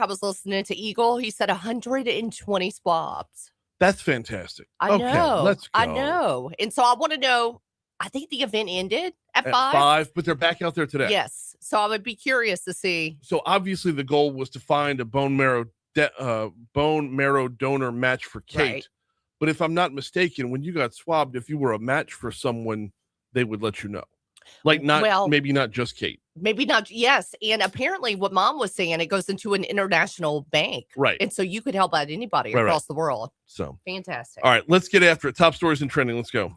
I was listening to Eagle. He said 120 swabs. That's fantastic. I Okay, know. let's go. I know. And so I want to know, I think the event ended at 5. 5, but they're back out there today. Yes. So I would be curious to see. So obviously the goal was to find a bone marrow donor match for Kate. Right. But if I'm not mistaken, when you got swabbed, if you were a match for someone, they would let you know. Like maybe not just Kate. Maybe not. Yes. And apparently what Mom was saying, it goes into an international bank. Right. And so you could help out anybody across the world. So fantastic. All right, let's get after it. Top stories and trending. Let's go.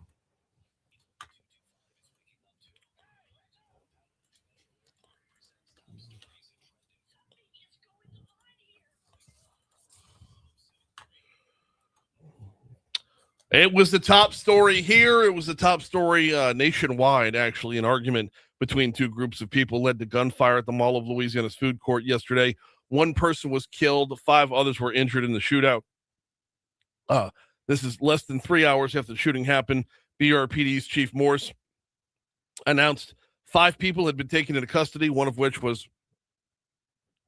It was the top story here. It was the top story nationwide, actually. An argument between two groups of people led to gunfire at the Mall of Louisiana's food court yesterday. One person was killed. 5 others were injured in the shootout. This is less than 3 hours after the shooting happened. BRPD's Chief Morse announced 5 people had been taken into custody, one of which was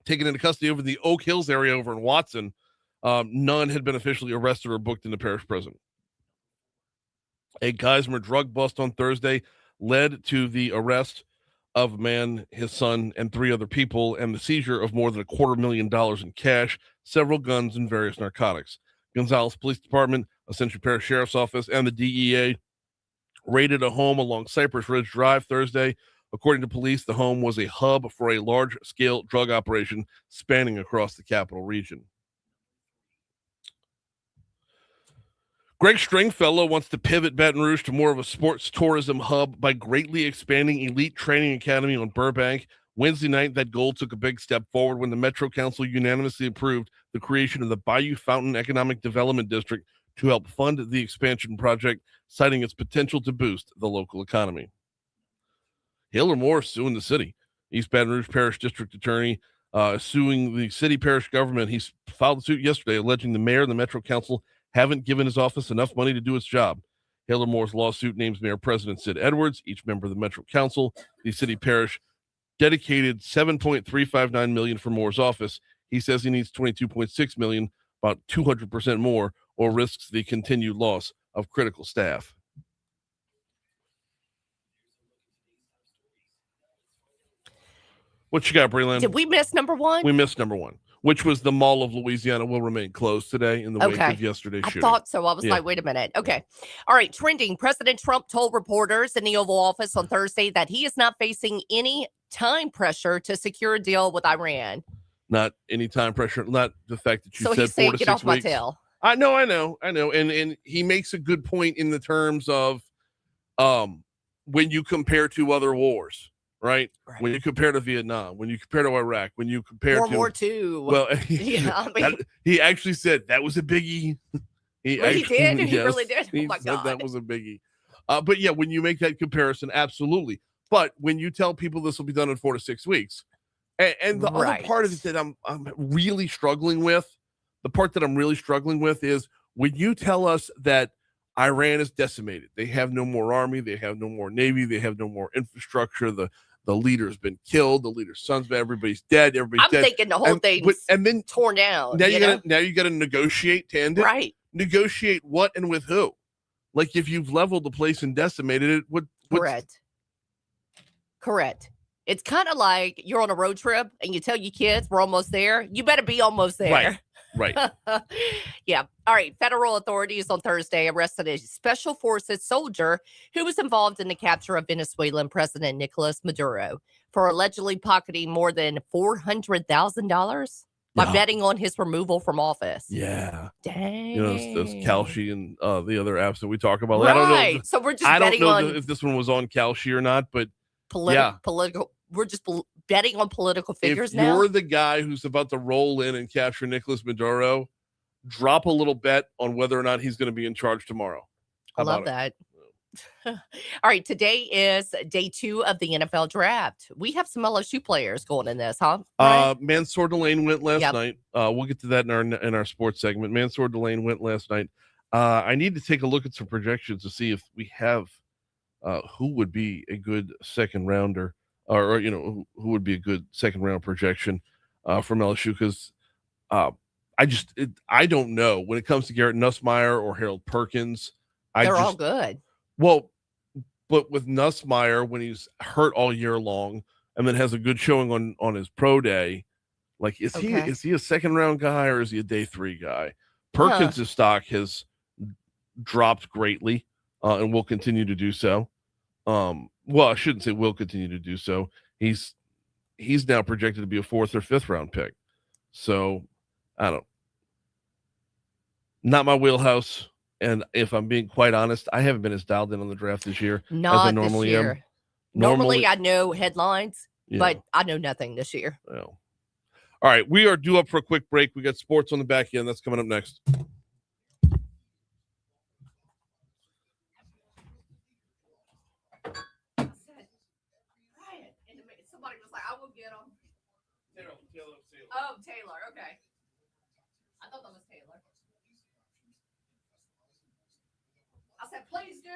taken into custody over the Oak Hills area over in Watson. None had been officially arrested or booked into parish prison. A Geismar drug bust on Thursday led to the arrest of a man, his son, and 3 other people, and the seizure of more than $250,000 in cash, several guns, and various narcotics. Gonzales Police Department, Ascension Parish Sheriff's Office, and the DEA raided a home along Cypress Ridge Drive Thursday. According to police, the home was a hub for a large-scale drug operation spanning across the capital region. Greg Stringfellow wants to pivot Baton Rouge to more of a sports tourism hub by greatly expanding Elite Training Academy on Burbank. Wednesday night, that goal took a big step forward when the Metro Council unanimously approved the creation of the Bayou Fountain Economic Development District to help fund the expansion project, citing its potential to boost the local economy. Hiller Moore suing the city. East Baton Rouge Parish District Attorney suing the city parish government. He filed a suit yesterday alleging the mayor and the Metro Council haven't given his office enough money to do its job. Hiller Moore's lawsuit names Mayor President Sid Edwards, each member of the Metro Council. The city parish dedicated $7.359 million for Moore's office. He says he needs $22.6 million, about 200% more, or risks the continued loss of critical staff. What you got, Breland? Did we miss number 1? We missed number 1, which was the Mall of Louisiana will remain closed today in the wake of yesterday's shooting. I thought so. I was like, wait a minute. Okay. All right. Trending. President Trump told reporters in the Oval Office on Thursday that he is not facing any time pressure to secure a deal with Iran. Not any time pressure. Not the fact that you said 4 to 6 weeks. So he's saying, get off my tail. I know. And he makes a good point in the terms of when you compare to other wars. Right? When you compare to Vietnam, when you compare to Iraq, when you compare World War II. Well, he actually said that was a biggie. He did? He really did? Oh, my God. That was a biggie. But yeah, when you make that comparison, absolutely. But when you tell people this will be done in 4 to 6 weeks, and the other part of it that I'm really struggling with, is when you tell us that Iran is decimated, they have no more army, they have no more navy, they have no more infrastructure, the leader's been killed, the leader's son's been, everybody's dead, I'm thinking the whole thing's torn down. Now you gotta negotiate to end it. Right. Negotiate what and with who? Like if you've leveled the place and decimated it, Correct. It's kind of like you're on a road trip and you tell your kids we're almost there. You better be almost there. Right. Yeah. All right. Federal authorities on Thursday arrested a special forces soldier who was involved in the capture of Venezuelan President Nicolas Maduro for allegedly pocketing more than $400,000 by betting on his removal from office. Yeah. Dang. You know, those Kalshi and the other apps that we talk about. Right. I don't know. So we're just betting on if this one was on Kalshi or not, but political. We're just betting on political figures now. If you're the guy who's about to roll in and capture Nicolas Maduro, drop a little bet on whether or not he's going to be in charge tomorrow. I love that. All right. Today is day 2 of the NFL draft. We have some LSU players going in this, huh? Mansour Delane went last night. We'll get to that in our sports segment. Mansour Delane went last night. I need to take a look at some projections to see if we have who would be a good second rounder. Or who would be a good second round projection from LSU, because I don't know when it comes to Garrett Nussmeier or Harold Perkins. They're all good. Well, but with Nussmeier, when he's hurt all year long and then has a good showing on his pro day, like is he a second round guy or is he a day 3 guy? Perkins' stock has dropped greatly and will continue to do so. Well, I shouldn't say will continue to do so. He's now projected to be a 4th or 5th round pick. So not my wheelhouse. And if I'm being quite honest, I haven't been as dialed in on the draft this year as I normally am. Normally I know headlines, but I know nothing this year. Well. All right, we are due up for a quick break. We got sports on the back end. That's coming up next. Somebody was like, I will get them. Oh, Taylor. Okay. I thought that was Taylor. I said, please do.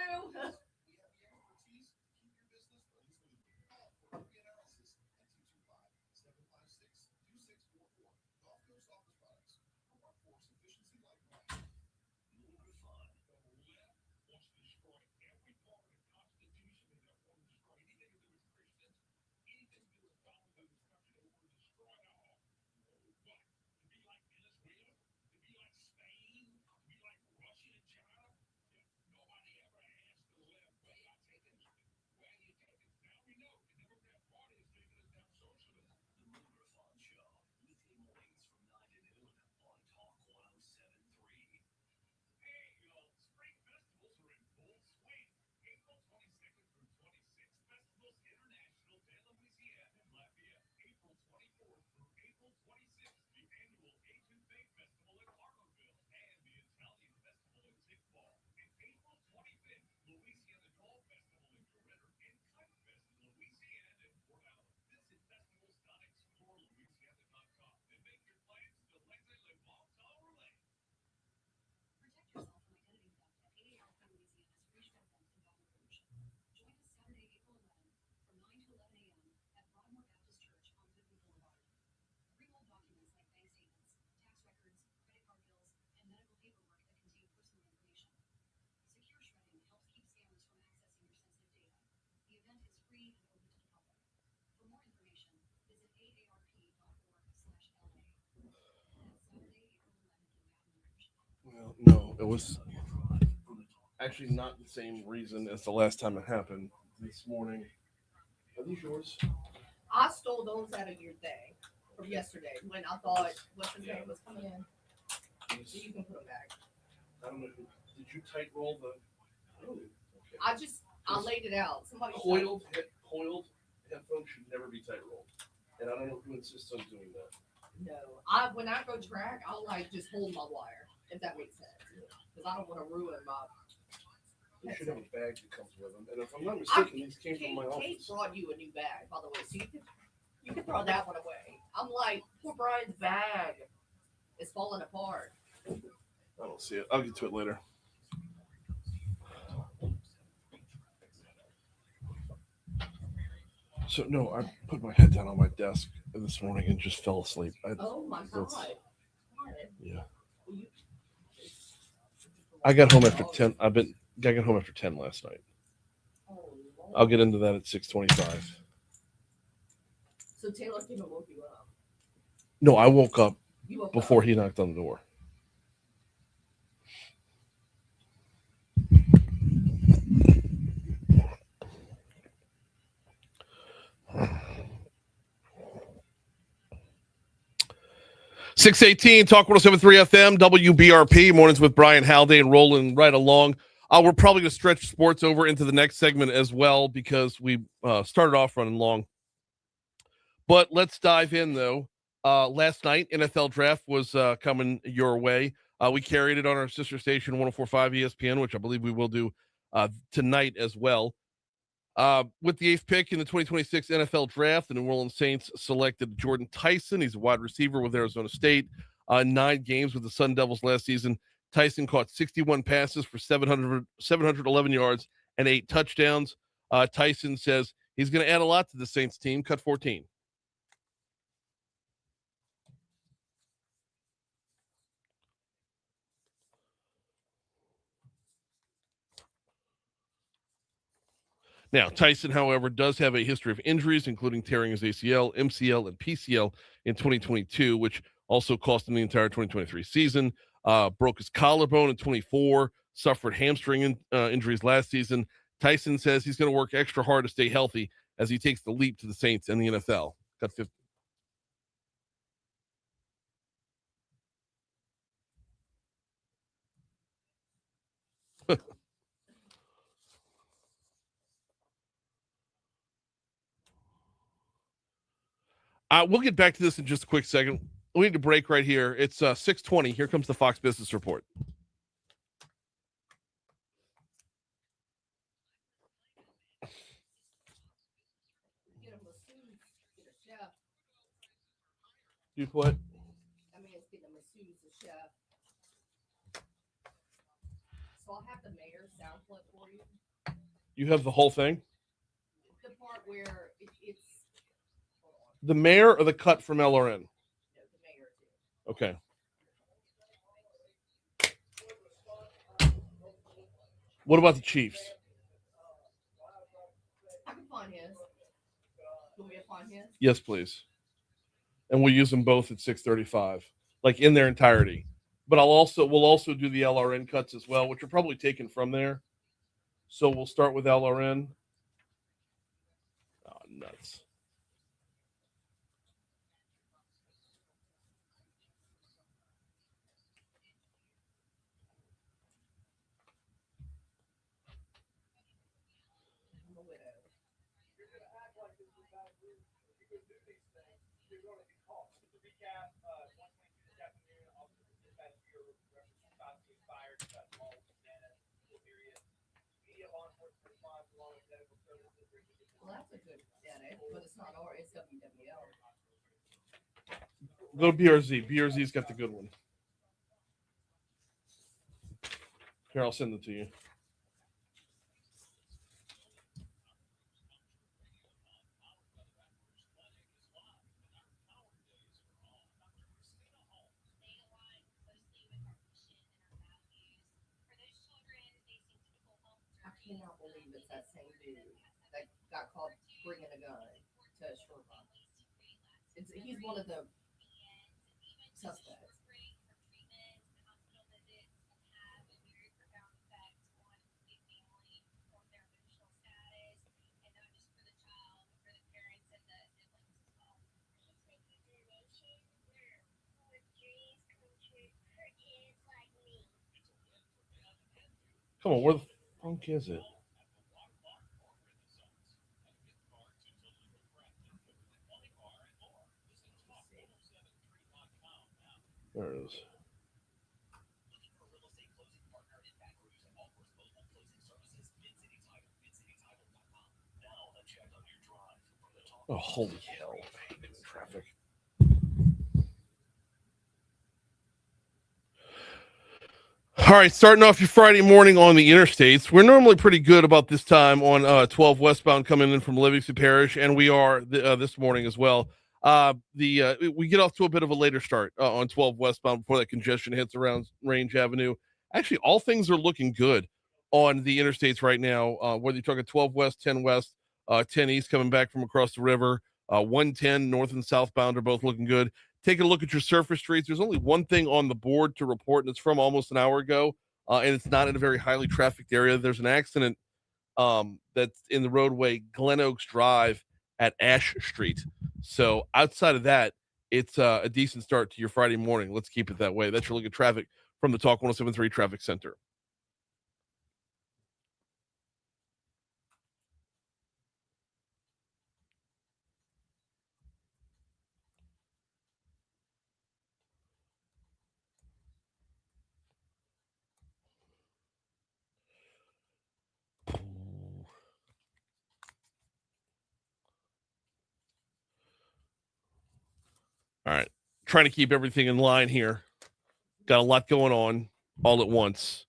Well, no, it was actually not the same reason as the last time it happened this morning. Are these yours? I stole those out of your thing from yesterday when I thought what's his name was coming in. So you can put them back. I don't know. Did you tight roll the? Oh, okay. I laid it out. Somebody coiled headphones should never be tight rolled, and I don't know who insists on doing that. No, when I go track, I'll like just hold my wire if that makes sense, because I don't want to ruin my. You should have a bag that comes with them, and if I'm not mistaken, these came from my office. Kate brought you a new bag, by the way, so you can throw that one away. I'm like, poor Brian's bag is falling apart. I don't see it. I'll get to it later. So no, I put my head down on my desk this morning and just fell asleep. Oh my God! Yeah. I got home after 10. I got home after 10 last night. I'll get into that at 6:25. So Taylor came and woke you up? No, I woke up before he knocked on the door. .618 Talk 107.3 FM WBRP mornings with Brian Haldane rolling right along. We're probably going to stretch sports over into the next segment as well because we started off running long. But let's dive in though. Last night NFL draft was coming your way. We carried it on our sister station 104.5 ESPN, which I believe we will do tonight as well. With the 8th pick in the 2026 NFL draft, the New Orleans Saints selected Jordan Tyson. He's a wide receiver with Arizona State. 9 games with the Sun Devils last season. Tyson caught 61 passes for 711 yards and 8 touchdowns. Tyson says he's going to add a lot to the Saints team. Cut 14. Now, Tyson, however, does have a history of injuries, including tearing his ACL, MCL, and PCL in 2022, which also cost him the entire 2023 season. Broke his collarbone in 24, suffered hamstring injuries last season. Tyson says he's going to work extra hard to stay healthy as he takes the leap to the Saints and the NFL. Got 50. We'll get back to this in just a quick second. We need to break right here. It's 6:20. Here comes the Fox Business Report. You what? I mean, it's getting a masseuse, a chef. So I'll have the mayor's sound clip for you. You have the whole thing? The part where it's... The mayor or the cut from LRN? No, the mayor. Okay. What about the Chiefs? I can find his. Can we find his? Yes, please. And we'll use them both at 6:35, like in their entirety. But we'll also do the LRN cuts as well, which are probably taken from there. So we'll start with LRN. Oh, nuts. Well, that's a good edit, but it's not or it's WWL. Go to BRZ. BRZ's got the good one. Here, I'll send it to you. I cannot believe it's that same dude that got caught bringing a gun to a short run. He's one of the suspects. Come on, where the funk is it? There it is. Oh, holy hell. Traffic. All right, starting off your Friday morning on the interstates. We're normally pretty good about this time on 12 westbound coming in from Livingston Parish, and we are this morning as well. We get off to a bit of a later start on 12 westbound before that congestion hits around Range Avenue. Actually, all things are looking good on the interstates right now, whether you're talking 12 west, 10 west, 10 east coming back from across the river, 110 north and southbound are both looking good. Taking a look at your surface streets, there's only one thing on the board to report, and it's from almost an hour ago, and it's not in a very highly trafficked area. There's an accident that's in the roadway Glen Oaks Drive at Ash Street. So outside of that, it's a decent start to your Friday morning. Let's keep it that way. That's your look at traffic from the Talk 107.3 Traffic Center. All right. Trying to keep everything in line here. Got a lot going on all at once.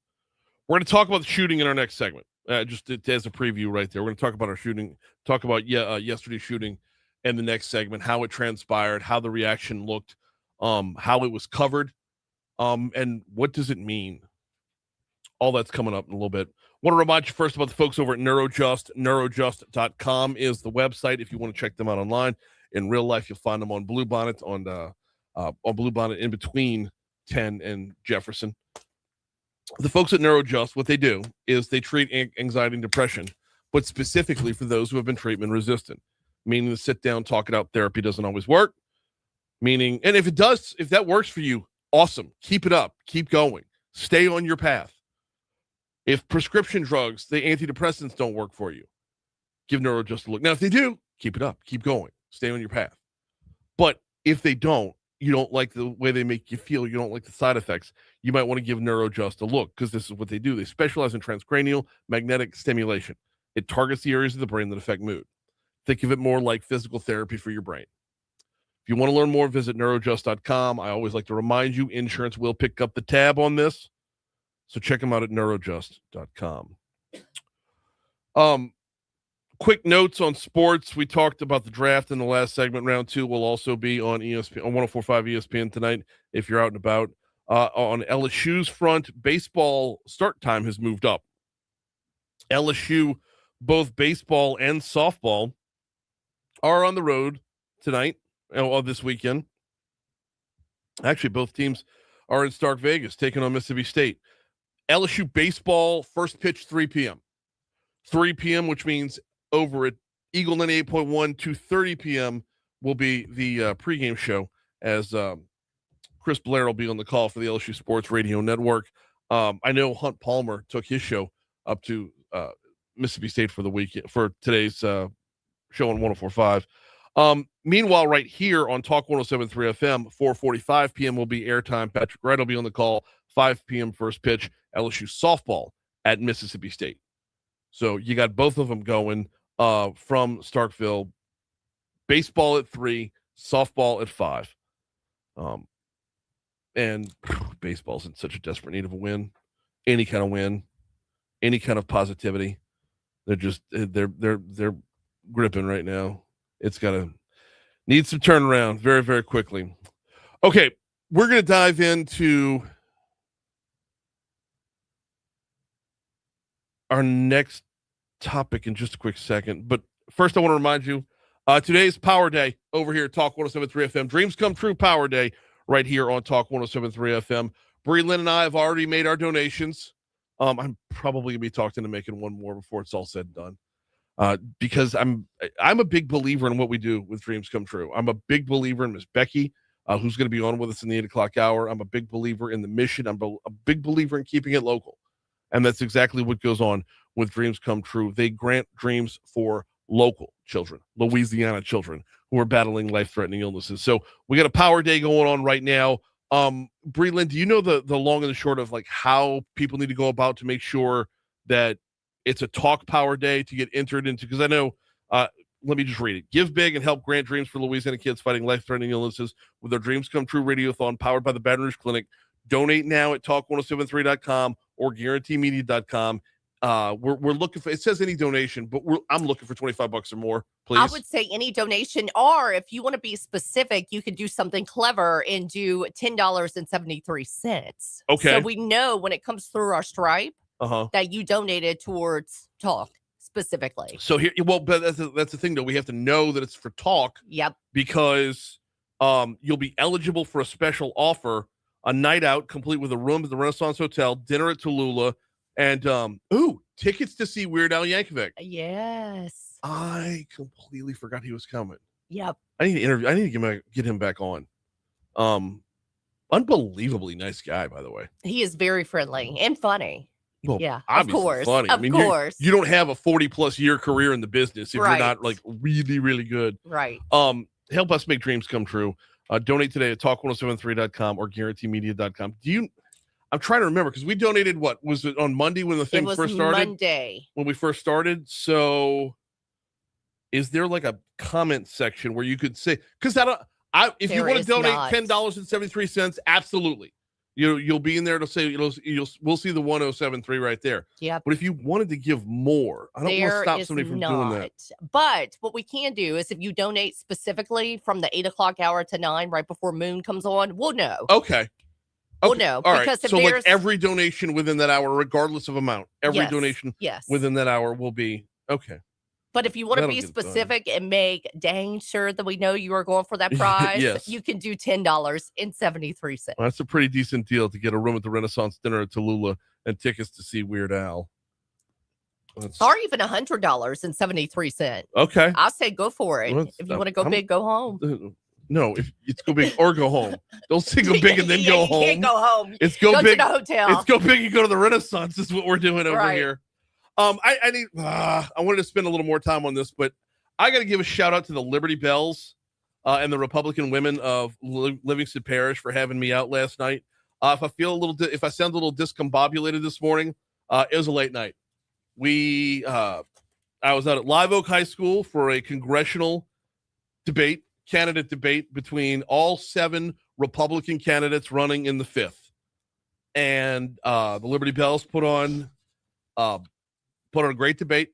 We're going to talk about the shooting in our next segment. Just as a preview right there. We're going to talk about our shooting, talk about yesterday's shooting and the next segment, how it transpired, how the reaction looked, how it was covered, and what does it mean? All that's coming up in a little bit. Want to remind you first about the folks over at Neurojust. Neurojust.com is the website if you want to check them out online. In real life, you'll find them on Bluebonnet, on Bluebonnet in between 10 and Jefferson. The folks at Neurojust, what they do is they treat anxiety and depression, but specifically for those who have been treatment resistant, meaning the sit down, talk it out therapy doesn't always work. Meaning, and if it does, if that works for you, awesome. Keep it up. Keep going. Stay on your path. If prescription drugs, the antidepressants don't work for you, give Neurojust a look. Now, if they do, keep it up. Keep going. Stay on your path. But if they don't, you don't like the way they make you feel, you don't like the side effects, you might want to give Neurojust a look, because this is what they do. They specialize in transcranial magnetic stimulation. It targets the areas of the brain that affect mood. Think of it more like physical therapy for your brain. If you want to learn more, visit neurojust.com. I always like to remind you, insurance will pick up the tab on this. So check them out at neurojust.com. Quick notes on sports. We talked about the draft in the last segment. Round 2 will also be on ESPN, on 104.5 ESPN tonight if you're out and about. On LSU's front, baseball start time has moved up. LSU, both baseball and softball, are on the road tonight, this weekend. Actually, both teams are in Stark Vegas taking on Mississippi State. LSU baseball, first pitch 3 p.m. 3 p.m., which means over at Eagle 98.1, 2:30 p.m. will be the pregame show, as Chris Blair will be on the call for the LSU Sports Radio Network. I know Hunt Palmer took his show up to Mississippi State for the weekend, for today's show on 104.5. Meanwhile, right here on Talk 107.3 FM, 4:45 p.m. will be airtime. Patrick Wright will be on the call. 5 p.m. first pitch, LSU softball at Mississippi State. So you got both of them going from Starkville. Baseball at 3, softball at 5. And baseball's in such a desperate need of a win. Any kind of win, any kind of positivity. They're just they're gripping right now. It's gotta need some turnaround very, very quickly. Okay, we're gonna dive into our next topic in just a quick second. But first, I want to remind you, today's Power Day over here at Talk 107.3 FM. Dreams Come True Power Day right here on Talk 107.3 FM. Bree Lynn and I have already made our donations. I'm probably going to be talking to making one more before it's all said and done. Because I'm a big believer in what we do with Dreams Come True. I'm a big believer in Miss Becky, who's going to be on with us in the 8 o'clock hour. I'm a big believer in the mission. I'm a big believer in keeping it local. And that's exactly what goes on with Dreams Come True. They grant dreams for local children, Louisiana children who are battling life-threatening illnesses. So we got a Power Day going on right now. Bree Lynn, do you know the long and the short of like how people need to go about to make sure that it's a Talk Power Day to get entered into? Because I know, let me just read it. Give big and help grant dreams for Louisiana kids fighting life-threatening illnesses with their Dreams Come True Radiothon powered by the Baton Rouge Clinic. Donate now at talk1073.com or guaranteemedia.com. We're looking for, it says any donation, but I'm looking for $25 or more, please. I would say any donation, or if you want to be specific, you could do something clever and do $10.73. Okay. So we know when it comes through our Stripe that you donated towards Talk specifically. So here, well, but that's the thing though. We have to know that it's for Talk. Yep. Because you'll be eligible for a special offer, a night out complete with a room at the Renaissance Hotel, dinner at Tallulah, and tickets to see Weird Al Yankovic. Yes. I completely forgot he was coming. Yep. I need to interview. I need to get him back on. Unbelievably nice guy, by the way. He is very friendly and funny. Well, yeah, obviously of course. Funny. Of course. You don't have a 40+ year career in the business if you're not like really, really good. Right. Help us make dreams come true. Donate today at talk1073.com or guaranteemedia.com. I'm trying to remember because we donated, what was it on Monday when the thing first started? Monday when we first started. So is there like a comment section where you could say, because if you want to donate $10.73, absolutely. You'll be in there to say we'll see the 1073 right there. Yeah. But if you wanted to give more, I don't want to stop somebody from doing that. But what we can do is if you donate specifically from the 8 o'clock hour to 9 right before Moon comes on, we'll know. Okay. Well, Okay. no, All right. because if So like there's every donation within that hour, regardless of amount, every donation yes. within that hour will be okay. But if you want to That'll be get it done. specific and make dang sure that we know you are going for that prize, Yes. you can do $10.73. Well, that's a pretty decent deal to get a room at the Renaissance Dinner at Tallulah and tickets to see Weird Al. Or even $100.73. Okay. I'll say go for it. If you want to go big, go home. No, if it's go big or go home. Don't say go big and then Yeah, go you home. can't go home. It's go Go big. to the hotel. It's go big and go to the Renaissance is what we're doing over Right. here. I wanted to spend a little more time on this, but I got to give a shout out to the Liberty Bells and the Republican women of Livingston Parish for having me out last night. If I sound a little discombobulated this morning, it was a late night. I was out at Live Oak High School for a congressional candidate debate between all 7 Republican candidates running in the 5th. And the Liberty Bells put on a great debate,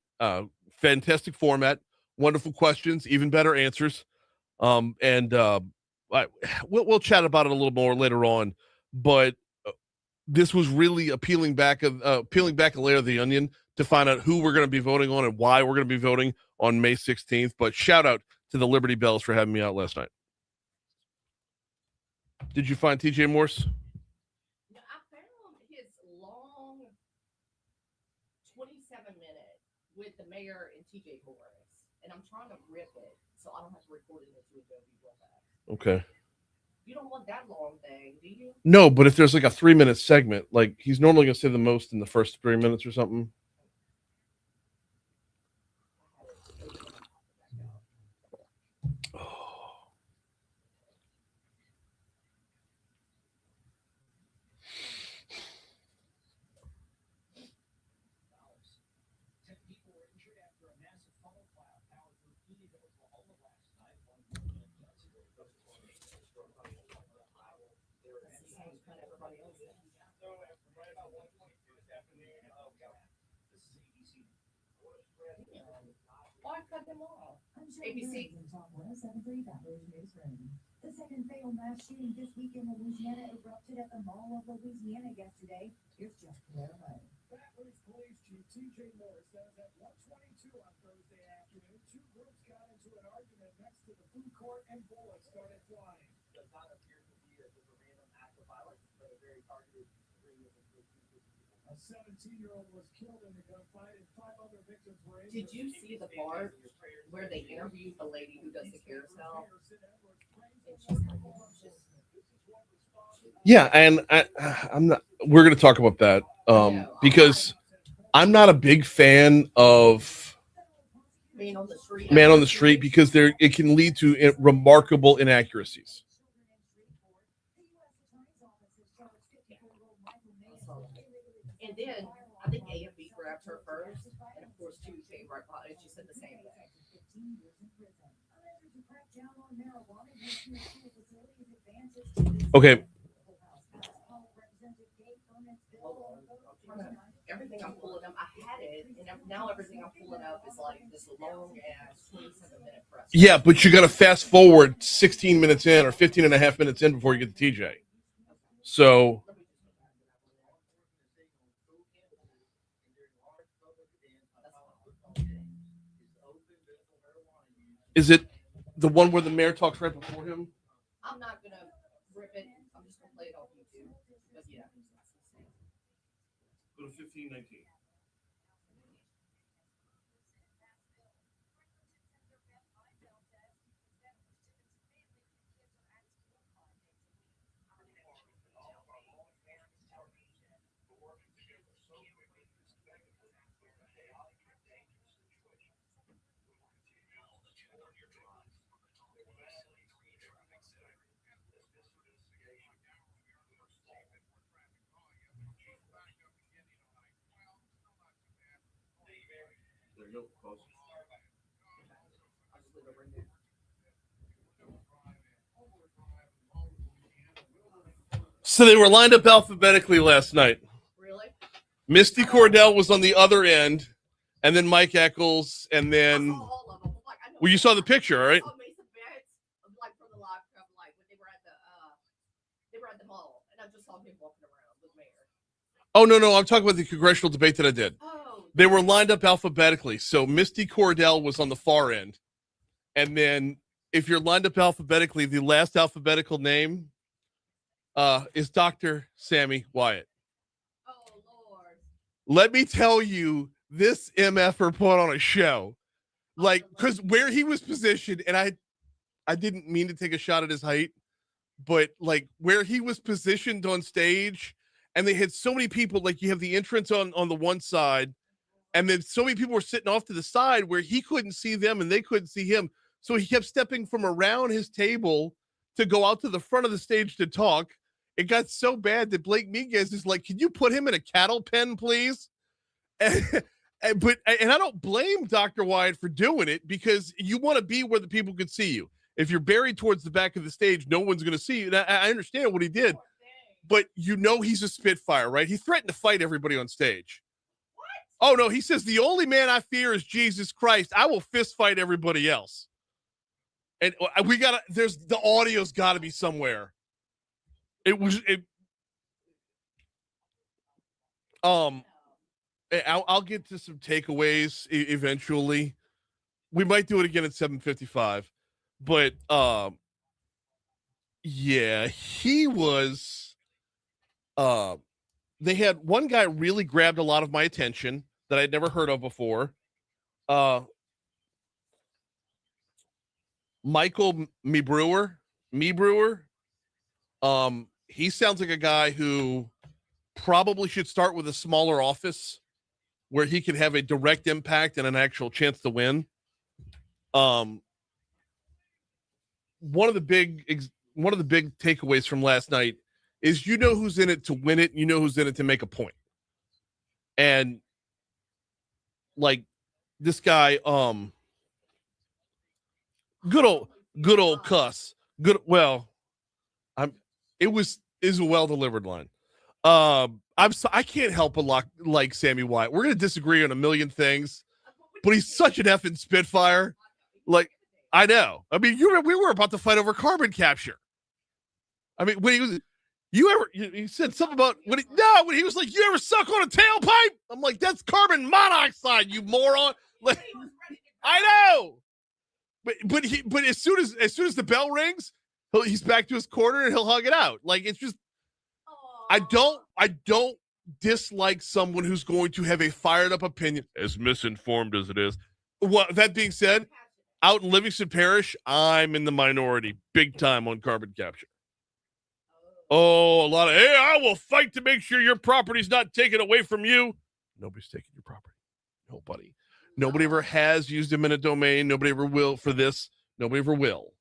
fantastic format, wonderful questions, even better answers. We'll chat about it a little more later on, but this was really peeling back a layer of the onion to find out who we're going to be voting on and why we're going to be voting on May 16th. But shout out to the Liberty Bells for having me out last night. Did you find TJ Morse? No, I found his long 27-minute with the mayor and TJ Burris, and I'm trying to rip it so I don't have to record it into Adobe WebEx. Okay. You don't want that long thing, do you? No, but if there's like a 3-minute segment, like he's normally going to say the most in the first 3 minutes or something. Why cut them off? ABC. The second fatal mass shooting this week in Louisiana erupted at the Mall of Louisiana yesterday. Here's Jeff Clairmont. Baton Rouge Police Chief T.J. Morris says at 1:22 on Thursday afternoon, 2 groups got into an argument next to the food court and bullets started flying. Does not appear to be a random act of violence, but a very targeted agreement with two people. A 17-year-old was killed in the gunfight and 5 other victims were injured. Did you see the part where they interviewed the lady who does the carousel? Yeah, and I'm not. We're going to talk about that because I'm not a big fan of Man on the Street. Because it can lead to remarkable inaccuracies. And then I think AFB grabbed her first, and of course, 2 came right behind, and she said the same thing. Okay. Everything I'm pulling up, I had it, and now everything I'm pulling up is like this long ass 27-minute press. Yeah, but you got to fast forward 16 minutes in or 15 and a half minutes in before you get to TJ. So. Is it the one where the mayor talks right before him? I'm not going to rip it. I'm just going to play it off YouTube. But yeah. Go to 15:19. So they were lined up alphabetically last night. Really? Misty Cordell was on the other end, and then Mike Eccles, and then well, you saw the picture, right? Like from the live, like when they were at the mall, and I'm just saw him walking around with Mayor. Oh, no. I'm talking about the congressional debate that I did. Oh. They were lined up alphabetically. So Misty Cordell was on the far end. And then if you're lined up alphabetically, the last alphabetical name is Dr. Sammy Wyatt. Oh, Lord. Let me tell you, this MFer put on a show. Like, because where he was positioned, and I didn't mean to take a shot at his height, but like where he was positioned on stage, and they had so many people, like you have the entrance on the one side, and then so many people were sitting off to the side where he couldn't see them and they couldn't see him. So he kept stepping from around his table to go out to the front of the stage to talk. It got so bad that Blake Miguez is like, can you put him in a cattle pen, please? And I don't blame Dr. Wyatt for doing it, because you want to be where the people can see you. If you're buried towards the back of the stage, no one's going to see you. And I understand what he did, but he's a Spitfire, right? He threatened to fight everybody on stage. What? Oh, no, he says, the only man I fear is Jesus Christ. I will fist fight everybody else. And the audio's got to be somewhere. I'll get to some takeaways eventually. We might do it again at 7:55, but yeah, he was. They had one guy really grabbed a lot of my attention that I'd never heard of before. Michael Brewer. He sounds like a guy who probably should start with a smaller office where he can have a direct impact and an actual chance to win. One of the big takeaways from last night is who's in it to win it, and who's in it to make a point. And like this guy, good old cuss. It was a well-delivered line. I can't help but like Sammy Wyatt. We're gonna disagree on a million things, but he's such an effing Spitfire. Like, I know. I mean, we were about to fight over carbon capture. I mean, when he said something about when he was like, you ever suck on a tailpipe? I'm like, that's carbon monoxide, you moron. Like, I know. But as soon as the bell rings, he's back to his corner and he'll hug it out. Like, it's just, I don't dislike someone who's going to have a fired up opinion, as misinformed as it is. Well, that being said, out in Livingston Parish, I'm in the minority, big time on carbon capture. Oh, a lot of, hey, I will fight to make sure your property's not taken away from you. Nobody's taking your property. Nobody. Nobody ever has used eminent domain. Nobody ever will for this. Nobody ever will.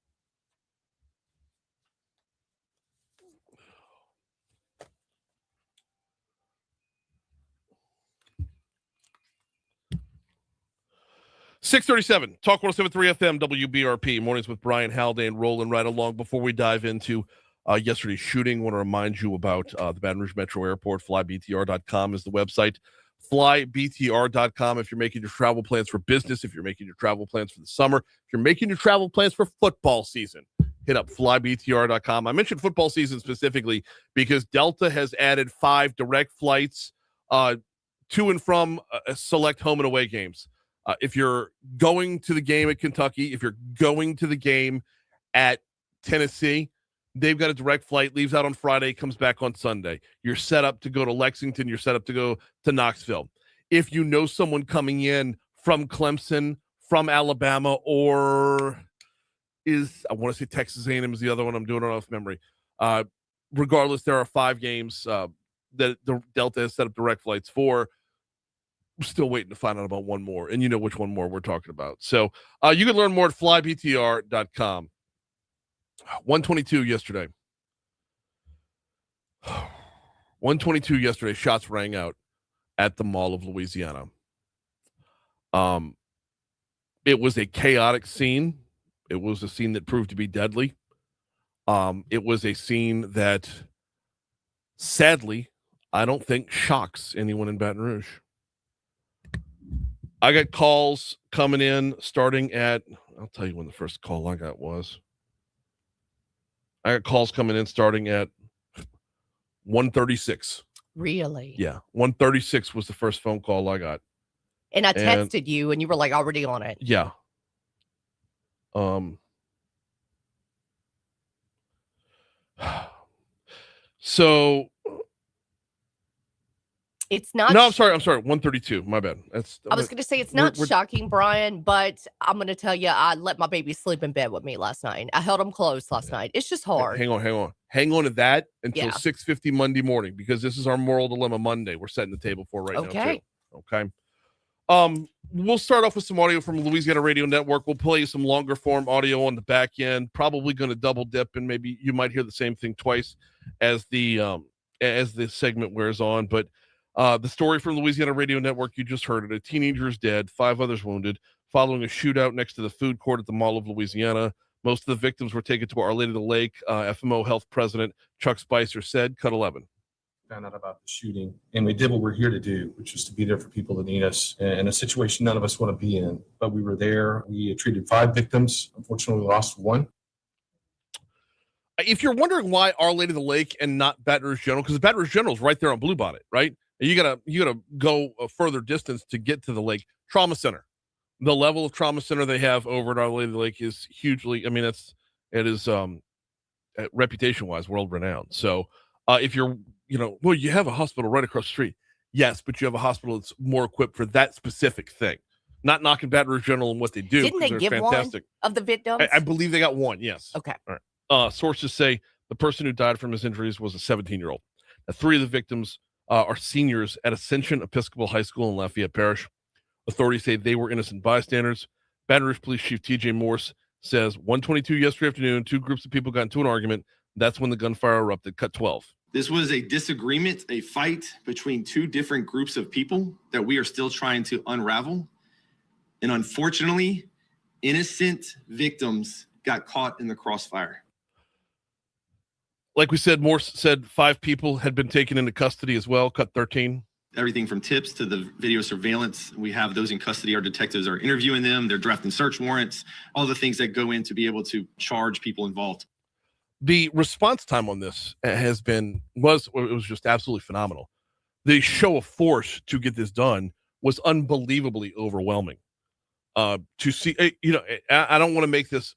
.637, Talk 107.3 FM, WBRP. Mornings with Brian Haldane, rolling right along. Before we dive into yesterday's shooting, I want to remind you about the Baton Rouge Metro Airport. FlyBTR.com is the website. FlyBTR.com if you're making your travel plans for business, if you're making your travel plans for the summer, if you're making your travel plans for football season, hit up FlyBTR.com. I mentioned football season specifically because Delta has added 5 direct flights to and from select home and away games. If you're going to the game at Kentucky, if you're going to the game at Tennessee, they've got a direct flight, leaves out on Friday, comes back on Sunday. You're set up to go to Lexington. You're set up to go to Knoxville. If you know someone coming in from Clemson, from Alabama, or I want to say Texas A&M is the other one. I'm doing it off memory. Regardless, there are 5 games that the Delta has set up direct flights for. We're still waiting to find out about one more, and you know which one more we're talking about. So you can learn more at flybtr.com. 122 yesterday. 122 yesterday. Shots rang out at the Mall of Louisiana. It was a chaotic scene. It was a scene that proved to be deadly. It was a scene that, sadly, I don't think shocks anyone in Baton Rouge. I got calls coming in starting at, I'll tell you when the first call I got was. I got calls coming in starting at 1:36. Really? Yeah, 1:36 was the first phone call I got. And I texted you, and you were like already on it. Yeah. So it's not. No, I'm sorry. 1:32. My bad. I was going to say it's not shocking, Brian, but I'm going to tell you, I let my baby sleep in bed with me last night. I held him close last night. It's just hard. Hang on to that until Yeah. 6:50 Monday morning, because this is our moral dilemma Monday. We're setting the table for right now too. Okay. We'll start off with some audio from Louisiana Radio Network. We'll play some longer form audio on the back end. Probably going to double dip, and maybe you might hear the same thing twice as the segment wears on. But the story from Louisiana Radio Network, you just heard it. A teenager is dead, 5 others wounded, following a shootout next to the food court at the Mall of Louisiana. Most of the victims were taken to Our Lady of the Lake. FMO Health President Chuck Spicer said, cut 11. Found out about the shooting, and we did what we're here to do, which is to be there for people that need us in a situation none of us want to be in. But we were there. We treated 5 victims. Unfortunately, we lost 1. If you're wondering why Our Lady of the Lake and not Baton Rouge General, because Baton Rouge General is right there on Blue Bonnet, right? And you gotta go a further distance to get to the lake. Trauma center, the level of trauma center they have over at Our Lady of the Lake is hugely. I mean, it is reputation wise world renowned. So if you're you have a hospital right across the street. Yes, but you have a hospital that's more equipped for that specific thing. Not knocking Baton Rouge General and what they do. Didn't they give fantastic. One of the victims? I believe they got 1. Yes. Okay. All right. Sources say the person who died from his injuries was a 17-year-old. Now, 3 of the victims are seniors at Ascension Episcopal High School in Lafayette Parish. Authorities say they were innocent bystanders. Baton Rouge Police Chief T.J. Morse says 1:22 yesterday afternoon, 2 groups of people got into an argument. That's when the gunfire erupted. Cut 12. This was a disagreement, a fight between 2 different groups of people that we are still trying to unravel. And unfortunately, innocent victims got caught in the crossfire. Like we said, Morse said 5 people had been taken into custody as well. Cut 13. Everything from tips to the video surveillance. We have those in custody. Our detectives are interviewing them. They're drafting search warrants, all the things that go in to be able to charge people involved. The response time on this was just absolutely phenomenal. The show of force to get this done was unbelievably overwhelming. To see, I don't want to make this.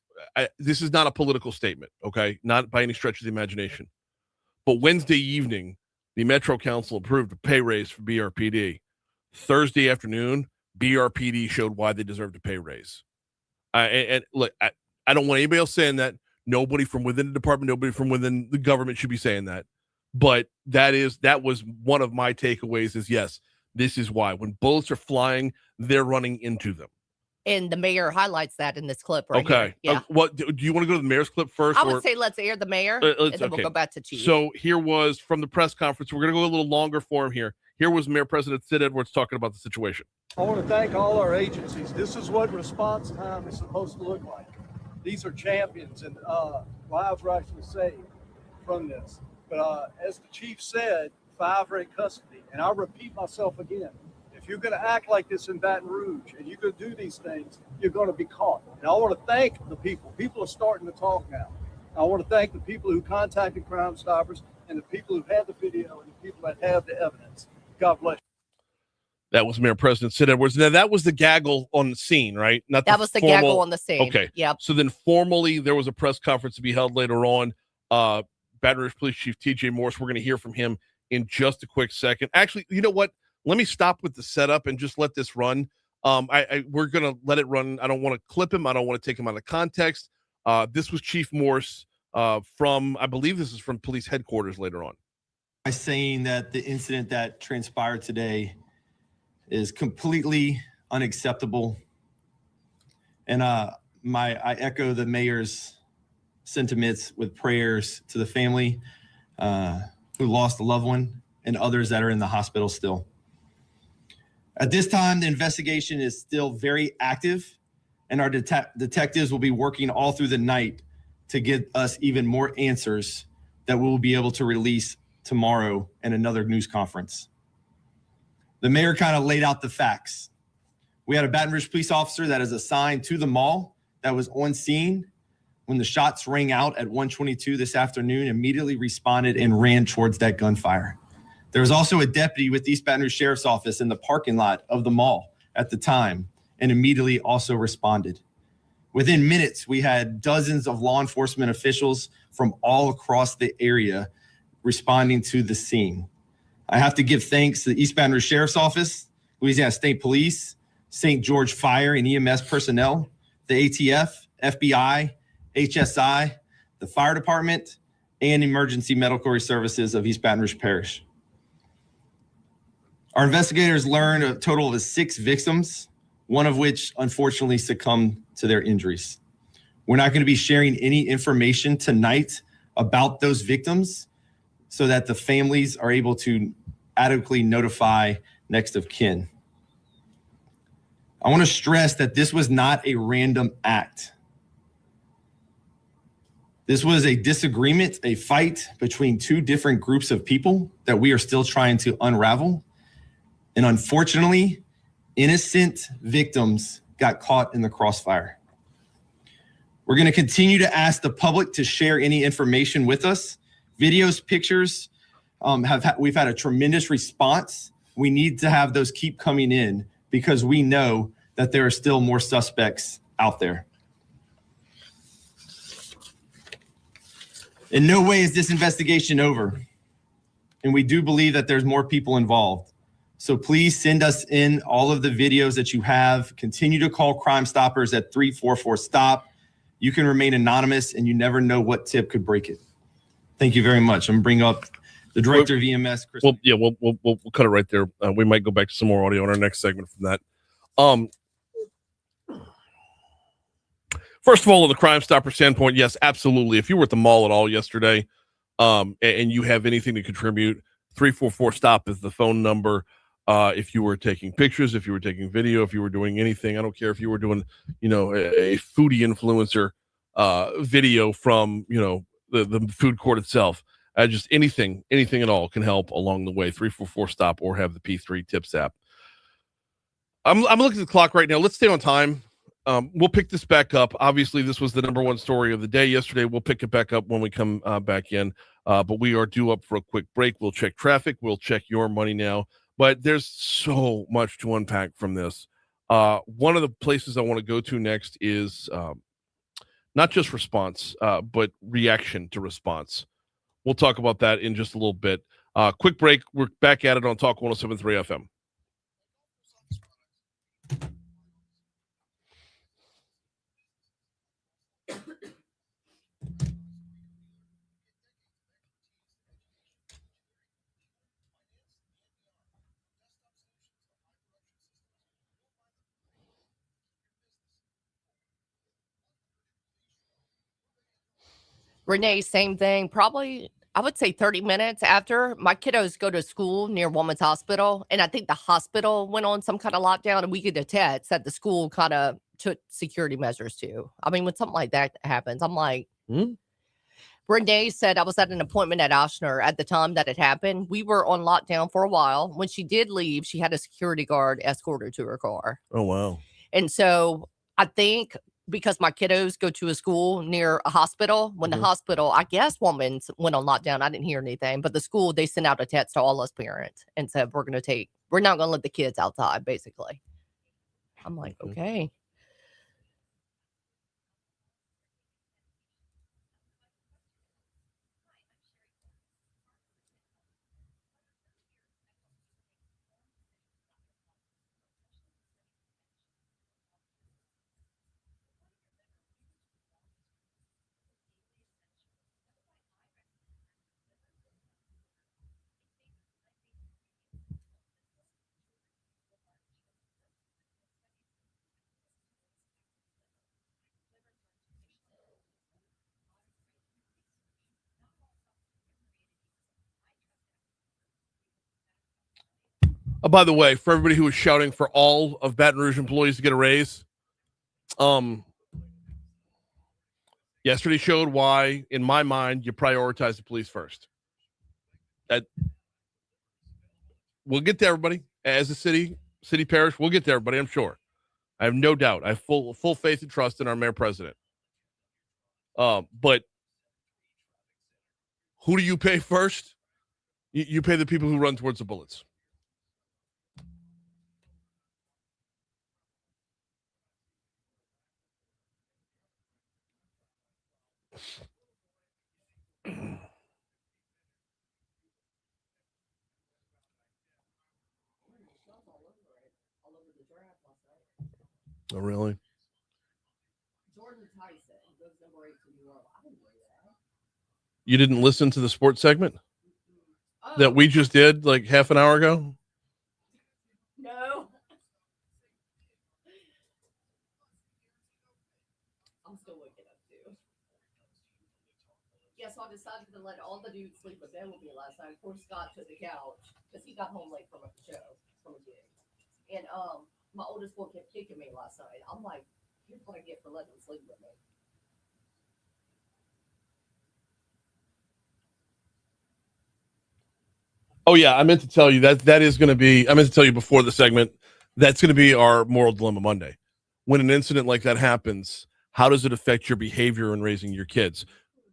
This is not a political statement, okay? Not by any stretch of the imagination. But Wednesday evening, the Metro Council approved a pay raise for BRPD. Thursday afternoon, BRPD showed why they deserved a pay raise. And look, I don't want anybody else saying that. Nobody from within the department, nobody from within the government should be saying that. But that was one of my takeaways is, yes, this is why. When bullets are flying, they're running into them. And the mayor highlights that in this clip right here. Yeah. What do you want to go to the mayor's clip first? I would say let's air the mayor, and then we'll go back to Chief. So here was from the press conference. We're going to go a little longer form here. Here was Mayor President Sid Edwards talking about the situation. I want to thank all our agencies. This is what response time is supposed to look like. These are champions, and lives were actually saved from this. But as the chief said, 5 are in custody. And I'll repeat myself again. If you're going to act like this in Baton Rouge and you're going to do these things, you're going to be caught. And I want to thank the people. People are starting to talk now. I want to thank the people who contacted Crime Stoppers and the people who had the video and the people that have the evidence. God bless you. That was Mayor President Sid Edwards. Now, that was the gaggle on the scene, right? That was the gaggle on the scene. Okay. Yep. So then formally, there was a press conference to be held later on. Baton Rouge Police Chief T.J. Morse, we're going to hear from him in just a quick second. Actually, you know what? Let me stop with the setup and just let this run. We're going to let it run. I don't want to clip him. I don't want to take him out of context. This was Chief Morse from, I believe this is from police headquarters later on. By saying that the incident that transpired today is completely unacceptable. And I echo the mayor's sentiments with prayers to the family who lost a loved one and others that are in the hospital still. At this time, the investigation is still very active, and our detectives will be working all through the night to get us even more answers that we'll be able to release tomorrow in another news conference. The mayor kind of laid out the facts. We had a Baton Rouge police officer that is assigned to the mall that was on scene when the shots rang out at 1:22 this afternoon, immediately responded and ran towards that gunfire. There was also a deputy with East Baton Rouge Sheriff's Office in the parking lot of the mall at the time and immediately also responded. Within minutes, we had dozens of law enforcement officials from all across the area responding to the scene. I have to give thanks to the East Baton Rouge Sheriff's Office, Louisiana State Police, St. George Fire and EMS personnel, the ATF, FBI, HSI, the Fire Department, and Emergency Medical Services of East Baton Rouge Parish. Our investigators learned a total of 6 victims, one of which unfortunately succumbed to their injuries. We're not going to be sharing any information tonight about those victims so that the families are able to adequately notify next of kin. I want to stress that this was not a random act. This was a disagreement, a fight between 2 different groups of people that we are still trying to unravel. And unfortunately, innocent victims got caught in the crossfire. We're going to continue to ask the public to share any information with us. Videos, pictures, we've had a tremendous response. We need to have those keep coming in because we know that there are still more suspects out there. In no way is this investigation over. And we do believe that there's more people involved. So please send us in all of the videos that you have. Continue to call Crime Stoppers at 344-STOP. You can remain anonymous and you never know what tip could break it. Thank you very much. I'm going to bring up the director of EMS, Chris. Well, yeah, we'll cut it right there. We might go back to some more audio in our next segment from that. First of all, on the Crime Stopper standpoint, yes, absolutely. If you were at the mall at all yesterday, and you have anything to contribute, 344-STOP is the phone number. If you were taking pictures, if you were taking video, if you were doing anything, I don't care if you were doing, a foodie influencer video from, the food court itself. Just anything at all can help along the way. 344-STOP or have the P3 Tips app. I'm looking at the clock right now. Let's stay on time. We'll pick this back up. Obviously, this was the number 1 story of the day yesterday. We'll pick it back up when we come back in. But we are due up for a quick break. We'll check traffic. We'll check your money now. But there's so much to unpack from this. One of the places I want to go to next is not just response, but reaction to response. We'll talk about that in just a little bit. Quick break. We're back at it on Talk 107.3 FM. Renee, same thing. Probably, I would say 30 minutes after my kiddos go to school near Women's Hospital. And I think the hospital went on some kind of lockdown and we get a text that the school kind of took security measures too. I mean, when something like that happens, I'm like, Renee said I was at an appointment at Oshner at the time that it happened. We were on lockdown for a while. When she did leave, she had a security guard escort her to her car. Oh, wow. And so I think because my kiddos go to a school near a hospital, when the hospital, I guess, Woman's went on lockdown, I didn't hear anything. But the school, they sent out a text to all us parents and said, we're not going to let the kids outside, basically. I'm like, okay. By the way, for everybody who was shouting for all of Baton Rouge employees to get a raise, yesterday showed why, in my mind, you prioritize the police first. We'll get to everybody as a city parish. We'll get to everybody, I'm sure. I have no doubt. I have full faith and trust in our mayor president. But who do you pay first? You pay the people who run towards the bullets. Oh, really? You didn't listen to the sports segment that we just did like half an hour ago? No. I'm still waking up too. Yeah, so I decided to let all the dudes sleep in bed with me last night. Poor Scott took the couch because he got home late from a show, from a gig. And my oldest boy kept kicking me last night. I'm like, here's what I get for letting him sleep with me. Oh yeah, I meant to tell you that is going to be. I meant to tell you before the segment. That's going to be our Moral Dilemma Monday. When an incident like that happens, how does it affect your behavior in raising your kids?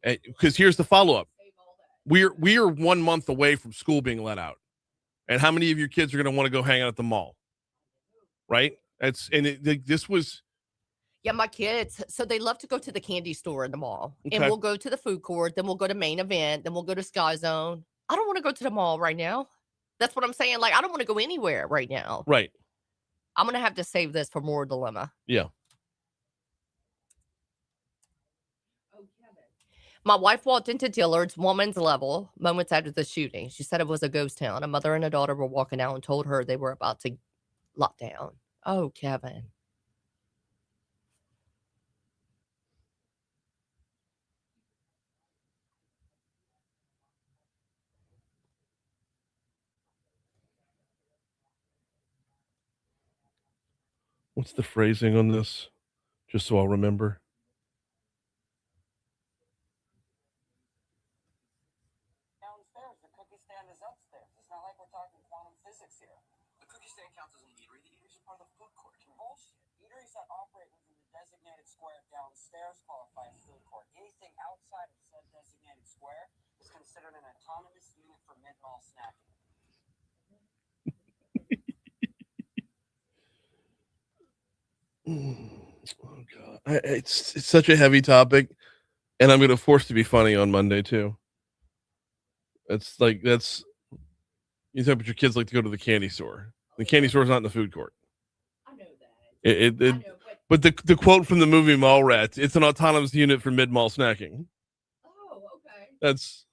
Because here's the follow up: we are 1 month away from school being let out, and how many of your kids are going to want to go hang out at the mall? Right? This was. Yeah, my kids, so they love to go to the candy store in the mall. Okay. And we'll go to the food court, then we'll go to Main Event, then we'll go to Sky Zone. I don't want to go to the mall right now. That's what I'm saying. Like, I don't want to go anywhere right now. Right. I'm going to have to save this for more dilemma. Yeah. Oh, Kevin. My wife walked into Dillard's Woman's Level moments after the shooting. She said it was a ghost town. A mother and a daughter were walking out and told her they were about to lock down. Oh, Kevin. What's the phrasing on this? Just so I'll remember. Downstairs, the cookie stand is upstairs. It's not like we're talking quantum physics here. The cookie stand counts as an eatery. The eateries are part of the food court. Bullshit. Eateries that operate within the designated square downstairs qualify as food court. Anything outside of said designated square is considered an autonomous unit for mid-mall snacking. Oh God, it's such a heavy topic, and I'm going to force to be funny on Monday too. It's like you talk about your kids like to go to the candy store. The candy store is not in the food court. I know that. I know, but the quote from the movie Mallrats, it's an autonomous unit for mid-mall snacking. Oh, okay. That's.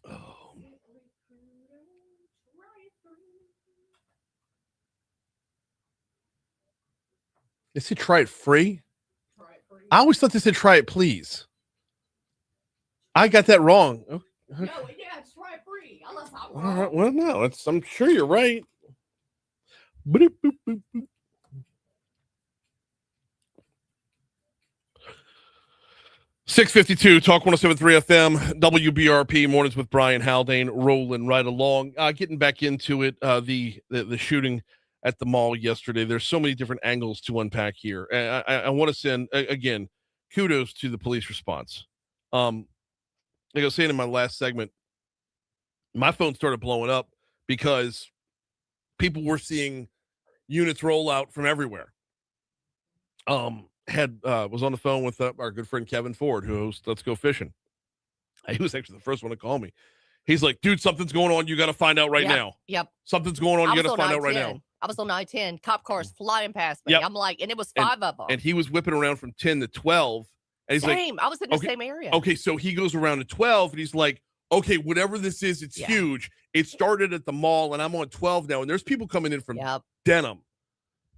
Oh. They said try it free? Try it free. I always thought they said try it please. I got that wrong. Okay. No, yeah, it's try it free. Unless I'm All wrong. right, well, no, I'm sure you're right. Boop, boop, boop, boop. .652 Talk 107.3 FM WBRP mornings with Brian Haldane rolling right along. Getting back into it, the shooting at the mall yesterday. There's so many different angles to unpack here. I want to send again kudos to the police response. Like I was saying in my last segment, my phone started blowing up because people were seeing units roll out from everywhere. Was on the phone with our good friend Kevin Ford, who hosts Let's Go Fishing. He was actually the first one to call me. He's like, dude, something's going on. You got to find out right now. Yep. Something's going on. You got to find out right now. I was on I-10. Cop cars flying past me. Yep. I'm like, and it was 5 of them. And he was whipping around from 10 to 12. And he's same. like, I was in the same area. Okay, so he goes around to 12 and he's like, okay, whatever this is, it's huge. It started at the mall and I'm on 12 now. And there's people coming in from Denham.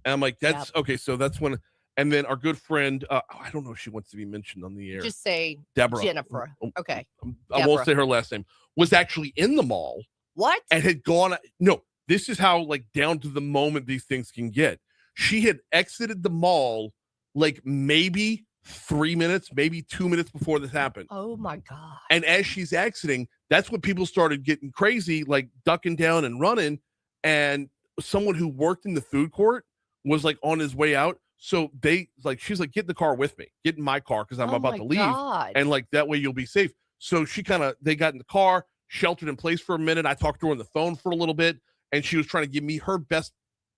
And I'm like, that's okay. So that's when, and then our good friend, I don't know if she wants to be mentioned on the air. Just say Deborah. Jennifer. Okay. I won't say her last name. Was actually in the mall. What? And had gone, no, this is how like down to the moment these things can get. She had exited the mall like maybe 3 minutes, maybe 2 minutes before this happened. Oh my God. And as she's exiting, that's when people started getting crazy, like ducking down and running. And someone who worked in the food court was like on his way out, So she's like, get in the car with me, get in my car because I'm Oh about my to leave. God. And like that way you'll be safe. So they got in the car, sheltered in place for a minute. I talked to her on the phone for a little bit, and she was trying to give me her best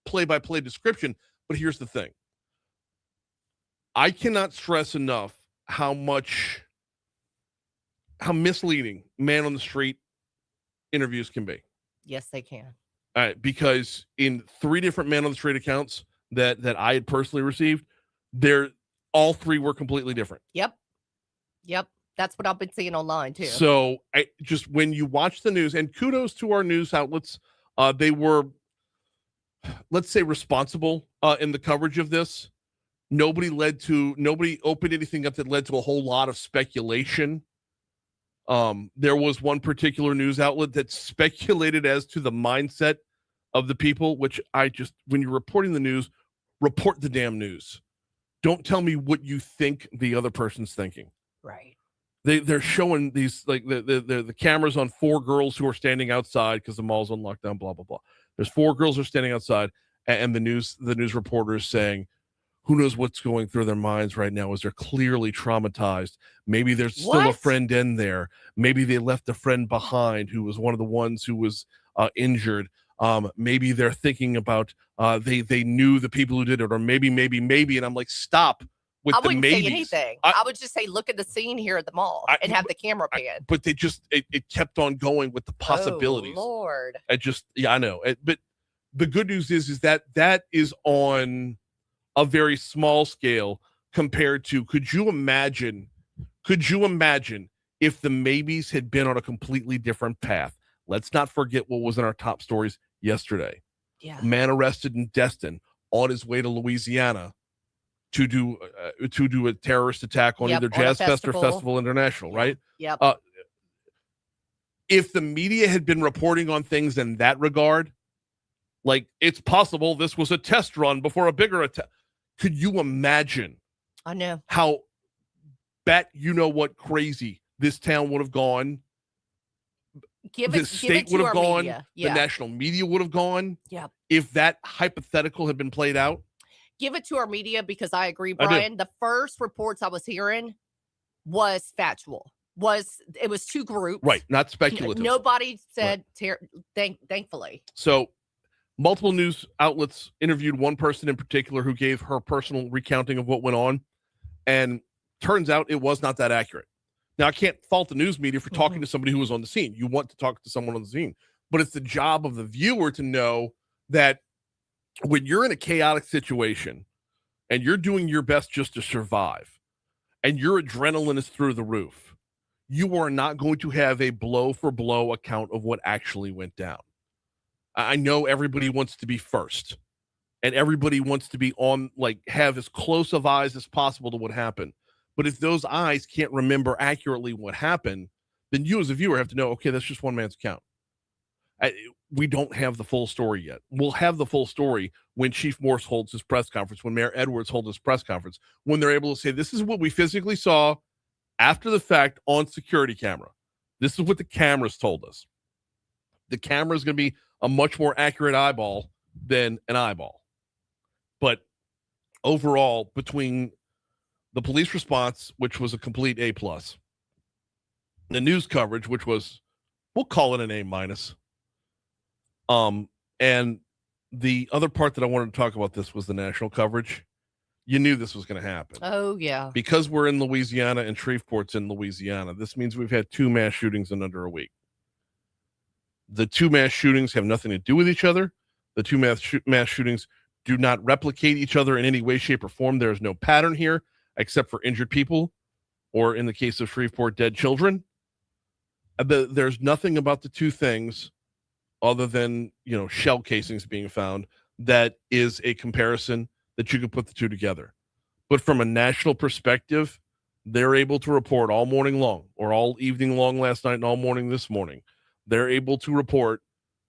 play-by-play description. But here's the thing. I cannot stress enough how misleading man on the street interviews can be. Yes, they can. All right, because in 3 different man on the street accounts that I had personally received, all 3 were completely different. Yep. That's what I've been seeing online too. So just when you watch the news, and kudos to our news outlets, they were, let's say, responsible in the coverage of this. Nobody opened anything up that led to a whole lot of speculation. There was one particular news outlet that speculated as to the mindset of the people, which when you're reporting the news, report the damn news. Don't tell me what you think the other person's thinking. Right. They're showing these, like the cameras on 4 girls who are standing outside because the mall's on lockdown, blah, blah, blah. There's 4 girls who are standing outside, and the news reporter is saying, who knows what's going through their minds right now, as they're clearly traumatized. Maybe there's still a friend in there. Maybe they left a friend behind who was one of the ones who was injured. Maybe they're thinking about they knew the people who did it, or maybe. And I'm like, stop with I the wouldn't maybes. say anything. I would just say, look at the scene here at the mall and have the camera pan. But they just it kept on going with the possibilities. Oh, Lord. I know. But the good news is that is on a very small scale compared to, could you imagine if the maybes had been on a completely different path? Let's not forget what was in our top stories yesterday. Yeah. A man arrested in Destin on his way to Louisiana to do a terrorist attack on either Jazz Fest or Festival International, right? Yep. If the media had been reporting on things in that regard, like, it's possible this was a test run before a bigger attack. Could you imagine? I know how crazy this town would have gone. The state would have gone. Yeah. The national media would have gone. Yeah. If that hypothetical had been played out. Give it to our media, because I agree, Brian. The first reports I was hearing was factual. It was 2 groups. Right. Not speculative. Nobody said, thankfully. So multiple news outlets interviewed one person in particular who gave her personal recounting of what went on. And turns out it was not that accurate. Now, I can't fault the news media for talking to somebody who was on the scene. You want to talk to someone on the scene. But it's the job of the viewer to know that when you're in a chaotic situation and you're doing your best just to survive and your adrenaline is through the roof, you are not going to have a blow-for-blow account of what actually went down. I know everybody wants to be first, and everybody wants to be have as close of eyes as possible to what happened. But if those eyes can't remember accurately what happened, then you as a viewer have to know, okay, that's just one man's account. We don't have the full story yet. We'll have the full story when Chief Morse holds his press conference, when Mayor Edwards holds his press conference, when they're able to say, this is what we physically saw after the fact on security camera. This is what the cameras told us. The camera is going to be a much more accurate eyeball than an eyeball. But overall, between the police response, which was a complete A+, the news coverage, which was, we'll call it an A-, and the other part that I wanted to talk about this was the national coverage. You knew this was going to happen. Oh, yeah. Because we're in Louisiana and Shreveport's in Louisiana, this means we've had 2 mass shootings in under a week. The 2 mass shootings have nothing to do with each other. The 2 mass shootings do not replicate each other in any way, shape, or form. There is no pattern here, except for injured people, or in the case of Shreveport, dead children. There's nothing about the 2 things other than, shell casings being found that is a comparison that you could put the 2 together. But from a national perspective, they're able to report all morning long, or all evening long last night and all morning this morning. They're able to report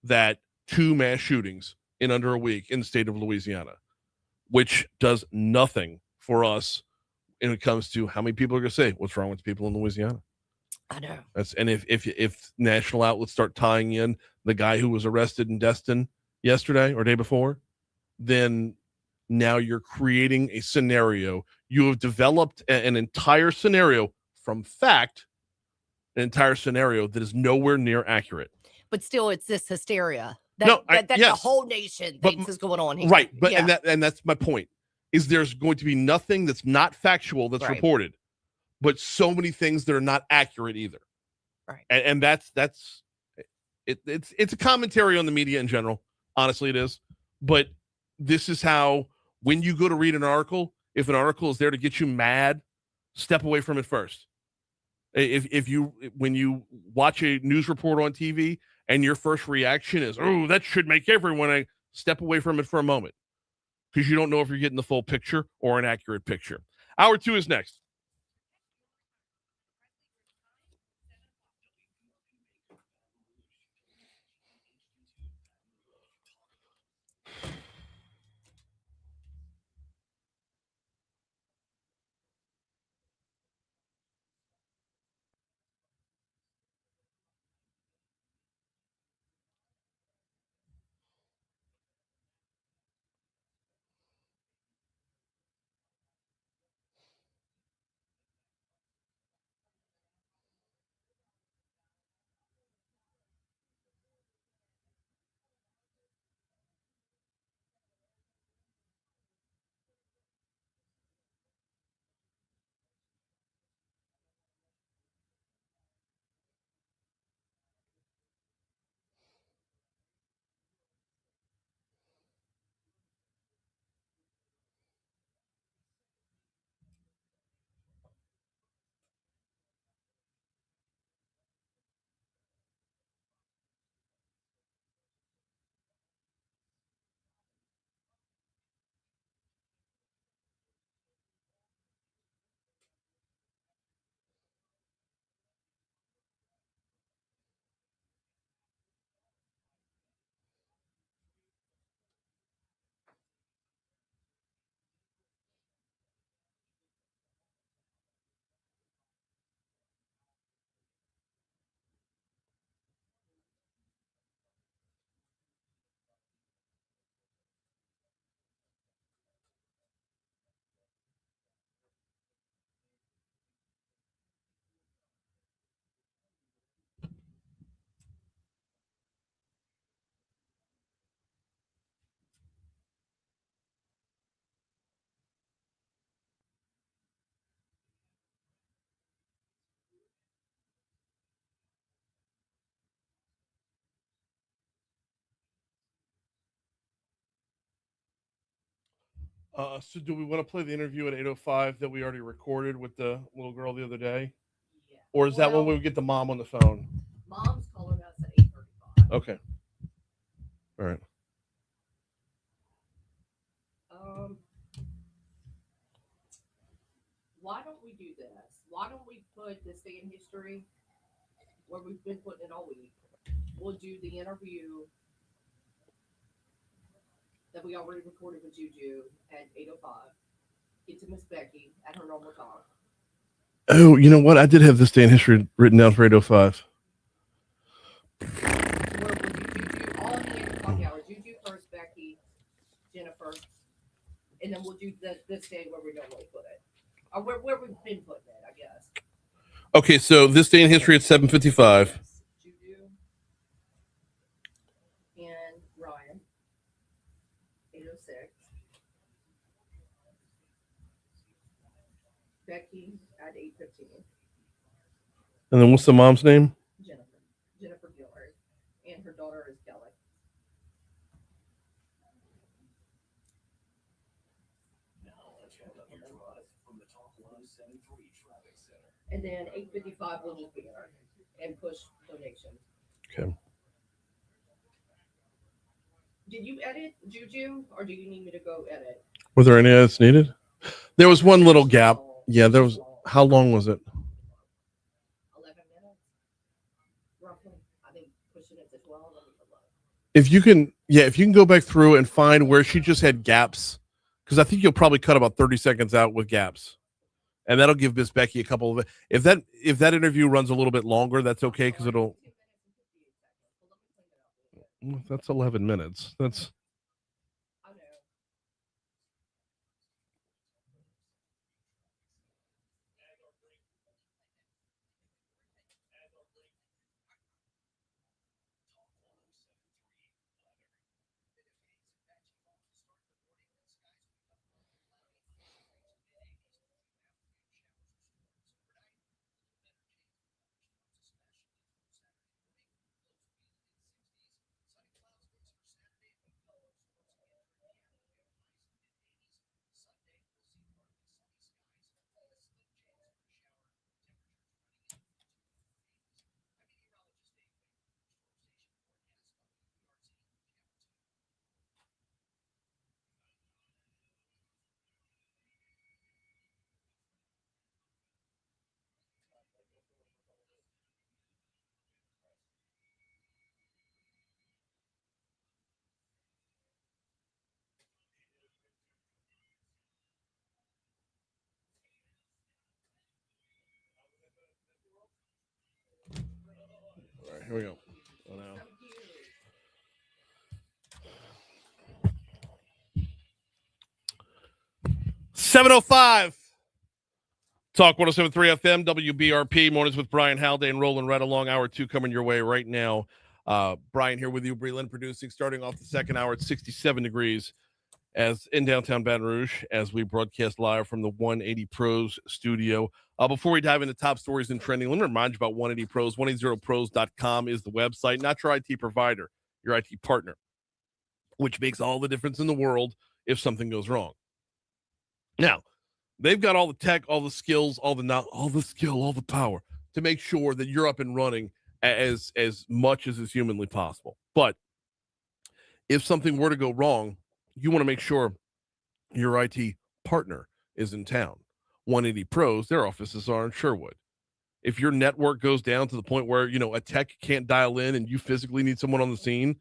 that 2 mass shootings in under a week in the state of Louisiana, which does nothing for us when it comes to how many people are going to say, what's wrong with the people in Louisiana? I know. And if national outlets start tying in the guy who was arrested in Destin yesterday or day before, then Now you're creating a scenario. You have developed an entire scenario from fact, an entire scenario that is nowhere near accurate. But still, it's this hysteria No, that the yes. whole nation But thinks is going on here. Right. But yeah. and that's my point. Is there's going to be nothing that's not factual that's Right. reported, but so many things that are not accurate either. Right. And that's it's a commentary on the media in general. Honestly, it is. But this is how, when you go to read an article, if an article is there to get you mad, step away from it first. When you watch a news report on TV and your first reaction is, oh, that should make everyone step away from it for a moment, because you don't know if you're getting the full picture or an accurate picture. Hour 2 is next. So do we want to play the interview at 8:05 that we already recorded with the little girl the other day? Yeah. Or is that when we would get the mom on the phone? Mom's calling us at 8:35. Okay. All right. Why don't we do this? Why don't we put this day in history where we've been putting it all week? We'll do the interview that we already recorded with Juju at 8:05. Get to Miss Becky at her normal time. Oh, you know what? I did have this day in history written down for 8:05. Where we'll do Juju all in the 8:05 hour. Juju first, Becky, Jennifer, and then we'll do this day where we normally put it. Or where we've been putting it, I guess. Okay, so this day in history at 7:55. Juju and Ryan, 8:06. Becky at 8:15. And then what's the mom's name? Jennifer Gillard, and her daughter is Kelly. And then 8:55 will just be there and push donations. Okay. Did you edit Juju, or do you need me to go edit? Were there any edits needed? There was one little gap. Yeah, there was. How long was it? 11 minutes, roughly. I think pushing it to 12. If you can go back through and find where she just had gaps, because I think you'll probably cut about 30 seconds out with gaps, and that'll give Miss Becky a couple of. If that interview runs a little bit longer, that's okay, because it'll. That's 11 minutes. That's. I know. Here we go. Oh, no. $7:05. Talk 107.3 FM, WBRP. Mornings with Brian Haldane, rolling right along. Hour 2 coming your way right now. Brian here with you, Breland producing, starting off the second hour at 67 degrees as in downtown Baton Rouge as we broadcast live from the 180 Pros studio. Before we dive into top stories and trending, let me remind you about 180 Pros. 180pros.com is the website, not your IT provider, your IT partner, which makes all the difference in the world if something goes wrong. Now, they've got all the tech, all the skills, all the power to make sure that you're up and running as much as is humanly possible. But if something were to go wrong, you want to make sure your IT partner is in town. 180 Pros, their offices are in Sherwood. If your network goes down to the point where, a tech can't dial in and you physically need someone on the scene,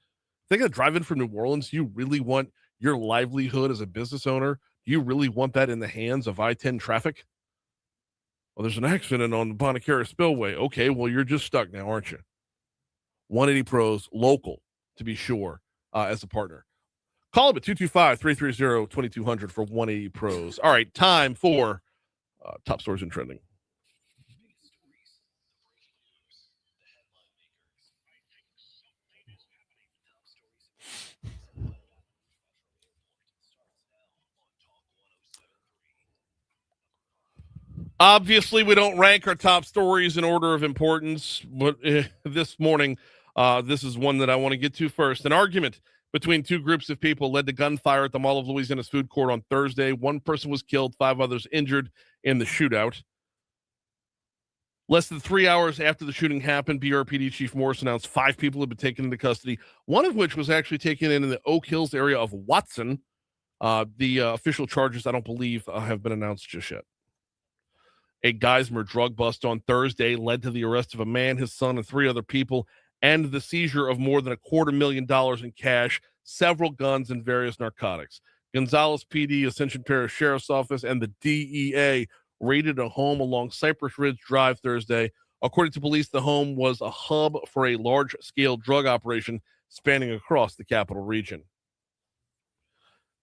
they got to drive in from New Orleans. You really want your livelihood as a business owner? Do you really want that in the hands of I-10 traffic? Well, there's an accident on the Bonacera Spillway. Okay, well, you're just stuck now, aren't you? 180 Pros, local, to be sure, as a partner. Call them at 225-330-2200 for 180 Pros. All right, time for top stories and trending. Obviously, we don't rank our top stories in order of importance, but this morning, this is one that I want to get to first. An argument between two groups of people led to gunfire at the Mall of Louisiana's food court on Thursday. One person was killed, 5 others injured in the shootout. Less than 3 hours after the shooting happened, BRPD Chief Morris announced 5 people had been taken into custody, one of which was actually taken in the Oak Hills area of Watson. The official charges, I don't believe, have been announced just yet. A Geismar drug bust on Thursday led to the arrest of a man, his son, and 3 other people, and the seizure of more than $250,000 in cash, several guns, and various narcotics. Gonzales PD, Ascension Parish Sheriff's Office, and the DEA raided a home along Cypress Ridge Drive Thursday. According to police, the home was a hub for a large-scale drug operation spanning across the capital region.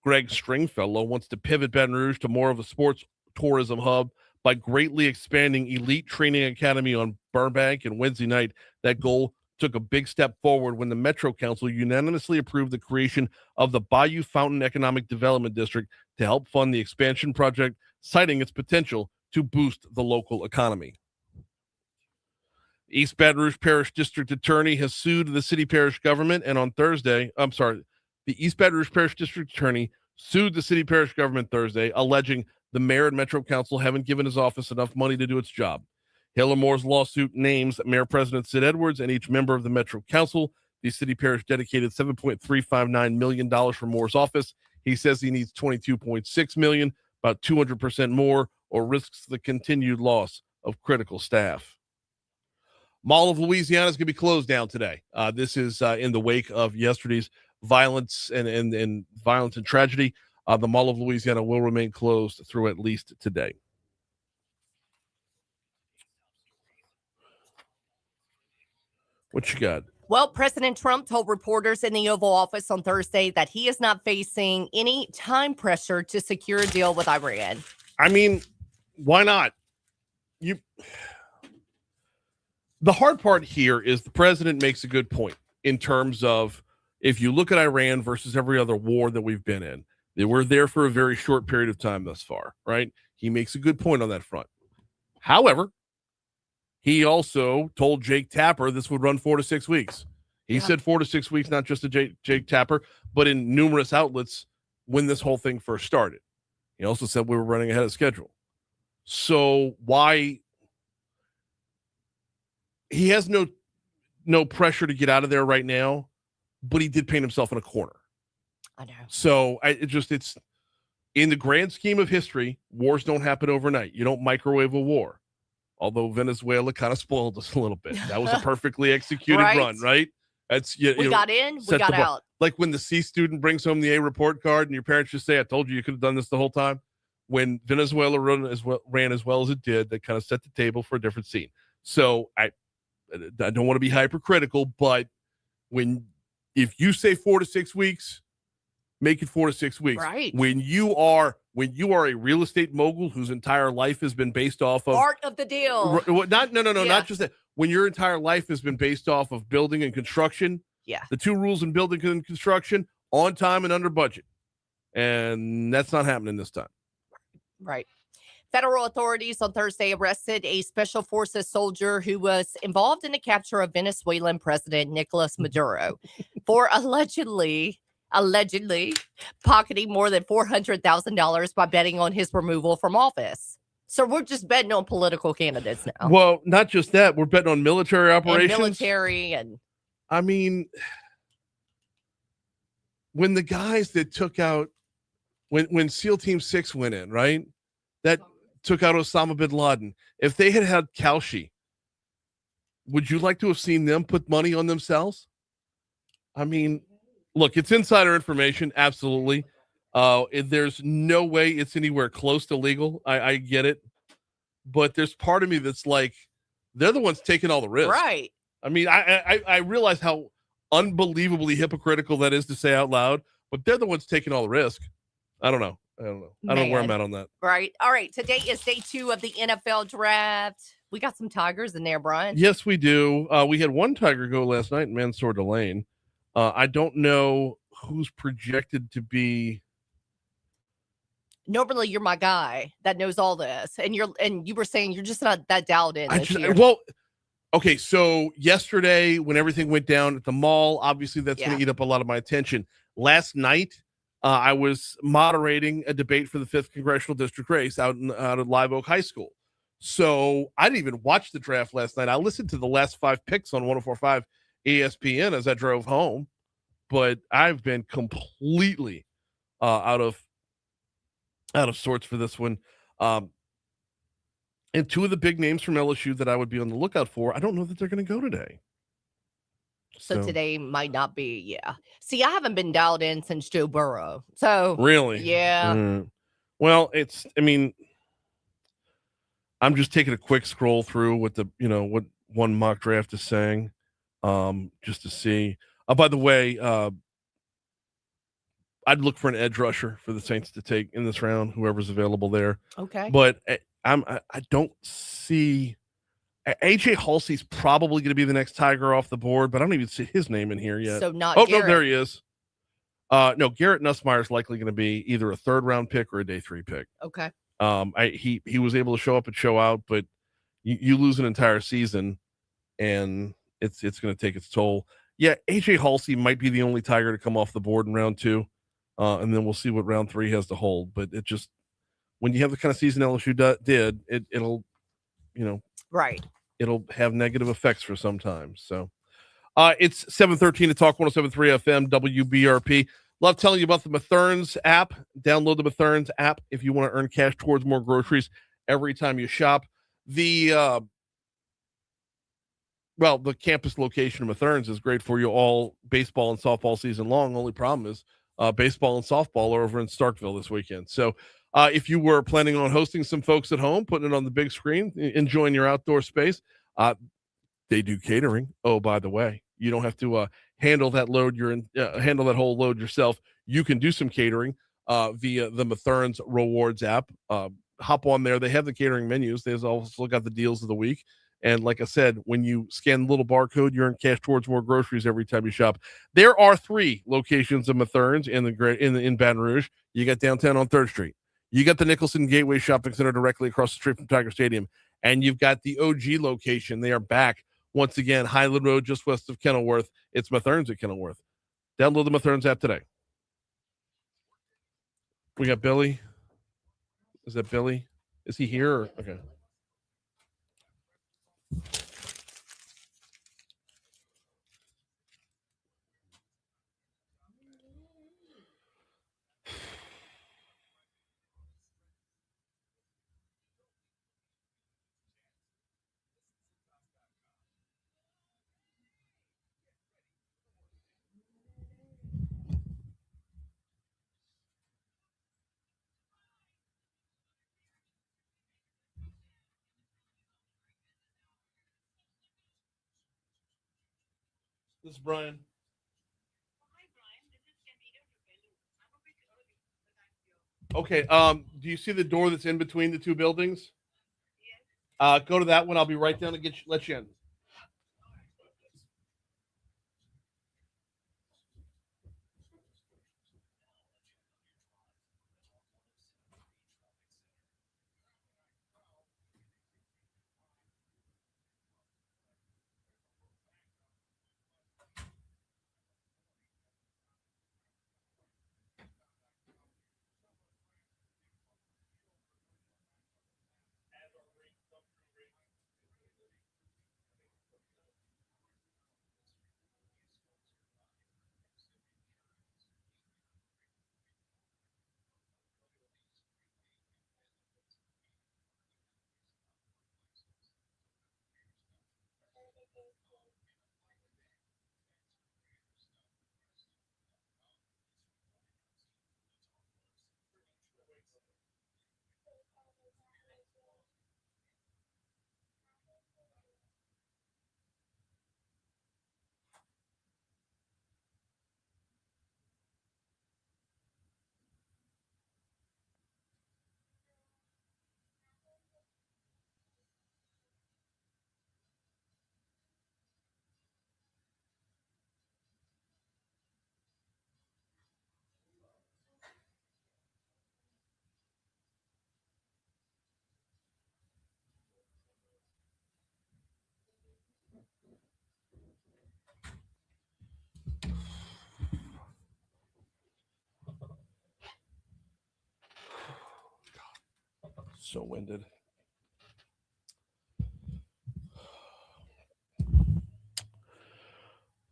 Greg Stringfellow wants to pivot Baton Rouge to more of a sports tourism hub by greatly expanding Elite Training Academy on Burbank. And Wednesday night, that goal took a big step forward when the Metro Council unanimously approved the creation of the Bayou Fountain Economic Development District to help fund the expansion project, citing its potential to boost the local economy. East Baton Rouge Parish District Attorney has sued the city parish government, and on Thursday, the East Baton Rouge Parish District Attorney sued the city parish government Thursday, alleging the mayor and Metro Council haven't given his office enough money to do its job. Hill & Moore's lawsuit names Mayor President Sid Edwards and each member of the Metro Council. The city parish dedicated $7.359 million for Moore's office. He says he needs $22.6 million, about 200% more, or risks the continued loss of critical staff. Mall of Louisiana is going to be closed down today. This is in the wake of yesterday's violence and violence and tragedy. The Mall of Louisiana will remain closed through at least today. What you got? Well, President Trump told reporters in the Oval Office on Thursday that he is not facing any time pressure to secure a deal with Iran. I mean, why not? The hard part here is the president makes a good point in terms of if you look at Iran versus every other war that we've been in, they were there for a very short period of time thus far, right? He makes a good point on that front. However, he also told Jake Tapper this would run 4 to 6 weeks. He said 4 to 6 weeks, not just to Jake Tapper, but in numerous outlets when this whole thing first started. He also said we were running ahead of schedule. So why? He has no pressure to get out of there right now, but he did paint himself in a corner. I know. So it's in the grand scheme of history, wars don't happen overnight. You don't microwave a war. Although Venezuela kind of spoiled us a little bit. That was a perfectly executed run, right? That's we got in, we got out. Like when the C student brings home the A report card and your parents just say, I told you could have done this the whole time. When Venezuela ran as well as it did, that kind of set the table for a different scene. So I don't want to be hypercritical, but if you say 4 to 6 weeks, make it 4 to 6 weeks. Right. When you are a real estate mogul whose entire life has been based off of Art of the deal. not Yeah. just that. When your entire life has been based off of building and construction, Yeah. the two rules in building and construction: on time and under budget. And that's not happening this time. Right. Federal authorities on Thursday arrested a special forces soldier who was involved in the capture of Venezuelan President Nicolas Maduro for allegedly pocketing more than $400,000 by betting on his removal from office. So we're just betting on political candidates now. Well, not just that, we're betting on military operations. And I mean, when the guys that took out when SEAL Team 6 went in, right? That took out Osama bin Laden. If they had Kalshi, would you like to have seen them put money on themselves? I mean, look, it's insider information. Absolutely. There's no way it's anywhere close to legal. I get it. But there's part of me that's like, they're the ones taking all the risk. right. I mean, I realize how unbelievably hypocritical that is to say out loud, but they're the ones taking all the risk. I don't know. I don't know where I'm at on that. Right. All right. Today is day 2 of the NFL draft. We got some Tigers in there, Brian. Yes, we do. We had one Tiger go last night in Mansour Delane. I don't know who's projected to be. Normally, you're my guy that knows all this, and you were saying you're just not that dialed in. Well, okay. So yesterday, when everything went down at the mall, obviously that's going to eat up a lot of my attention. Last night, I was moderating a debate for the 5th congressional district race out at Live Oak High School. So I didn't even watch the draft last night. I listened to the last 5 picks on 104.5 ESPN as I drove home, but I've been completely out of sorts for this one. And 2 of the big names from LSU that I would be on the lookout for, I don't know that they're going to go today. So today might not be. Yeah. See, I haven't been dialed in since Joe Burrow. So really, yeah. Well, I'm just taking a quick scroll through what what one mock draft is saying, just to see. By the way, I'd look for an edge rusher for the Saints to take in this round, whoever's available there. Okay. But I don't see AJ Halsey's probably going to be the next Tiger off the board, but I don't even see his name in here yet. So not. Oh, Garrett. no, there he is. No, Garrett Nussmeier is likely going to be either a 3rd round pick or a day 3 pick. Okay. He was able to show up and show out, but you lose an entire season, and it's going to take its toll. Yeah, AJ Halsey might be the only Tiger to come off the board in round 2, and then we'll see what round 3 has to hold. But it just, when you have the kind of season LSU did, it'll right. It'll have negative effects for some time. So it's 7:13 to Talk 107.3 FM WBRP. Love telling you about the Matherns app. Download the Matherns app if you want to earn cash towards more groceries every time you shop. The campus location of Matherns is great for you all baseball and softball season long. Only problem is baseball and softball are over in Starkville this weekend. So if you were planning on hosting some folks at home, putting it on the big screen, enjoying your outdoor space, they do catering. Oh, by the way, you don't have to handle that whole load yourself. You can do some catering via the Matherns Rewards app. Hop on there. They have the catering menus. They've also got the deals of the week. And like I said, when you scan the little barcode, you earn cash towards more groceries every time you shop. There are 3 locations of Matherns in Baton Rouge. You got downtown on 3rd Street. You got the Nicholson Gateway Shopping Center directly across the street from Tiger Stadium. And you've got the OG location. They are back once again, Highland Road, just west of Kenilworth. It's Matherns at Kenilworth. Download the Matherns app today. We got Billy. Is that Billy? Is he here? Or? Okay. This is Brian. Okay. Do you see the door that's in between the two buildings? Go to that one. I'll be right down to let you in. So winded.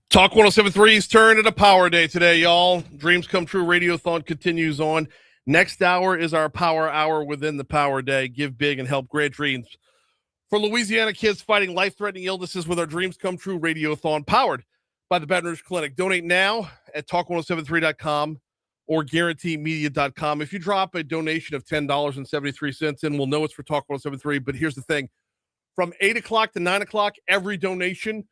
Talk 1073's turn at a power day today, y'all. Dreams Come True Radiothon continues on. Next hour is our power hour within the power day. Give big and help great dreams for Louisiana kids fighting life-threatening illnesses with our Dreams Come True Radiothon, powered by the Baton Rouge Clinic. Donate now at talk1073.com or guaranteemedia.com. If you drop a donation of $10.73 in, we'll know it's for Talk 1073. But here's the thing. From 8 o'clock to 9 o'clock, every donation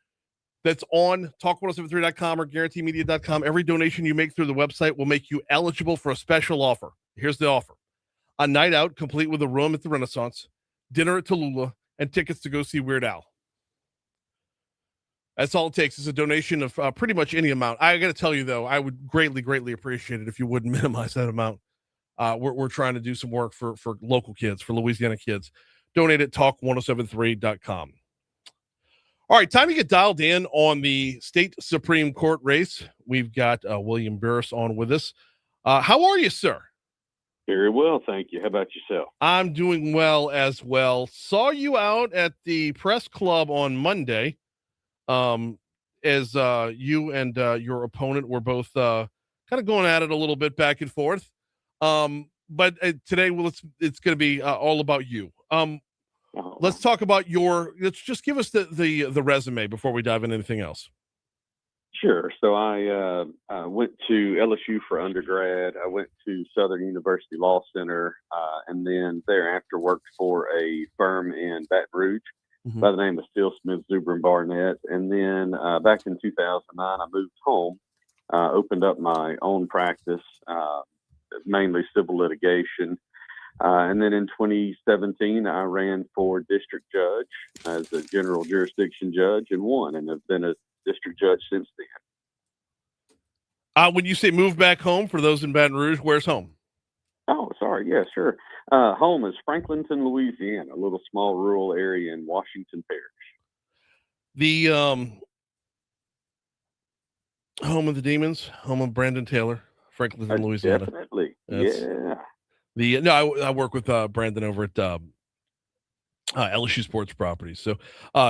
that's on talk1073.com or guaranteemedia.com, every donation you make through the website will make you eligible for a special offer. Here's the offer. A night out complete with a room at the Renaissance, dinner at Tallulah, and tickets to go see Weird Al. That's all it takes is a donation of pretty much any amount. I got to tell you, though, I would greatly, greatly appreciate it if you wouldn't minimize that amount. We're trying to do some work for local kids, for Louisiana kids. Donate at talk1073.com. All right, time to get dialed in on the state Supreme Court race. We've got William Burris on with us. How are you, sir? Very well, thank you. How about yourself? I'm doing well as well. Saw you out at the press club on Monday as you and your opponent were both kind of going at it a little bit back and forth. But today, well, it's going to be all about you. Let's talk about let's just give us the resume before we dive into anything else. Sure. So I went to LSU for undergrad. I went to Southern University Law Center, and then thereafter worked for a firm in Baton Rouge by the name of Steele Smith Zuber and Barnett. And then back in 2009, I moved home, opened up my own practice, mainly civil litigation. And then in 2017, I ran for district judge as a general jurisdiction judge and won, and have been a district judge since then. When you say move back home, for those in Baton Rouge, where's home? Oh, sorry. Yeah, sure. Home is Franklinton, Louisiana, a little small rural area in Washington Parish. The home of the Demons, home of Brandon Taylor, Franklinton, Louisiana. Definitely. I work with Brandon over at LSU Sports Properties. So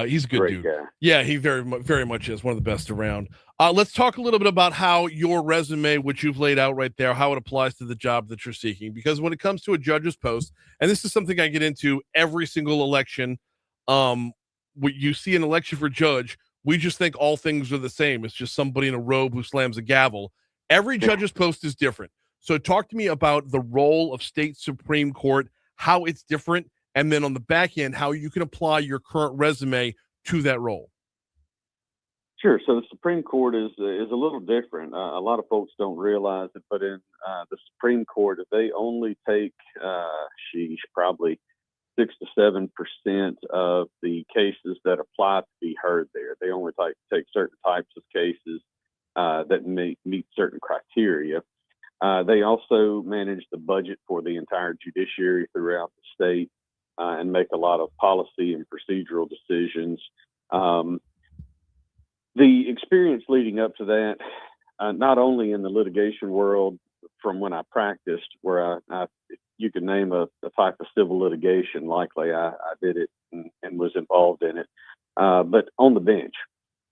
he's a good dude. Guy. Yeah, he very much is one of the best around. Let's talk a little bit about how your resume, which you've laid out right there, how it applies to the job that you're seeking. Because when it comes to a judge's post, and this is something I get into every single election, when you see an election for judge, we just think all things are the same. It's just somebody in a robe who slams a gavel. Every judge's post is different. So talk to me about the role of state Supreme Court, how it's different, and then on the back end, how you can apply your current resume to that role. Sure. So the Supreme Court is a little different. A lot of folks don't realize it, but in the Supreme Court, they only take, probably 6 to 7% of the cases that apply to be heard there. They only take certain types of cases that meet certain criteria. They also manage the budget for the entire judiciary throughout the state and make a lot of policy and procedural decisions. The experience leading up to that, not only in the litigation world from when I practiced, where you could name a type of civil litigation, likely I did it and was involved in it, but on the bench.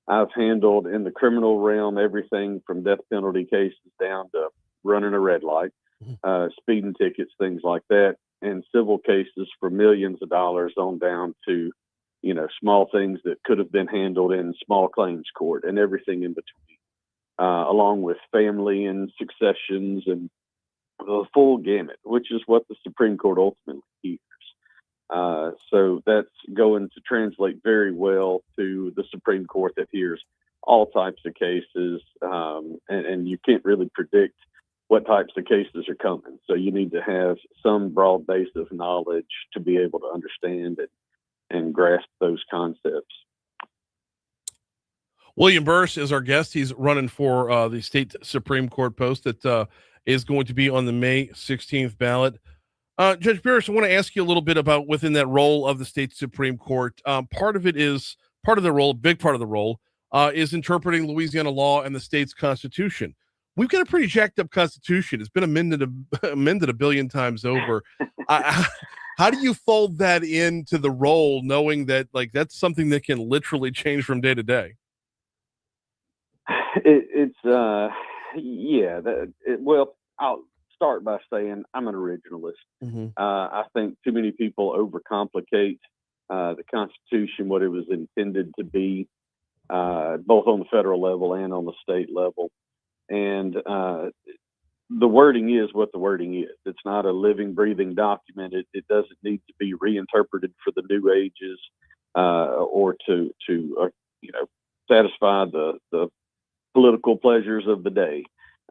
I've handled in the criminal realm everything from death penalty cases down to running a red light, speeding tickets, things like that, and civil cases for millions of dollars on down to, small things that could have been handled in small claims court and everything in between, along with family and successions and the full gamut, which is what the Supreme Court ultimately hears. So that's going to translate very well to the Supreme Court that hears all types of cases, and you can't really predict what types of cases are coming. So you need to have some broad base of knowledge to be able to understand it and grasp those concepts. William Burris is our guest. He's running for the state Supreme Court post that is going to be on the May 16th ballot. Judge Burris, I want to ask you a little bit about within that role of the state Supreme Court. Part of the role, a big part of the role, is interpreting Louisiana law and the state's constitution. We've got a pretty jacked up constitution. It's been amended a billion times over. How do you fold that into the role, knowing that that's something that can literally change from day to day? Well, I'll start by saying I'm an originalist. Mm-hmm. I think too many people overcomplicate the Constitution, what it was intended to be, both on the federal level and on the state level. And the wording is what the wording is. It's not a living, breathing document. It doesn't need to be reinterpreted for the new ages or to satisfy the political pleasures of the day.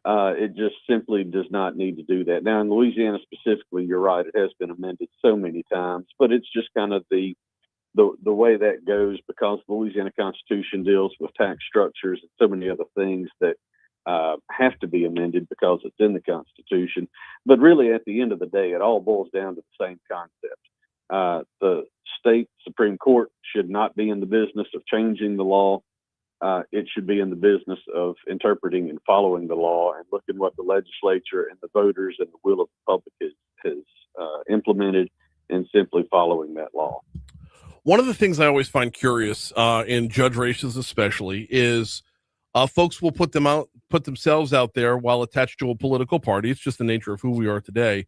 It just simply does not need to do that. Now, in Louisiana specifically, you're right, it has been amended so many times, but it's just kind of the way that goes, because the Louisiana Constitution deals with tax structures and so many other things that have to be amended because it's in the Constitution. But really, at the end of the day, it all boils down to the same concept. The state Supreme Court should not be in the business of changing the law. It should be in the business of interpreting and following the law and looking what the legislature and the voters and the will of the public has implemented and simply following that law. One of the things I always find curious in judge races especially is folks will put themselves out there while attached to a political party. It's just the nature of who we are today.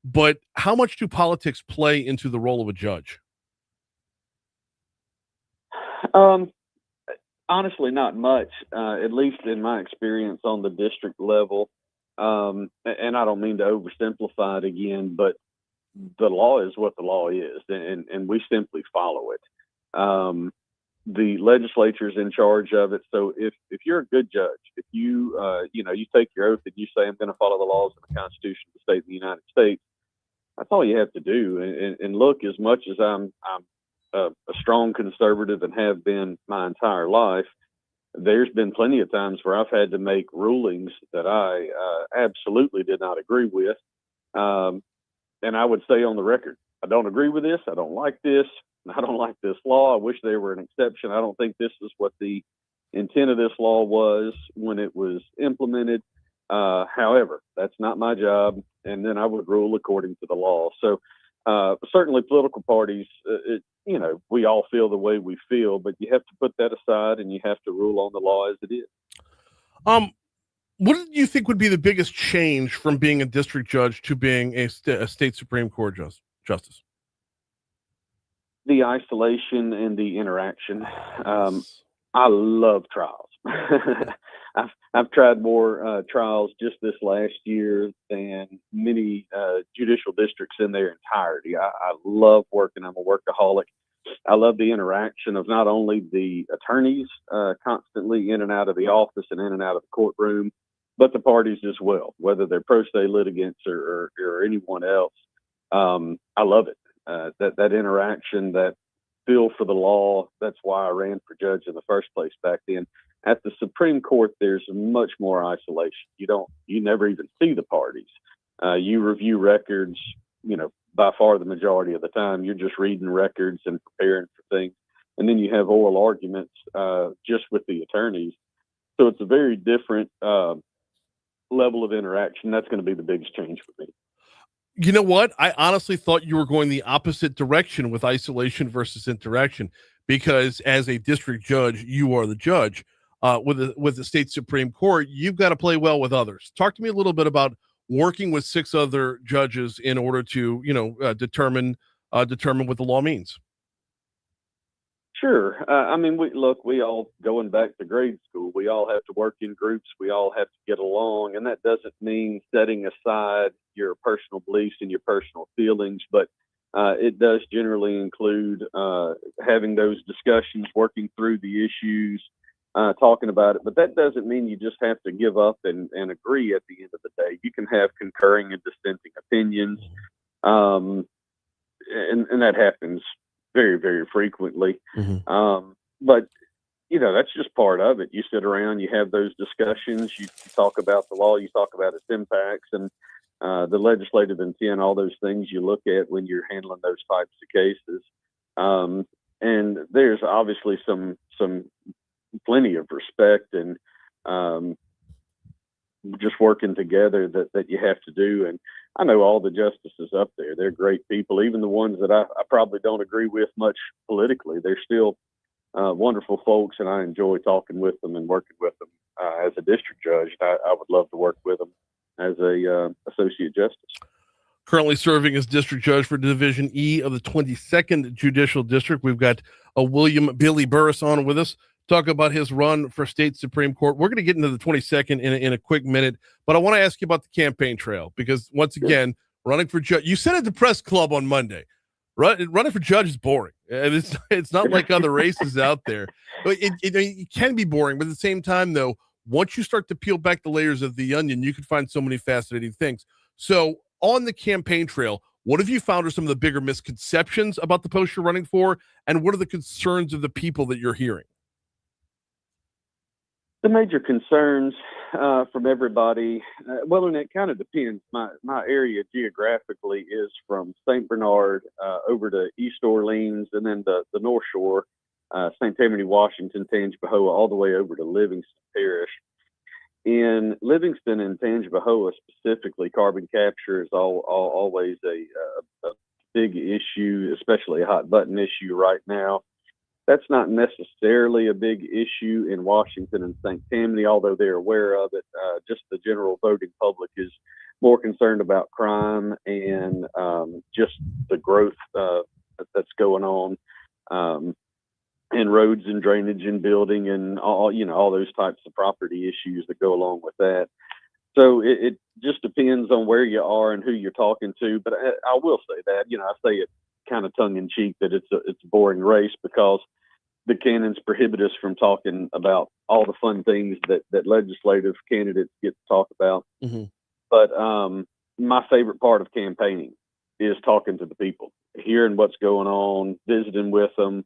But how much do politics play into the role of a judge? Honestly, not much, at least in my experience on the district level. And I don't mean to oversimplify it again, but the law is what the law is, and we simply follow it. The legislature is in charge of it. So if you're a good judge, if you take your oath and you say, I'm going to follow the laws of the Constitution of the state of the United States, that's all you have to do. And look, as much as I'm a strong conservative and have been my entire life, there's been plenty of times where I've had to make rulings that I absolutely did not agree with. And I would say on the record, I don't agree with this. I don't like this. I don't like this law. I wish there were an exception. I don't think this is what the intent of this law was when it was implemented. However, that's not my job. And then I would rule according to the law. So certainly political parties, we all feel the way we feel, but you have to put that aside and you have to rule on the law as it is. What do you think would be the biggest change from being a district judge to being a state Supreme Court justice? The isolation and the interaction. I love trials. I've tried more trials just this last year than many judicial districts in their entirety. I love working. I'm a workaholic. I love the interaction of not only the attorneys constantly in and out of the office and in and out of the courtroom, but the parties as well, whether they're pro se litigants or anyone else. I love it. That interaction, that feel for the law. That's why I ran for judge in the first place back then. At the Supreme Court, there's much more isolation. You never even see the parties. You review records, by far the majority of the time. You're just reading records and preparing for things. And then you have oral arguments just with the attorneys. So it's a very different level of interaction. That's going to be the biggest change for me. You know what? I honestly thought you were going the opposite direction with isolation versus interaction, because as a district judge, you are the judge. With the state Supreme Court, you've got to play well with others. Talk to me a little bit about working with 6 other judges in order to, determine what the law means. Sure. We all, going back to grade school, we all have to work in groups. We all have to get along. And that doesn't mean setting aside your personal beliefs and your personal feelings, but it does generally include having those discussions, working through the issues, talking about it. But that doesn't mean you just have to give up and agree at the end of the day. You can have concurring and dissenting opinions. And that happens very, very frequently. Mm-hmm. But, that's just part of it. You sit around, you have those discussions, you talk about the law, you talk about its impacts and the legislative intent, all those things you look at when you're handling those types of cases. And there's obviously some plenty of respect and just working together that you have to do. And I know all the justices up there, they're great people. Even the ones that I probably don't agree with much politically, they're still wonderful folks, and I enjoy talking with them and working with them as a district judge. I would love to work with them as a associate justice. Currently serving as district judge for Division E of the 22nd Judicial District. We've got a Billy Burris on with us. Talk about his run for state Supreme Court. We're going to get into the 22nd in a quick minute, but I want to ask you about the campaign trail, because once again, running for judge, you said at the press club on Monday, running for judge is boring. And it's not like other races out there. But it can be boring, but at the same time, though, once you start to peel back the layers of the onion, you can find so many fascinating things. So on the campaign trail, what have you found are some of the bigger misconceptions about the post you're running for? And what are the concerns of the people that you're hearing? The major concerns from everybody, and it kind of depends. My area geographically is from St. Bernard over to East Orleans, and then the North Shore, St. Tammany, Washington, Tangipahoa, all the way over to Livingston Parish. In Livingston and Tangipahoa specifically, carbon capture is always a big issue, especially a hot button issue right now. That's not necessarily a big issue in Washington and St. Tammany, although they're aware of it. Just the general voting public is more concerned about crime and just the growth that's going on in roads and drainage and building and all those types of property issues that go along with that. So it just depends on where you are and who you're talking to. But I will say that, I say it kind of tongue in cheek that it's a boring race, because the canons prohibit us from talking about all the fun things that legislative candidates get to talk about. Mm-hmm. But my favorite part of campaigning is talking to the people, hearing what's going on, visiting with them.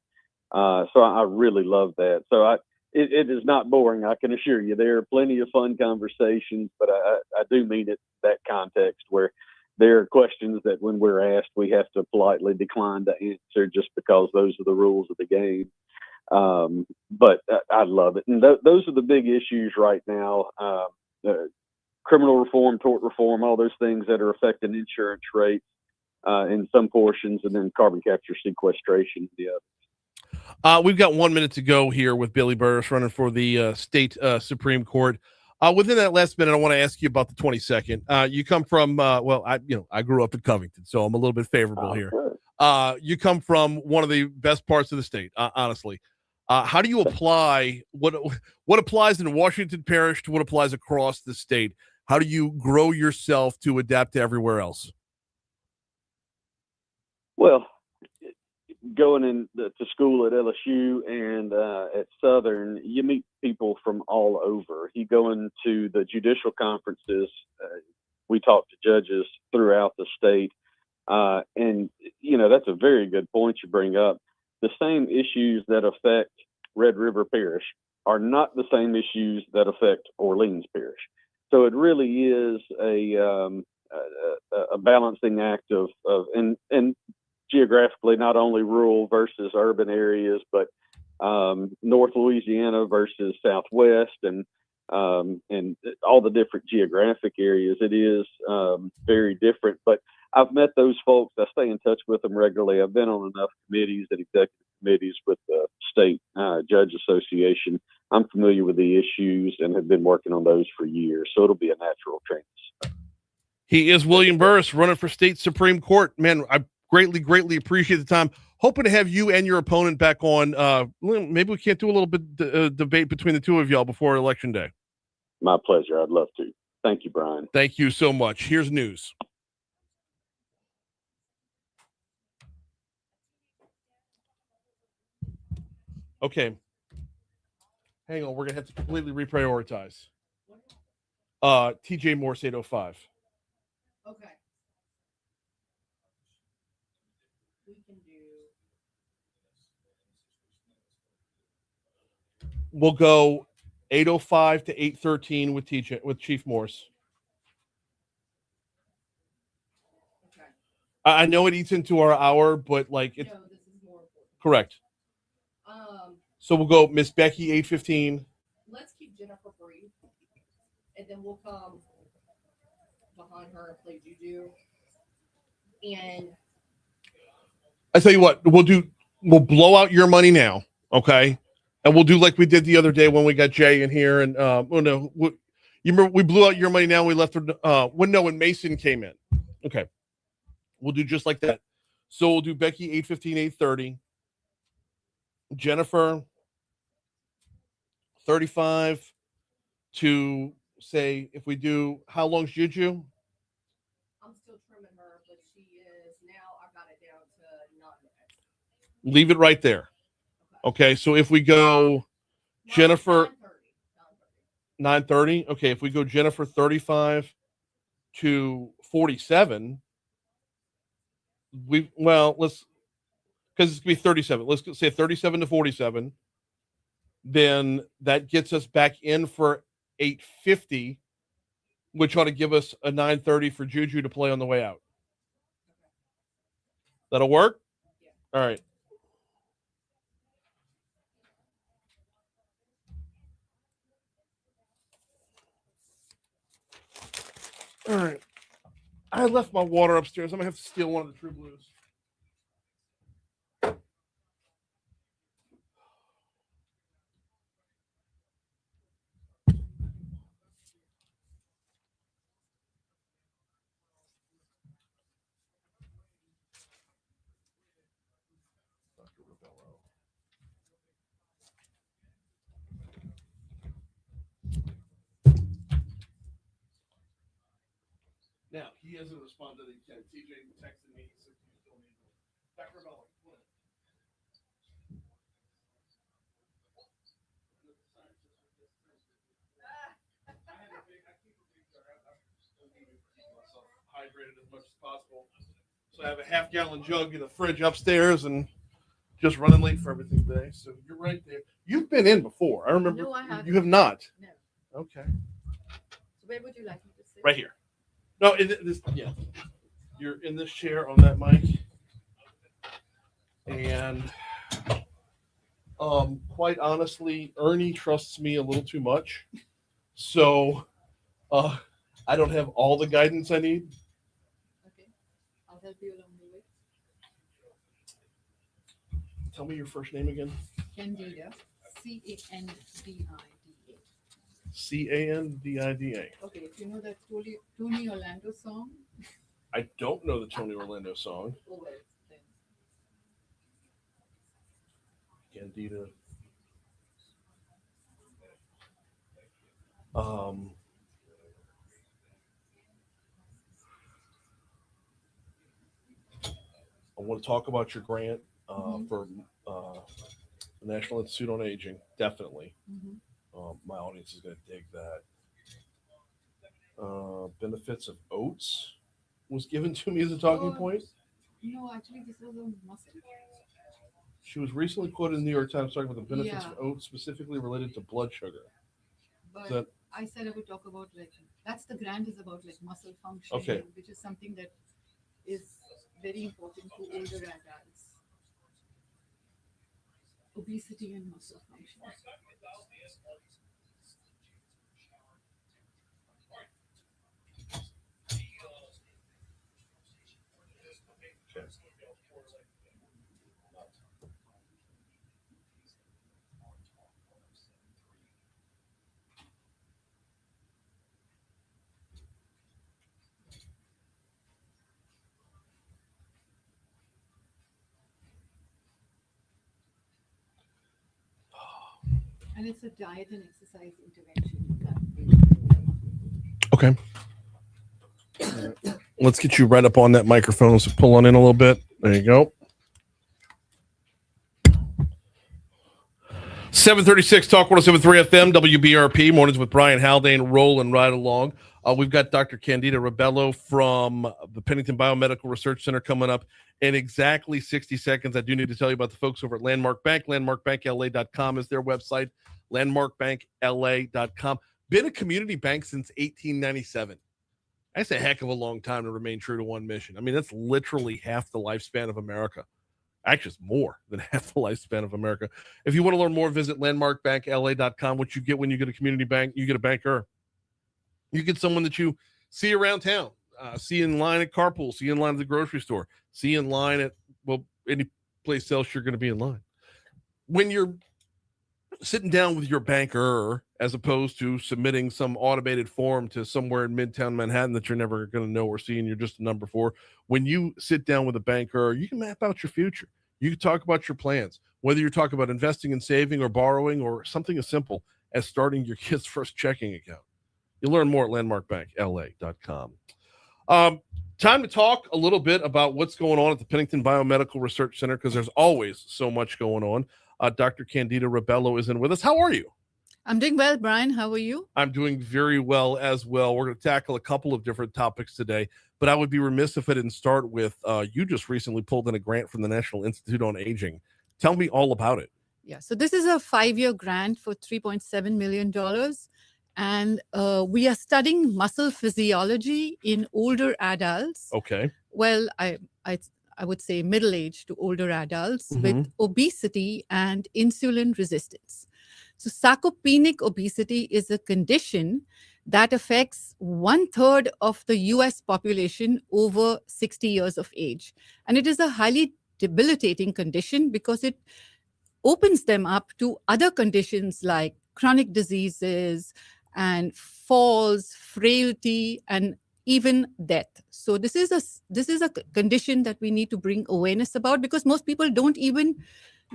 So I really love that. So it is not boring, I can assure you. There are plenty of fun conversations, but I do mean it in that context where there are questions that when we're asked, we have to politely decline to answer just because those are the rules of the game. But I love it. And those are the big issues right now. Criminal reform, tort reform, all those things that are affecting insurance rates in some portions, and then carbon capture sequestration. We've got 1 minute to go here with Billy Burris running for the state Supreme Court. Within that last minute, I want to ask you about the 22nd. You come from, I grew up in Covington, so I'm a little bit favorable here. You come from one of the best parts of the state, honestly. How do you apply what applies in Washington Parish to what applies across the state? How do you grow yourself to adapt to everywhere else? Well, going to school at LSU and at Southern, you meet people from all over. You go into the judicial conferences, we talk to judges throughout the state. And, that's a very good point you bring up. The same issues that affect Red River Parish are not the same issues that affect Orleans Parish. So it really is a balancing act of and geographically, not only rural versus urban areas, but North Louisiana versus Southwest, and all the different geographic areas. It is very different. But I've met those folks. I stay in touch with them regularly. I've been on enough committees and executive committees with the state judge association. I'm familiar with the issues and have been working on those for years. So it'll be a natural transition. He is William Burris, running for state Supreme Court. Man, I greatly appreciate the time. Hoping to have you and your opponent back on. Maybe we can't do a little bit debate between the two of y'all before Election Day. My pleasure. I'd love to. Thank you, Brian. Thank you so much. Here's news. Okay. Hang on. We're going to have to completely reprioritize. TJ Morse 805. Okay. We can do. We'll go 805 to 813 with Chief Morse. Okay. I know it eats into our hour, but like it's No, this is more important. correct. So we'll go Miss Becky 815. Let's keep Jennifer brief, and then we'll come behind her and play juju. And I tell you what, we'll blow out your money now, okay? And we'll do like we did the other day when we got Jay in here, and you remember we blew out your money now. We left her when Mason came in. Okay, we'll do just like that. So we'll do Becky 815, 830, Jennifer 35 to say if we do how long's Juju? I'm still trimming her, but she is now. I got it down to 9 minutes. Leave it right there. Okay, so if we go Jennifer 9:30. Okay, if we go Jennifer 35 to 47, let's because it's gonna be 37. Let's say 37 to 47. Then that gets us back in for 8:50, which ought to give us a 9:30 for Juju to play on the way out. That'll work? Yeah. All right. All right. I left my water upstairs. I'm going to have to steal one of the True Blues. Now, he hasn't responded. TJ texted me. He said he still needs it. Dr. Rebello, come on. Hydrated as much as possible. So I have a half-gallon jug in the fridge upstairs and just running late for everything today. So you're right there. You've been in before. I remember. No, I haven't. You have not. No. Okay. So where would you like me to sit? Right here. No, yeah. You're in this chair on that mic. And quite honestly, Ernie trusts me a little too much. So I don't have all the guidance I need. Okay. I'll help you along the way. Tell me your first name again. Candida. Candida. Candida. Okay, if you know that Tony Orlando song. I don't know the Tony Orlando song. Oh, well, then. Candida. I want to talk about your grant. for the National Institute on Aging. Definitely. My audience is going to dig that. Benefits of oats was given to me as a talking point. No, actually, this was a muscle. She was recently quoted in the New York Times talking about the benefits Yeah. of oats specifically related to blood sugar. But that- I said I would talk about that's the grant is about muscle function, Okay. which is something that is very important to older adults. Obesity and muscle function. And it's a diet and exercise intervention. Okay. Let's get you right up on that microphone. So pull on in a little bit. There you go. 736 Talk 107.3 FM, WBRP, mornings with Brian Haldane, rolling right along. We've got Dr. Candida Rebello from the Pennington Biomedical Research Center coming up in exactly 60 seconds. I do need to tell you about the folks over at Landmark Bank. LandmarkBankLA.com is their website. LandmarkBankLA.com. Been a community bank since 1897. That's a heck of a long time to remain true to one mission. I mean, that's literally half the lifespan of America. Actually, it's more than half the lifespan of America. If you want to learn more, visit landmarkbankla.com. What you get when you get a community bank, you get a banker. You get someone that you see around town, see in line at carpool, see in line at the grocery store, see in line at, well, any place else you're going to be in line. When you're sitting down with your banker, as opposed to submitting some automated form to somewhere in Midtown Manhattan that you're never going to know or see, and you're just a number for. When you sit down with a banker, you can map out your future. You can talk about your plans, whether you're talking about investing and saving or borrowing or something as simple as starting your kid's first checking account. You'll learn more at landmarkbankla.com. Time to talk a little bit about what's going on at the Pennington Biomedical Research Center, because there's always so much going on. Dr. Candida Rebello is in with us. How are you? I'm doing well, Brian. How are you? I'm doing very well as well. We're going to tackle a couple of different topics today, but I would be remiss if I didn't start with you just recently pulled in a grant from the National Institute on Aging. Tell me all about it. Yeah, so this is a 5-year grant for $3.7 million. And we are studying muscle physiology in older adults. Okay. Well, I would say middle-aged to older adults with obesity and insulin resistance. So sarcopenic obesity is a condition that affects 1/3 of the US population over 60 years of age. And it is a highly debilitating condition because it opens them up to other conditions like chronic diseases and falls, frailty, and even death. So this is a condition that we need to bring awareness about, because most people don't even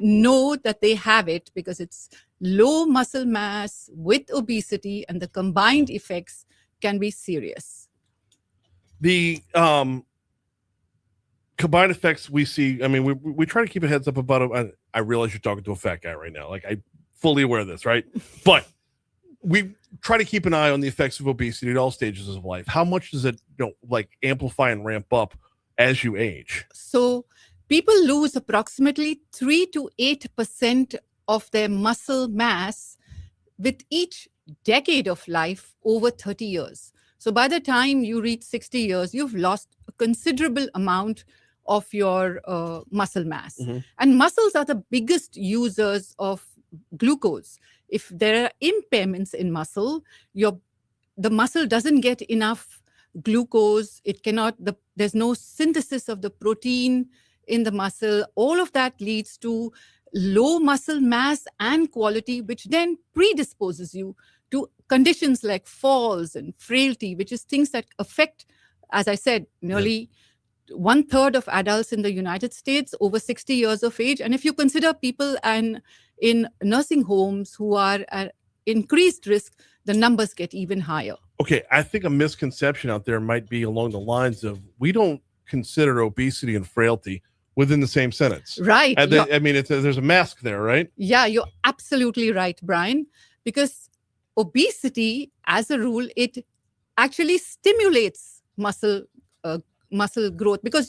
know that they have it, because it's low muscle mass with obesity, and the combined effects can be serious. The combined effects we see, I mean, we try to keep a heads up about it. I realize you're talking to a fat guy right now. Like, I'm fully aware of this, right? But we try to keep an eye on the effects of obesity at all stages of life. How much does it, amplify and ramp up as you age? So people lose approximately 3 to 8% of their muscle mass with each decade of life over 30 years. So by the time you reach 60 years, you've lost a considerable amount of your muscle mass. And muscles are the biggest users of glucose. If there are impairments in muscle, the muscle doesn't get enough glucose. It cannot, there's no synthesis of the protein in the muscle. All of that leads to low muscle mass and quality, which then predisposes you to conditions like falls and frailty, which is things that affect, as I said, nearly 1/3 of adults in the United States over 60 years of age. And if you consider people in nursing homes who are at increased risk, the numbers get even higher. Okay, I think a misconception out there might be along the lines of, we don't consider obesity and frailty within the same sentence. Right. And You're- I mean, there's a mask there, right? Yeah, you're absolutely right, Brian, because obesity, as a rule, it actually stimulates muscle growth, because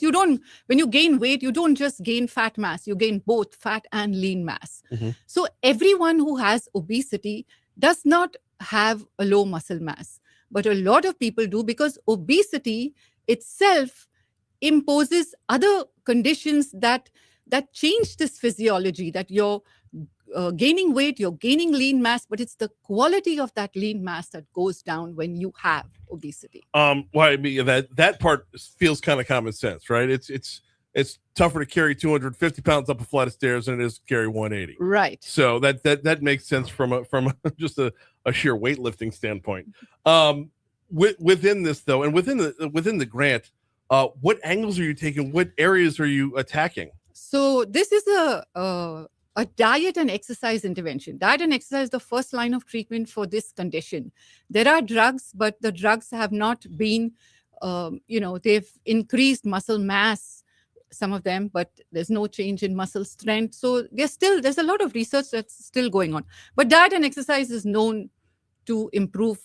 when you gain weight, you don't just gain fat mass, you gain both fat and lean mass. Mhm. So everyone who has obesity does not have a low muscle mass, but a lot of people do, because obesity itself imposes other conditions that change this physiology, that you're gaining weight, you're gaining lean mass, but it's the quality of that lean mass that goes down when you have obesity. Well, I mean, that part feels kind of common sense, right? It's tougher to carry 250 pounds up a flight of stairs than it is to carry 180. Right. So that makes sense from just a sheer weightlifting standpoint. Within this though, and within the grant, what angles are you taking? What areas are you attacking? So this is a diet and exercise intervention. Diet and exercise is the first line of treatment for this condition. There are drugs, but the drugs have not been, they've increased muscle mass, some of them, but there's no change in muscle strength. So there's a lot of research that's still going on. But diet and exercise is known to improve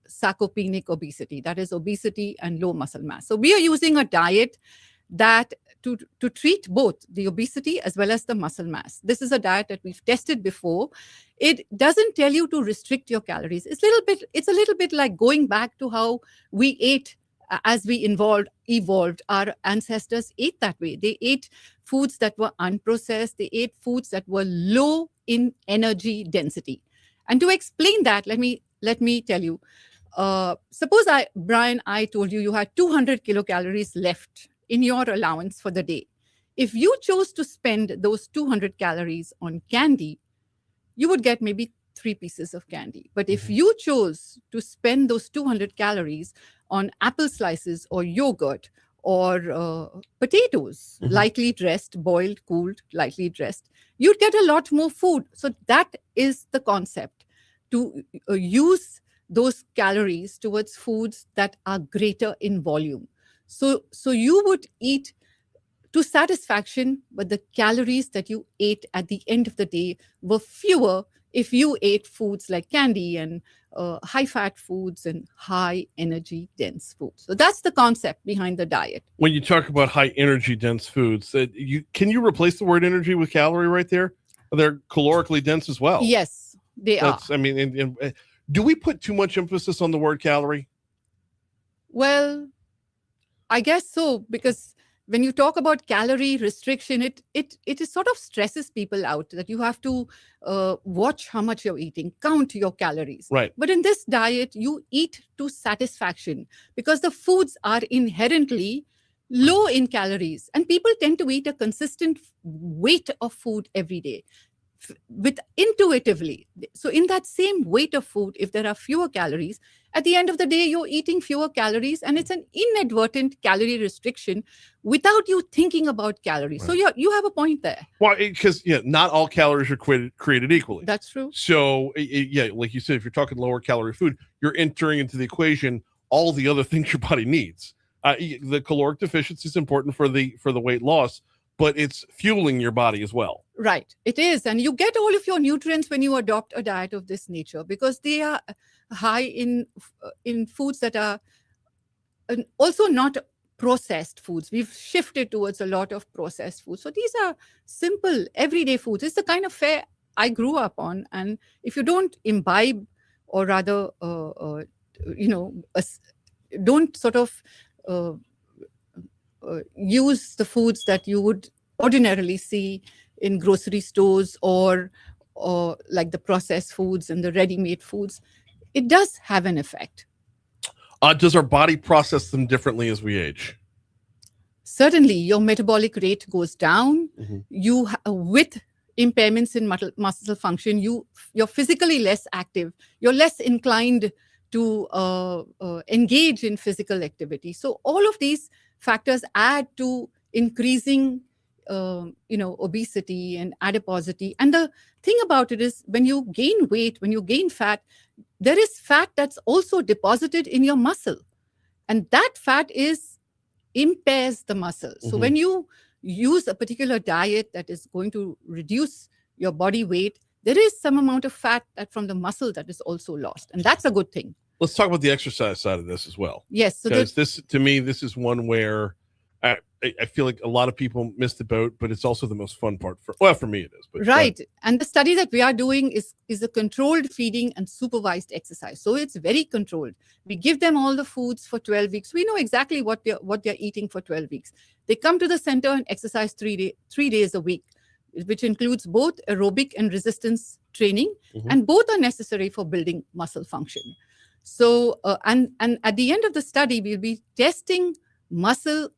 sarcopenic obesity, that is obesity and low muscle mass. So we are using a diet that to treat both the obesity as well as the muscle mass. This is a diet that we've tested before. It doesn't tell you to restrict your calories. It's a little bit like going back to how we ate as we evolved. Our ancestors ate that way. They ate foods that were unprocessed. They ate foods that were low in energy density. And to explain that, let me tell you. Suppose Brian, I told you had 200 kilocalories left in your allowance for the day. If you chose to spend those 200 calories on candy, you would get maybe 3 pieces of candy. But if you chose to spend those 200 calories on apple slices or yogurt or potatoes, lightly dressed, boiled, cooled, lightly dressed, you'd get a lot more food. So that is the concept, to use those calories towards foods that are greater in volume. So you would eat to satisfaction, but the calories that you ate at the end of the day were fewer if you ate foods like candy and high-fat foods and high-energy dense foods. So that's the concept behind the diet. When you talk about high-energy dense foods, can you replace the word energy with calorie right there? They're calorically dense as well. Yes, they are. I mean, do we put too much emphasis on the word calorie? Well, I guess so, because when you talk about calorie restriction, it sort of stresses people out that you have to watch how much you're eating, count your calories. Right. But in this diet, you eat to satisfaction because the foods are inherently low in calories, and people tend to eat a consistent weight of food every day. Intuitively. So in that same weight of food, if there are fewer calories, at the end of the day, you're eating fewer calories, and it's an inadvertent calorie restriction without you thinking about calories. Right. So you have a point there. Well, because not all calories are created equally. That's true. So like you said, if you're talking lower calorie food, you're entering into the equation all the other things your body needs. The caloric deficiency is important for the weight loss, but it's fueling your body as well. Right. It is. And you get all of your nutrients when you adopt a diet of this nature, because they are high in foods that are also not processed foods. We've shifted towards a lot of processed foods. So these are simple, everyday foods. It's the kind of fare I grew up on. And if you don't imbibe, or rather, don't sort of use the foods that you would ordinarily see in grocery stores or like the processed foods and the ready-made foods, it does have an effect. Does our body process them differently as we age? Certainly, your metabolic rate goes down. You with impairments in muscle function, you're physically less active. You're less inclined to engage in physical activity. So all of these factors add to increasing obesity and adiposity. And the thing about it is, when you gain weight, when you gain fat, there is fat that's also deposited in your muscle. And that fat impairs the muscle. So when you use a particular diet that is going to reduce your body weight, there is some amount of fat that from the muscle that is also lost. And that's a good thing. Let's talk about the exercise side of this as well. Yes. So Because this, to me, this is one where I feel like a lot of people miss the boat, but it's also the most fun part for me it is. But right. And the study that we are doing is a controlled feeding and supervised exercise. So it's very controlled. We give them all the foods for 12 weeks. We know exactly what they're eating for 12 weeks. They come to the center and exercise 3 days a week, which includes both aerobic and resistance training, and both are necessary for building muscle function. So, and at the end of the study, we'll be testing muscle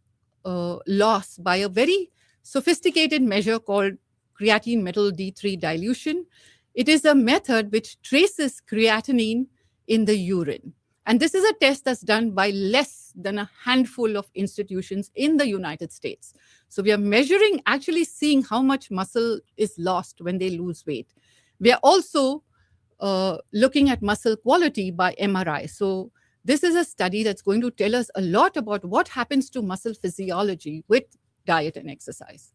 loss by a very sophisticated measure called creatine metal D3 dilution. It is a method which traces creatinine in the urine. And this is a test that's done by less than a handful of institutions in the United States. So we are measuring, actually seeing how much muscle is lost when they lose weight. We are also looking at muscle quality by MRI. So this is a study that's going to tell us a lot about what happens to muscle physiology with diet and exercise.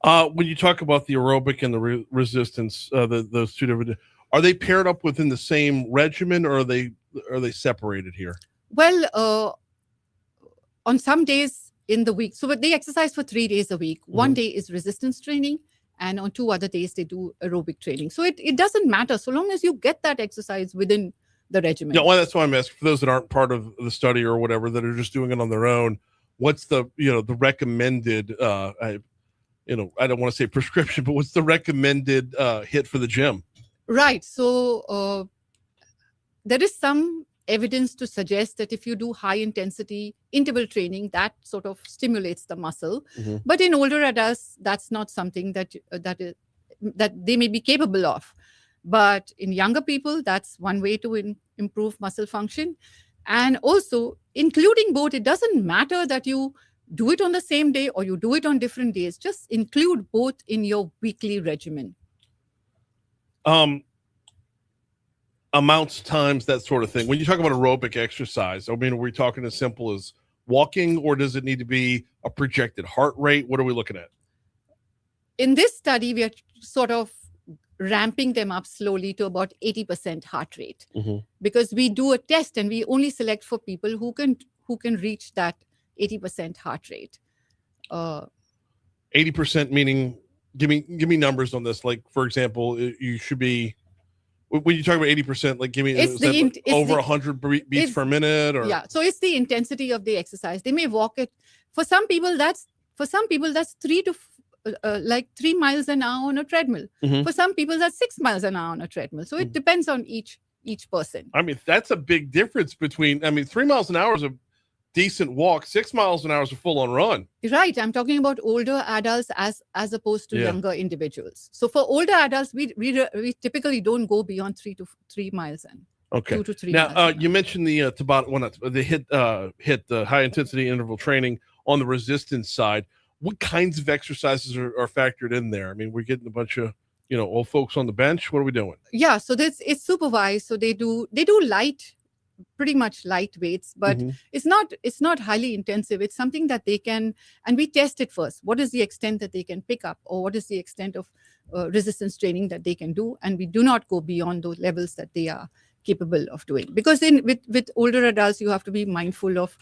When you talk about the aerobic and the resistance, those two different, are they paired up within the same regimen, or are they separated here? Well, on some days in the week, so they exercise for 3 days a week. One day is resistance training, and on 2 other days they do aerobic training. So it doesn't matter so long as you get that exercise within the regimen. Yeah, well, that's why I'm asking for those that aren't part of the study or whatever, that are just doing it on their own. What's the the recommended? I don't want to say prescription, but what's the recommended hit for the gym? Right. So there is some evidence to suggest that if you do high intensity interval training, that sort of stimulates the muscle. But in older adults, that's not something that they may be capable of. But in younger people, that's one way to improve muscle function. And also, including both, it doesn't matter that you do it on the same day or you do it on different days. Just include both in your weekly regimen. Amounts, times, that sort of thing. When you talk about aerobic exercise, I mean, are we talking as simple as walking, or does it need to be a projected heart rate? What are we looking at? In this study, we are sort of ramping them up slowly to about 80% heart rate, because we do a test and we only select for people who can reach that 80% heart rate. 80% meaning, give me numbers on this. Like, for example, you should be, when you talk about 80%, like, give me over 100 beats per minute, or yeah. So it's the intensity of the exercise. They may walk it. For some people, that's 3 miles an hour on a treadmill. For some people, that's 6 miles an hour on a treadmill. So it depends on each person. I mean, that's a big difference between, 3 miles an hour is a decent walk. 6 miles an hour is a full-on run. Right. I'm talking about older adults as opposed to younger individuals. So for older adults, we typically don't go beyond 3 miles an. Okay. 2 to 3 now, miles you mentioned the hit the high intensity interval training on the resistance side. What kinds of exercises are factored in there? I mean, we're getting a bunch of old folks on the bench. What are we doing? Yeah, so it's supervised. So they do pretty much light weights, but it's not highly intensive. It's something that they can, and we test it first. What is the extent that they can pick up, or what is the extent of resistance training that they can do? And we do not go beyond those levels that they are capable of doing, because with older adults, you have to be mindful of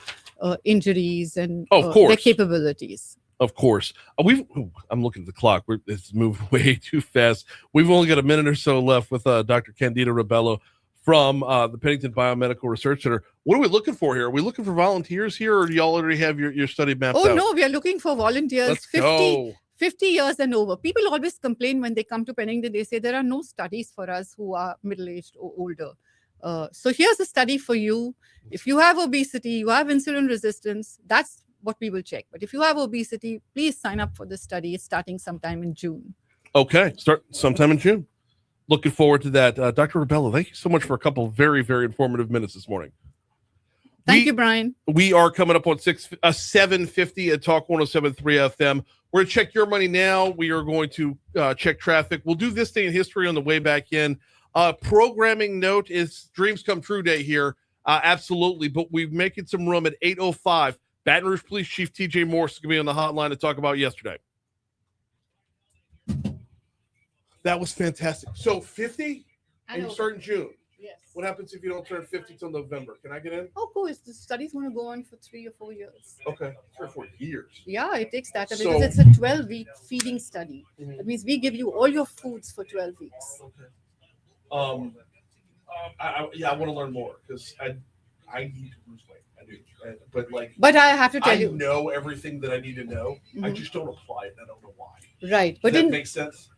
injuries and their capabilities. Of course. I'm looking at the clock. It's moved way too fast. We've only got a minute or so left with Dr. Candida Rebello from the Pennington Biomedical Research Center. What are we looking for here? Are we looking for volunteers here, or do y'all already have your study mapped out? Oh, no, we are looking for volunteers. Let's go. 50 years and over. People always complain when they come to Pennington. They say there are no studies for us who are middle-aged or older. So here's a study for you. If you have obesity, you have insulin resistance, that's what we will check. But if you have obesity, please sign up for the study. It's starting sometime in June. Okay, start sometime in June. Looking forward to that. Dr. Rebello, thank you so much for a couple of very, very informative minutes this morning. Thank you, Brian. We are coming up on 7:50 at Talk 107.3 FM. We're going to check your money now. We are going to check traffic. We'll do this day in history on the way back in. Programming note is Dreams Come True Day here. Absolutely. But we're making some room at 8:05. Baton Rouge Police Chief TJ Morse is going to be on the hotline to talk about yesterday. That was fantastic. So 50, and you start in June. Yes. What happens if you don't turn 50 till November? Can I get in? Of course, the study's going to go on for 3 or 4 years. Okay, 3 or 4 years. Yeah, it takes that So- because it's a 12-week feeding study. Mhm. That means we give you all your foods for 12 weeks. Okay. I want to learn more because I need to lose weight. I do, but like, But I have to tell I you, know everything that I need to know. I Mhm. just don't apply it. I don't know why. right? But Does that make sense?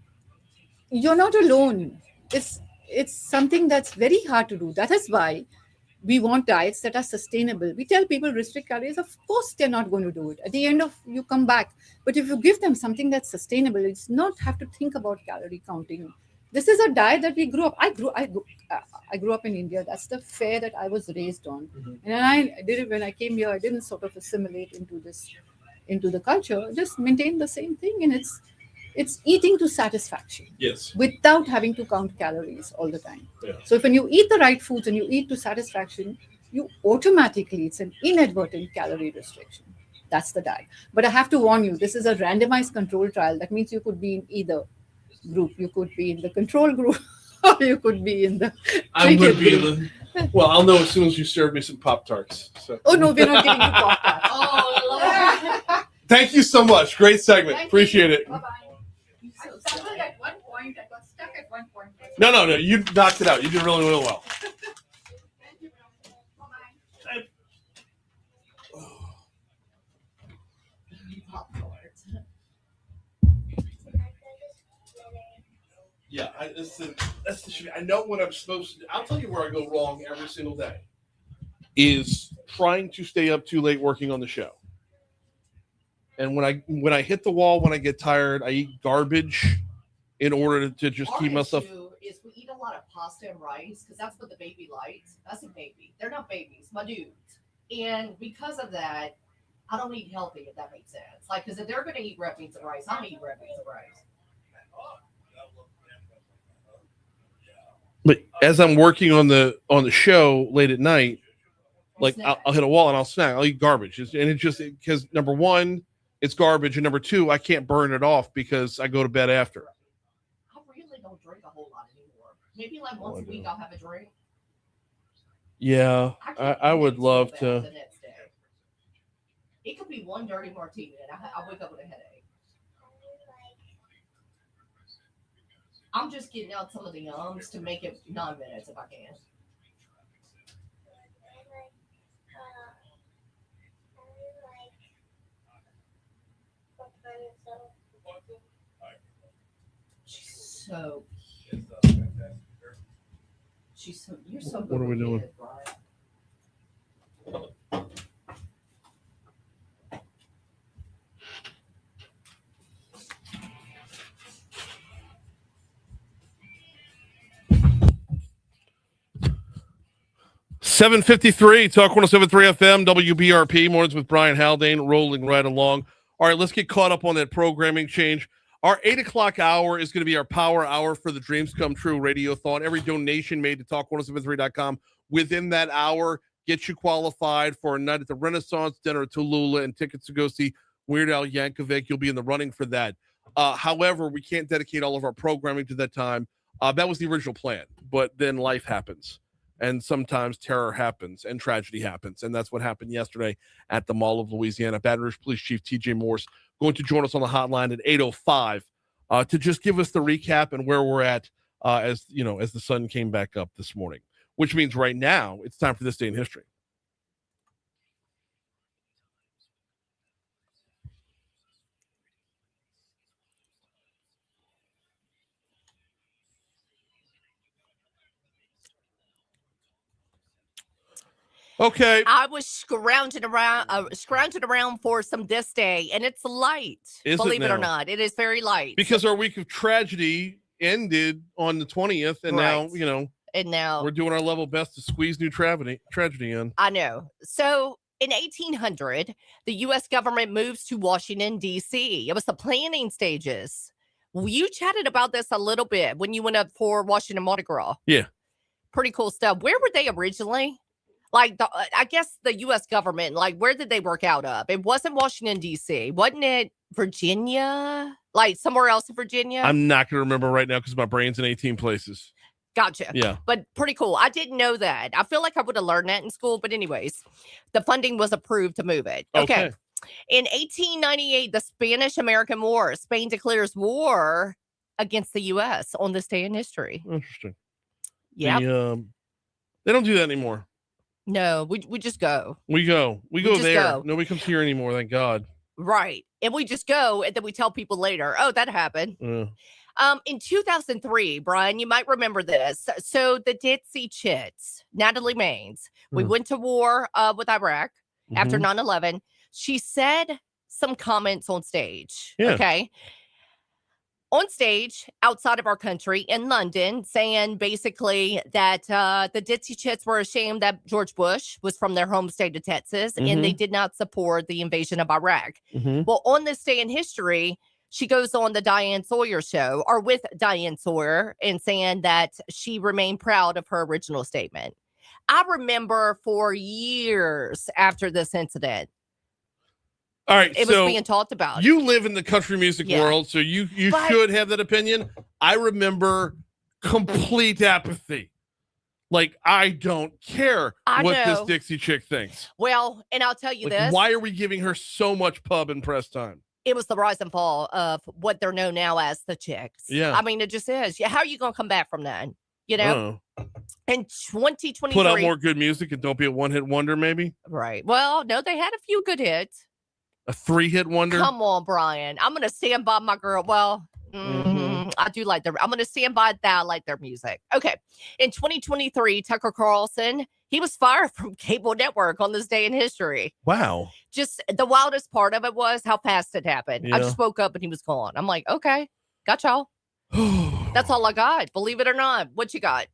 you're not alone. It's something that's very hard to do. That is why we want diets that are sustainable. We tell people restrict calories. Of course, they're not going to do it. At the end of you come back, but if you give them something that's sustainable, it's not have to think about calorie counting. This is a diet that we grew up. I grew up in India. That's the fare that I was raised on, Mhm. and I did it when I came here. I didn't sort of assimilate into the culture. Just maintain the same thing, and it's eating to satisfaction Yes. without having to count calories all the time. Yeah. So if when you eat the right foods and you eat to satisfaction, you automatically, it's an inadvertent calorie restriction. That's the diet. But I have to warn you, this is a randomized control trial. That means you could be in either group. You could be in the control group or you could be in the I'm going to treated be group. well, I'll know as soon as you serve me some Pop-Tarts. So. Oh no, we're not giving you Pop-Tarts. Oh, Thank you so much. Great segment. Thank Appreciate it. Bye-bye. So, stumbled at one point. I got stuck at one point. No. You knocked it out. You did really, really well. Thank you. Bye-bye. Yeah, that's the shit. I know what I'm supposed to do. I'll tell you where I go wrong every single day. Is trying to stay up too late working on the show. And when I hit the wall, when I get tired, I eat garbage in order to just keep myself. Is we eat a lot of pasta and rice because that's what the baby likes. That's a baby. They're not babies, my dudes. And because of that, I don't eat healthy, if that makes sense. Like, because if they're going to eat red beans and rice, I'm going to eat red beans and rice. But as I'm working on the show late at night, like Snack. I'll hit a wall and I'll snack. I'll eat garbage, and it's just because number one, it's garbage, and number two, I can't burn it off because I go to bed after. I really don't drink a whole lot anymore. Maybe like once a week I'll have a drink. Yeah, can't I would feel love bad to. the next day. It could be one dirty martini and I wake up with a headache. I'm just getting out some of the yums to make it 9 minutes if I can. She's so cute. You're so good. What are we with doing? kids, Brian. 7:53, Talk 107.3 FM, WBRP, mornings with Brian Haldane, rolling right along. All right, let's get caught up on that programming change. Our 8 o'clock hour is going to be our power hour for the Dreams Come True Radiothon. Every donation made to talk1073.com within that hour gets you qualified for a night at the Renaissance Dinner at Tallulah and tickets to go see Weird Al Yankovic. You'll be in the running for that. However, we can't dedicate all of our programming to that time. That was the original plan, but then life happens. And sometimes terror happens and tragedy happens. And that's what happened yesterday at the Mall of Louisiana. Baton Rouge Police Chief TJ Morse going to join us on the hotline at 8:05 to just give us the recap and where we're at as the sun came back up this morning, which means right now it's time for this day in history. Okay. I was scrounging around for some this day, and it's light. Is it believe it or now? not, it is very light. Because our week of tragedy ended on the 20th, and Right. now, and now we're doing our level best to squeeze new tragedy in. I know. So in 1800, the U.S. government moves to Washington, D.C. It was the planning stages. You chatted about this a little bit when you went up for Washington Mardi Gras. Yeah. Pretty cool stuff. Where were they originally? Like, I guess the U.S. government, like, where did they work out of? It wasn't Washington, D.C. Wasn't it Virginia? Like, somewhere else in Virginia? I'm not going to remember right now because my brain's in 18 places. Gotcha. Yeah. But pretty cool. I didn't know that. I feel like I would have learned that in school. But anyways, the funding was approved to move it. Okay. In 1898, the Spanish-American War, Spain declares war against the U.S. on this day in history. Interesting. Yeah. They don't do that anymore. No, we just go. We go there. Go. Nobody comes here anymore, thank God. Right. And we just go, and then we tell people later, oh, that happened. In 2003, Brian, you might remember this. So the Ditsy Chits, Natalie Maines, we went to war with Iraq after 9/11. She said some comments on stage. Yeah. Okay. On stage outside of our country in London, saying basically that the Ditsy Chits were ashamed that George Bush was from their home state of Texas and they did not support the invasion of Iraq. Well, on this day in history, she goes on the Diane Sawyer show or with Diane Sawyer and saying that she remained proud of her original statement. I remember for years after this incident, all right, it was being talked about. You live in the country music world, so you should have that opinion. I remember complete apathy. Like, I don't care what this Dixie chick thinks. Well, and I'll tell you this. Why are we giving her so much pub and press time? It was the rise and fall of what they're known now as the Chicks. Yeah. I mean, it just is. How are you going to come back from that? You know? In 2023. Put out more good music and don't be a one-hit wonder, maybe? Right. Well, no, they had a few good hits. A 3-hit wonder? Come on, Brian. I'm going to stand by my girl. Well, I do like I'm going to stand by that. I like their music. Okay. In 2023, Tucker Carlson, he was fired from cable network on this day in history. Wow. Just the wildest part of it was how fast it happened. Yeah. I just woke up and he was gone. I'm like, okay, got y'all. That's all I got. Believe it or not. What you got?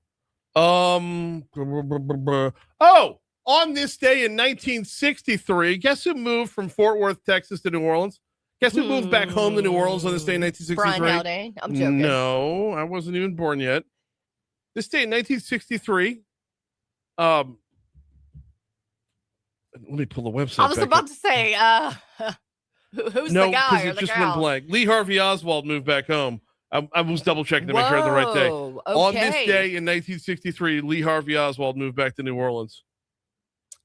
On this day in 1963, guess who moved from Fort Worth, Texas to New Orleans? Guess who moved back home to New Orleans on this day in 1963? Brian Haldane. I'm joking. No, I wasn't even born yet. This day in 1963. Let me pull the website. I was about to say, who's the guy or it the just gal? went blank. Lee Harvey Oswald moved back home. I was double checking to make sure I had the right day. Okay. On this day in 1963, Lee Harvey Oswald moved back to New Orleans.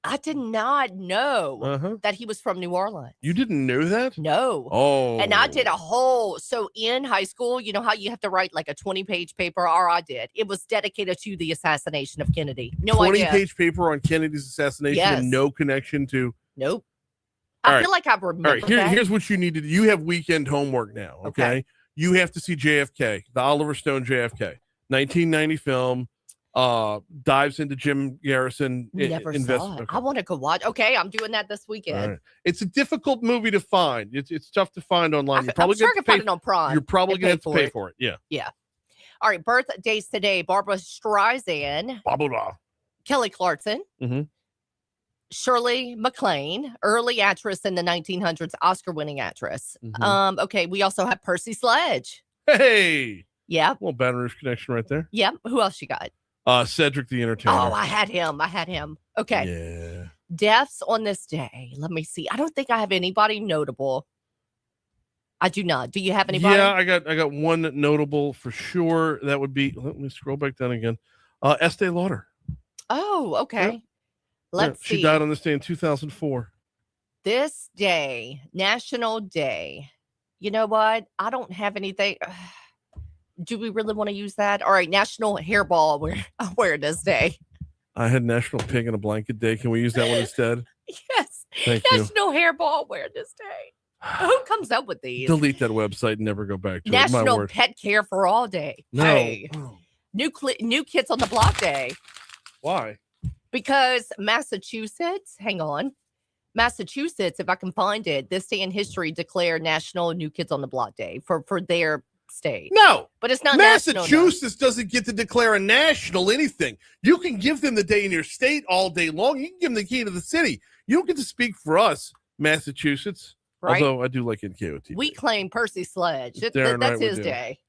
I did not know that he was from New Orleans. You didn't know that? No. Oh. And I did so in high school, you know how you have to write like a 20-page paper, or I did. It was dedicated to the assassination of Kennedy. No idea. 20-page paper on Kennedy's assassination and no connection to. Nope. I feel like I remember. All right, here's what you need to do. You have weekend homework now, okay? You have to see JFK, the Oliver Stone JFK, 1990 film. Dives into Jim Garrison. Never saw it. I want to go watch. Okay, I'm doing that this weekend. Right. It's a difficult movie to find. It's tough to find online. I'm sure I can find it on Prime. You're probably going to have to pay for it. Yeah. Yeah. All right. Birthdays today: Barbara Streisand, blah blah blah, Kelly Clarkson, Shirley MacLaine, early actress in the 1900s, Oscar-winning actress. Okay, we also have Percy Sledge. Hey. Yeah. Well, Baton Rouge connection right there. Yeah. Who else you got? Cedric the Entertainer. Oh, I had him. Okay. Yeah. Deaths on this day. Let me see. I don't think I have anybody notable. I do not. Do you have anybody? Yeah, I got one notable for sure. That would be. Let me scroll back down again. Estee Lauder. Oh, okay. Yeah. Let's see. She died on this day in 2004. This day, National Day. You know what? I don't have anything. Do we really want to use that? All right, National Hairball Awareness Day. I had National Pig in a Blanket Day. Can we use that one instead? Yes. Thank National Hairball Awareness Day. Who comes up with these? Delete that website and never go back to National it. My word. Pet Care for All Day. No. Hey. New Kids on the Block Day. Why? Because Massachusetts, if I can find it, this day in history declared National New Kids on the Block Day for their state. No, but it's not Massachusetts doesn't get to declare a national anything. You can give them the day in your state all day long. You can give them the key to the city. You don't get to speak for us, Massachusetts. Right? Although I do like NKOT. We claim Percy Sledge. That's right, his day.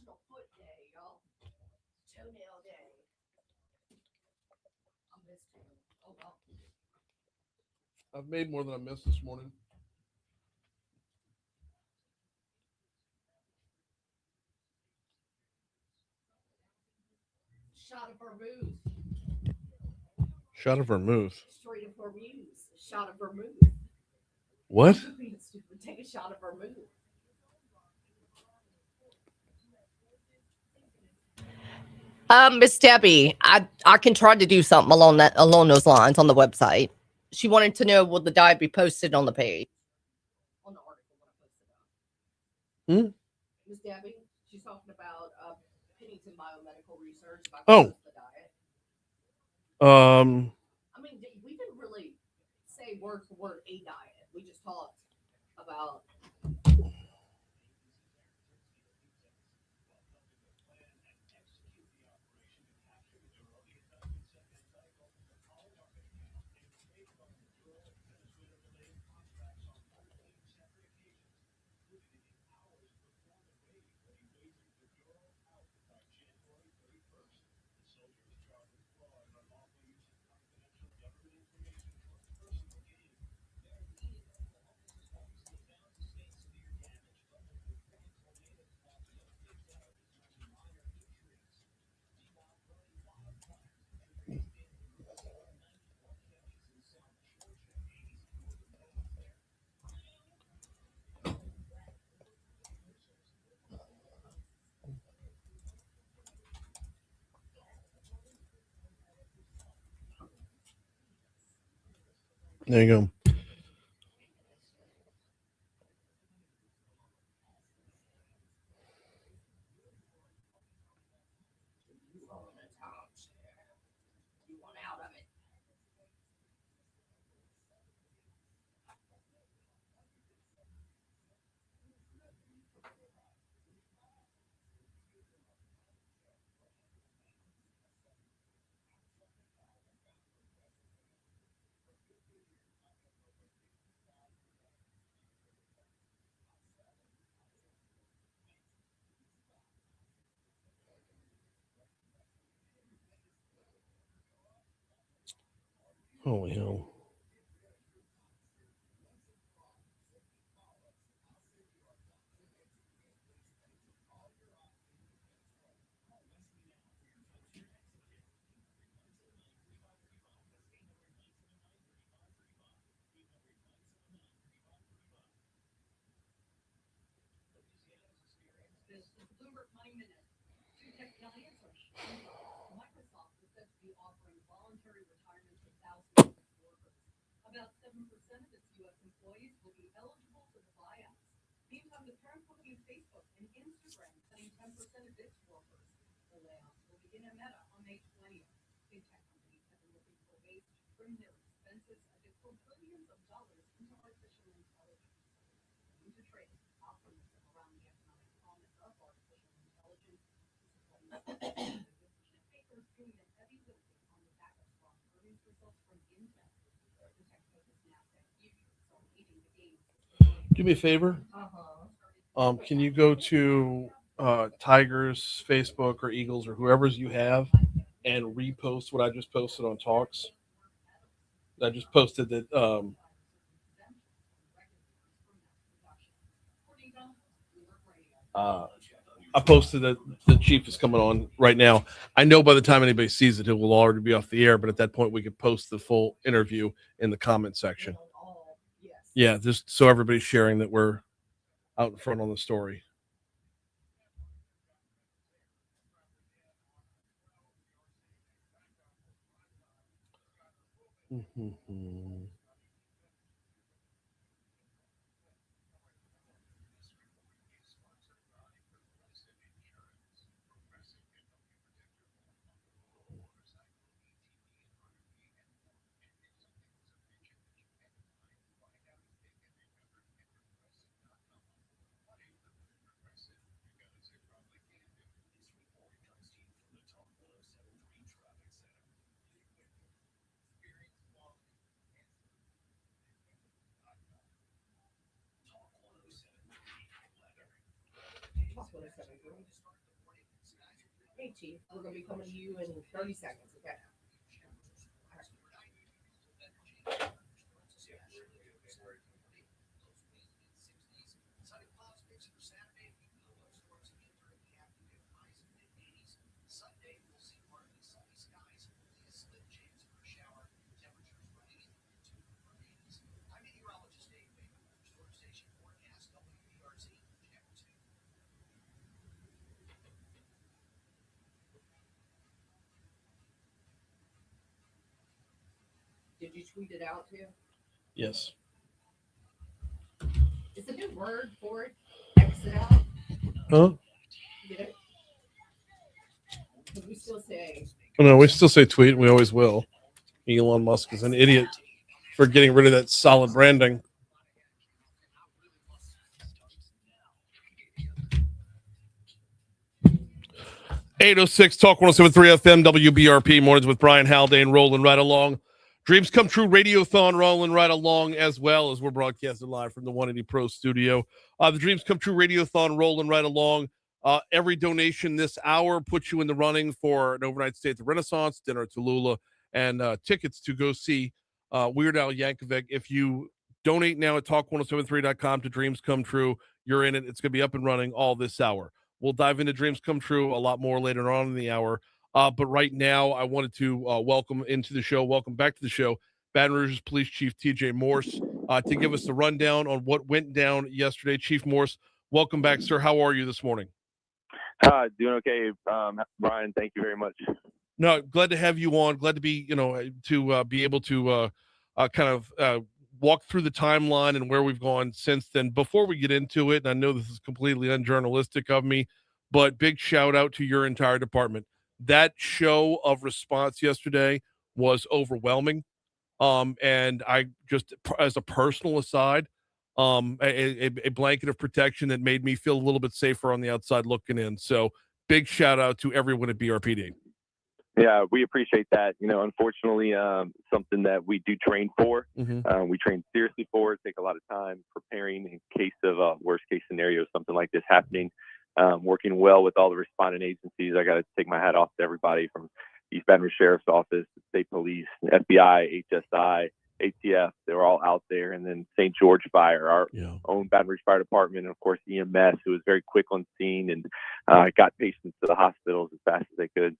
National Foot Day, y'all. Toenail Day. I missed you. Oh well. I've made more than I missed this morning. Shot of vermouth. Shot of vermouth. Straight of vermouth. Shot of vermouth. What? Being stupid. Take a shot of vermouth. Miss Debbie, I can try to do something along those lines on the website. She wanted to know, will the diet be posted on the page? On the article when I posted it. Miss Debbie, she's talking about Pennington Biomedical Research about the diet. I mean, we didn't really say word for word a diet. We just talked about. There you go. You want out of it. Holy hell. Bloomberg Money Minute. Two tech giants are shrinking. Microsoft is said to be offering voluntary retirement to thousands of its workers. About 7% of its U.S. employees will be eligible for the buyouts. Meantime, the parent company of Facebook and Instagram cutting 10% of its workers. The layoffs will begin at Meta on May 20th. Big tech companies have been looking for ways to trim their expenses as they pour billions of dollars into artificial intelligence. Into trade, optimism around the economic promise of artificial intelligence. Papers doing the heavy lifting on the back of strong earnings results from Intel. The tech focus NASDAQ futures are leading the gains. Do me a favor. Can you go to Tigers, Facebook, or Eagles, or whoever's you have, and repost what I just posted on Talks? I just posted that. I posted that the chief is coming on right now. I know by the time anybody sees it, it will already be off the air. But at that point, we could post the full interview in the comment section. Yeah, just so everybody's sharing that we're out in front on the story. Hey, Chief, we're going to be coming to you in 30 seconds, okay? Did you tweet it out too? Yes. Is a new word for it exit out? Huh? Get it? Because we still say No, we still say tweet. We always will. Elon Musk is an idiot for getting rid of that solid branding. .806 Talk 107.3 FM WBRP mornings with Brian Haldane rolling right along. Dreams Come True Radiothon rolling right along as well as we're broadcasting live from the 180 Pro studio. The Dreams Come True Radiothon rolling right along. Every donation this hour puts you in the running for an overnight stay at the Renaissance, dinner at Tallulah, and tickets to go see Weird Al Yankovic. If you donate now at talk1073.com to Dreams Come True, you're in it. It's going to be up and running all this hour. We'll dive into Dreams Come True a lot more later on in the hour. But right now, I wanted to welcome back to the show, Baton Rouge's Police Chief T.J. Morse, to give us the rundown on what went down yesterday. Chief Morse, welcome back, sir. How are you this morning? Doing okay, Brian. Thank you very much. No, glad to have you on. Glad to be, be able to walk through the timeline and where we've gone since then. Before we get into it, and I know this is completely unjournalistic of me, but big shout out to your entire department. That show of response yesterday was overwhelming. And I just, as a personal aside, a blanket of protection that made me feel a little bit safer on the outside looking in. So big shout out to everyone at BRPD. Yeah, we appreciate that. Unfortunately, something that we do train for. Mm-hmm. We train seriously for it, take a lot of time preparing in case of worst case scenario, something like this happening. Working well with all the responding agencies. I got to take my hat off to everybody from East Baton Rouge Sheriff's Office, State Police, FBI, HSI, ATF. They were all out there. And then St. George Fire, our own Baton Rouge Fire Department, and of course EMS, who was very quick on scene and got patients to the hospitals as fast as they could.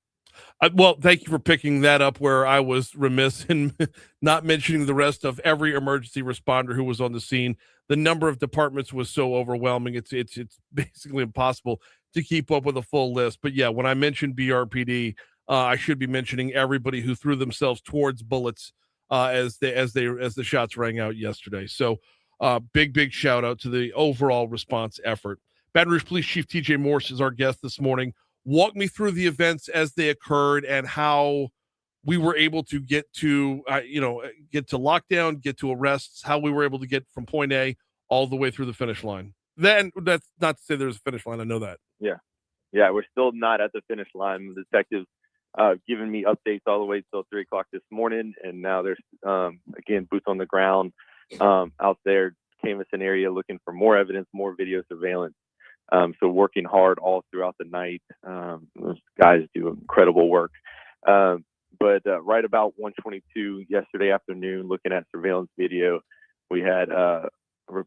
Well, thank you for picking that up where I was remiss in not mentioning the rest of every emergency responder who was on the scene. The number of departments was so overwhelming. It's basically impossible to keep up with a full list. But yeah, when I mentioned BRPD, I should be mentioning everybody who threw themselves towards bullets as the shots rang out yesterday. So big shout out to the overall response effort. Baton Rouge Police Chief T.J. Morse is our guest this morning. Walk me through the events as they occurred and how we were able to get to lockdown, get to arrests, how we were able to get from point A all the way through the finish line. Then that's not to say there's a finish line. I know that. Yeah, we're still not at the finish line. The detectives giving me updates all the way till 3:00 this morning, and now there's again boots on the ground out there, canvassing area, looking for more evidence, more video surveillance. So working hard all throughout the night. Those guys do incredible work. But right about 1:22 yesterday afternoon, looking at surveillance video, we had with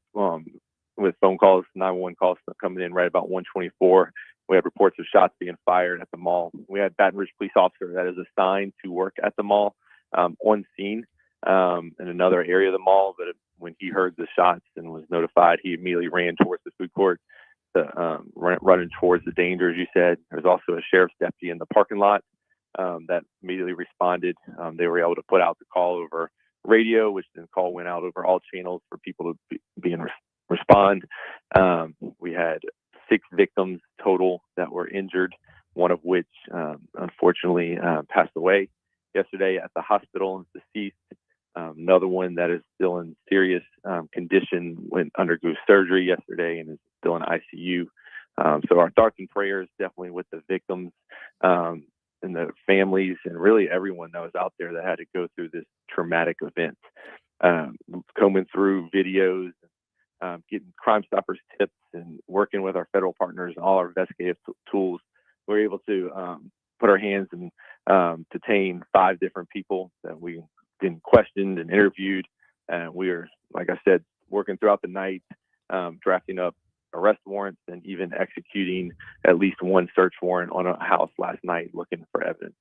phone calls, 911 calls coming in right about 1:24. We had reports of shots being fired at the mall. We had Baton Rouge police officer that is assigned to work at the mall on scene in another area of the mall. But when he heard the shots and was notified, he immediately ran towards the food court. Running towards the danger, as you said. There's also a sheriff's deputy in the parking lot that immediately responded. They were able to put out the call over radio, which then call went out over all channels for people to respond. We had 6 victims total that were injured, one of which unfortunately passed away yesterday at the hospital and deceased. Another one that is still in serious condition undergo surgery yesterday and is still in ICU. So our thoughts and prayers definitely with the victims and the families and really everyone that was out there that had to go through this traumatic event. Combing through videos, getting Crime Stoppers tips and working with our federal partners and all our investigative tools were able to put our hands and detain 5 different people that we been questioned and interviewed. And we are, like I said, working throughout the night, drafting up arrest warrants and even executing at least 1 search warrant on a house last night looking for evidence.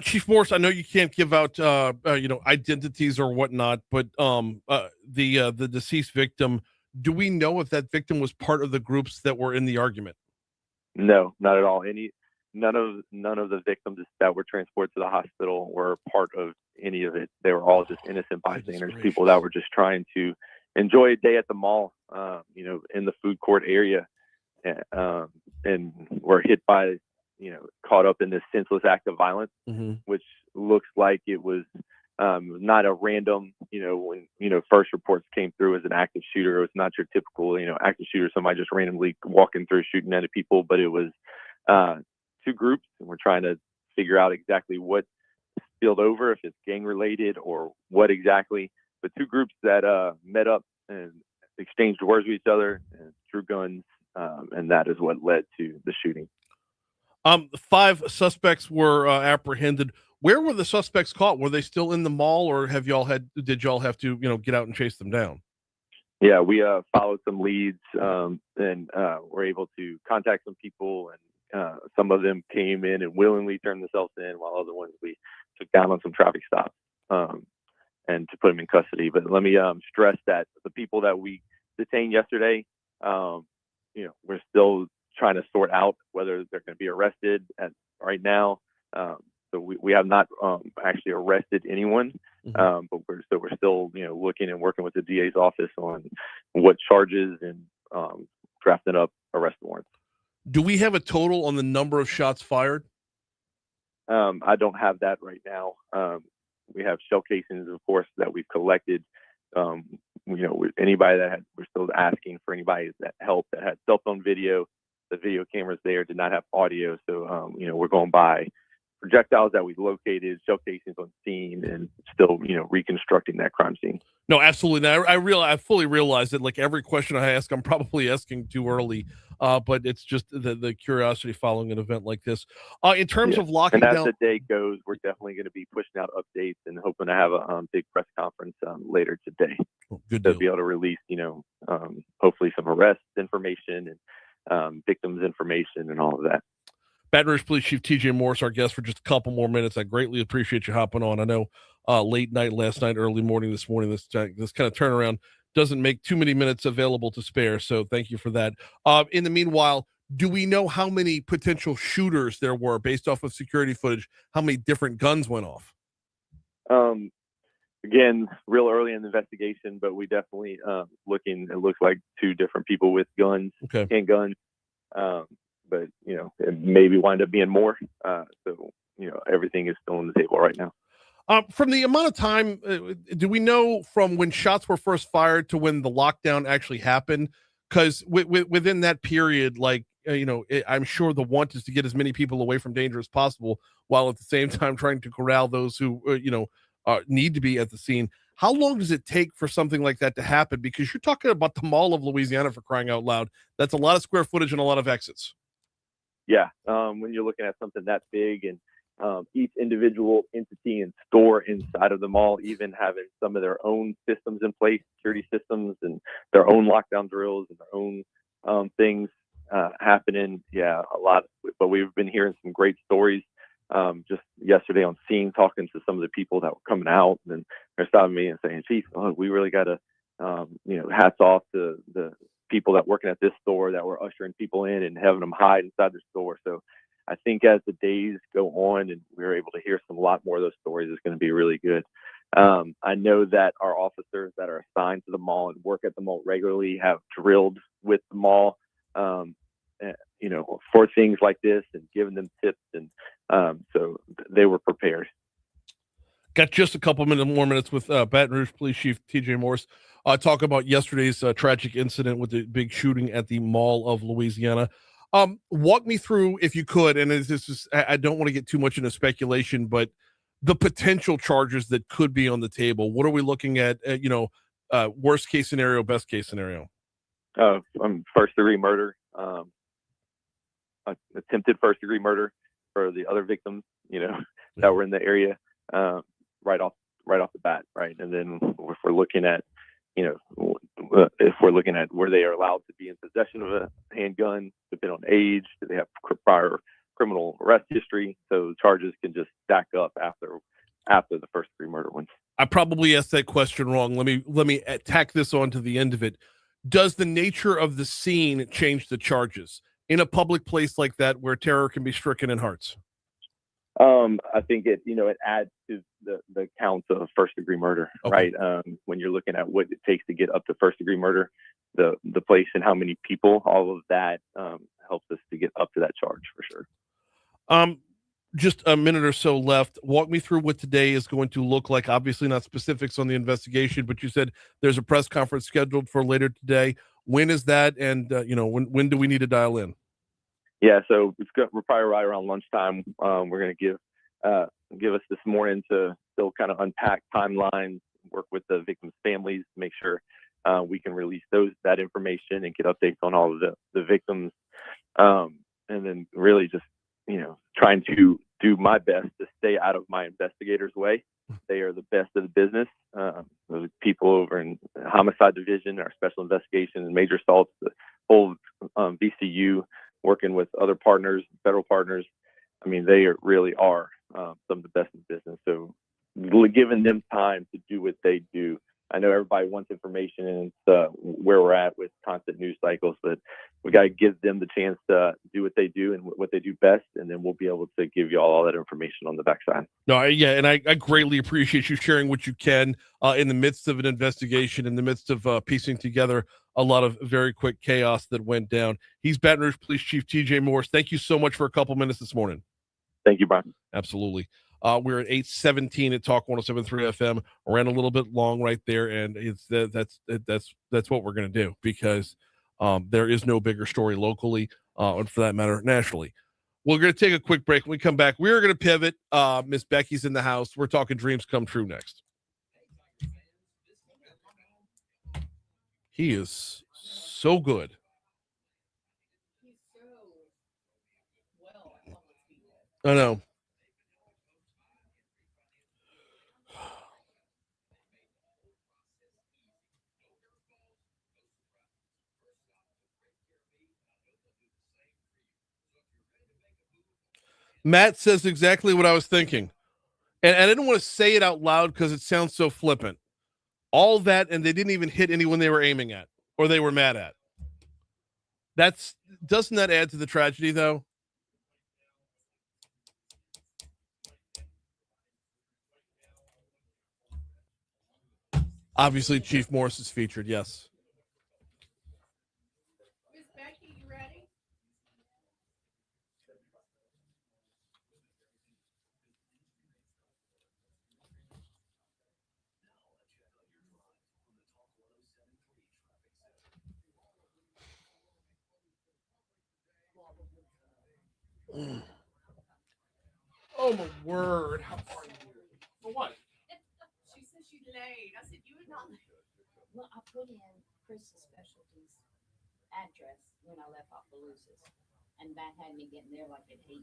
Chief Morris, I know you can't give out, identities or whatnot, but the deceased victim, do we know if that victim was part of the groups that were in the argument? No, not at all. None of the victims that were transported to the hospital were part of any of it. They were all just innocent bystanders, people that were just trying to enjoy a day at the mall, in the food court area, and were hit by, caught up in this senseless act of violence, which looks like it was not a random, when, first reports came through as an active shooter. It was not your typical, active shooter, somebody just randomly walking through shooting at people, but it was 2 groups, and we're trying to figure out exactly what spilled over, if it's gang related or what exactly. But 2 groups that met up and exchanged words with each other and drew guns, and that is what led to the shooting. 5 suspects were apprehended. Where were the suspects caught? Were they still in the mall, or did y'all have to, get out and chase them down? Yeah, we followed some leads, and were able to contact some people, and some of them came in and willingly turned themselves in, while other ones we took down on some traffic stops, and to put them in custody. But let me stress that the people that we detained yesterday, we're still trying to sort out whether they're going to be arrested right now. So we have not actually arrested anyone, but we're still looking and working with the DA's office on what charges and drafting up arrest warrants. Do we have a total on the number of shots fired? I don't have that right now. We have shell casings, of course, that we've collected. Anybody we're still asking for anybody that helped that had cell phone video. The video cameras there did not have audio, so we're going by projectiles that we located, shell casings on scene, and still reconstructing that crime scene. No, absolutely. Now, I fully realize that, like, every question I ask, I'm probably asking too early, but it's just the curiosity following an event like this. In terms of locking down, and as the day goes, we're definitely going to be pushing out updates and hoping to have a big press conference later today. Good to be able to release, hopefully some arrest information and victims information and all of that. Baton Rouge Police Chief TJ Morris, our guest for just a couple more minutes. I greatly appreciate you hopping on. I know late night last night, early morning this morning, this kind of turnaround doesn't make too many minutes available to spare. So thank you for that. In the meanwhile, do we know how many potential shooters there were based off of security footage? How many different guns went off? Again, real early in the investigation, but we definitely looking. It looks like 2 different people with guns, handguns. But it maybe wind up being more. So everything is still on the table right now. From the amount of time, do we know from when shots were first fired to when the lockdown actually happened? Because within that period, I'm sure the want is to get as many people away from danger as possible, while at the same time trying to corral those who need to be at the scene. How long does it take for something like that to happen? Because you're talking about the Mall of Louisiana, for crying out loud. That's a lot of square footage and a lot of exits. Yeah, when you're looking at something that big and each individual entity and store inside of the mall, even having some of their own systems in place, security systems, and their own lockdown drills and their own things happening. Yeah, a lot. But we've been hearing some great stories. Just yesterday on scene, talking to some of the people that were coming out, and they're stopping me and saying, "Chief, we really got to, hats off to the people that working at this store that were ushering people in and having them hide inside their store." So I think as the days go on and we're able to hear a lot more of those stories, it's going to be really good. I know that our officers that are assigned to the mall and work at the mall regularly have drilled with the mall, for things like this and giving them tips. And so they were prepared. Got just a couple more minutes with Baton Rouge Police Chief TJ Morris. Talk about yesterday's tragic incident with the big shooting at the Mall of Louisiana. Walk me through, if you could, and I don't want to get too much into speculation, but the potential charges that could be on the table. What are we looking at? Worst case scenario, best case scenario? First degree murder, attempted first-degree murder for the other victims, that were in the area right off the bat, right? And then if we're looking at, where they are allowed to be in possession of a handgun, depending on age, do they have prior criminal arrest history? So charges can just stack up after the first-degree murder ones. I probably asked that question wrong. Let me tack this on to the end of it. Does the nature of the scene change the charges in a public place like that where terror can be stricken in hearts? I think it adds to the counts of first-degree murder, Okay. right? When you're looking at what it takes to get up to first-degree murder, the place and how many people, all of that helps us to get up to that charge for sure. Just a minute or so left. Walk me through what today is going to look like. Obviously not specifics on the investigation, but you said there's a press conference scheduled for later today. When is that? And, when do we need to dial in? Yeah, so we're probably right around lunchtime. We're going to give us this morning to still kind of unpack timelines, work with the victims' families, make sure we can release that information and get updates on all of the victims. And then really just, trying to do my best to stay out of my investigators' way. They are the best of the business. The people over in homicide division, our special investigation and major assaults, the whole VCU, working with other partners, federal partners. I mean, they really are some of the best in business. So giving them time to do what they do. I know everybody wants information, and it's where we're at with constant news cycles, but we got to give them the chance to do what they do and what they do best, and then we'll be able to give you all that information on the backside. No, and I greatly appreciate you sharing what you can in the midst of an investigation, in the midst of piecing together a lot of very quick chaos that went down. He's Baton Rouge Police Chief TJ Morris. Thank you so much for a couple minutes this morning. Thank you, Brian. Absolutely. We're at 8:17 at Talk 107.3 FM. Ran a little bit long right there, and that's what we're going to do, because there is no bigger story locally, and for that matter, nationally. We're going to take a quick break. When we come back, we're going to pivot. Miss Becky's in the house. We're talking dreams come true next. He is so good. I know. Matt says exactly what I was thinking. And I didn't want to say it out loud because it sounds so flippant. All that, and they didn't even hit anyone they were aiming at or they were mad at. Doesn't that add to the tragedy, though? Obviously, Chief Morris is featured, yes. Miss Becky, you ready? Oh, my word. How are you? For what? She said she's late. I said, you would not late. Well, I put in Chris's Specialties address when I left off Belusa's, and that had me getting there like at 8.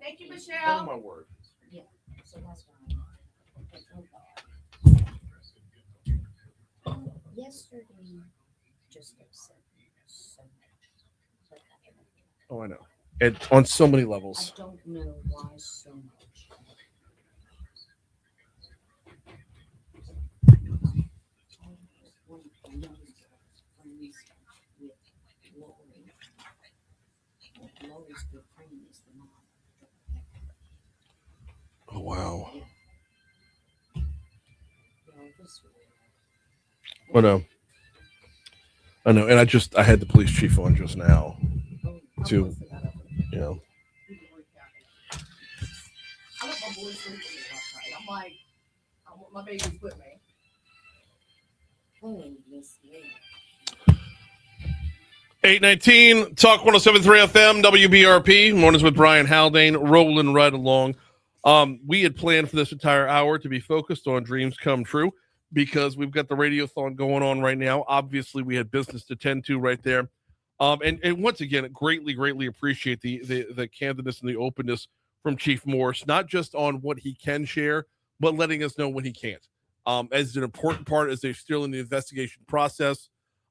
Thank you, Oh, Michelle. my word. Yeah, so that's fine. But, yesterday just upset me so much. But Oh, I know. And on so many levels. I don't know why so much. Lori's good friend is the mom. Oh, wow. Oh, no. I know. And I had the police chief on just now to, you know. I let my boys sleep with me last night. I'm like, I want my babies with me. Oh, Miss Lee. 8:19, Talk 107.3 FM, WBRP. Mornings with Brian Haldane, rolling right along. We had planned for this entire hour to be focused on dreams come true because we've got the radiothon going on right now. Obviously, we had business to tend to right there. And once again, greatly appreciate the candidness and the openness from Chief Morse, not just on what he can share, but letting us know when he can't. As an important part as they're still in the investigation process.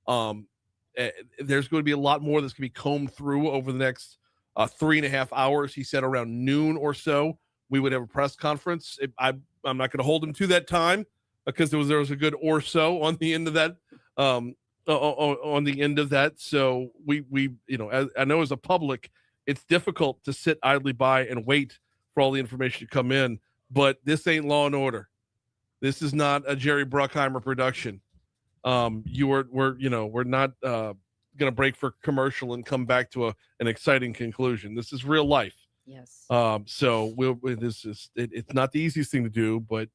There's going to be a lot more that's going to be combed through over the next 3.5 hours. He said around noon or so we would have a press conference. I'm not going to hold him to that time because there was a good or so on the end of that. On the end of that, so we I know as a public, it's difficult to sit idly by and wait for all the information to come in. But this ain't Law and Order. This is not a Jerry Bruckheimer production. We're not gonna break for commercial and come back to an exciting conclusion. This is real life. Yes. So it's not the easiest thing to do, but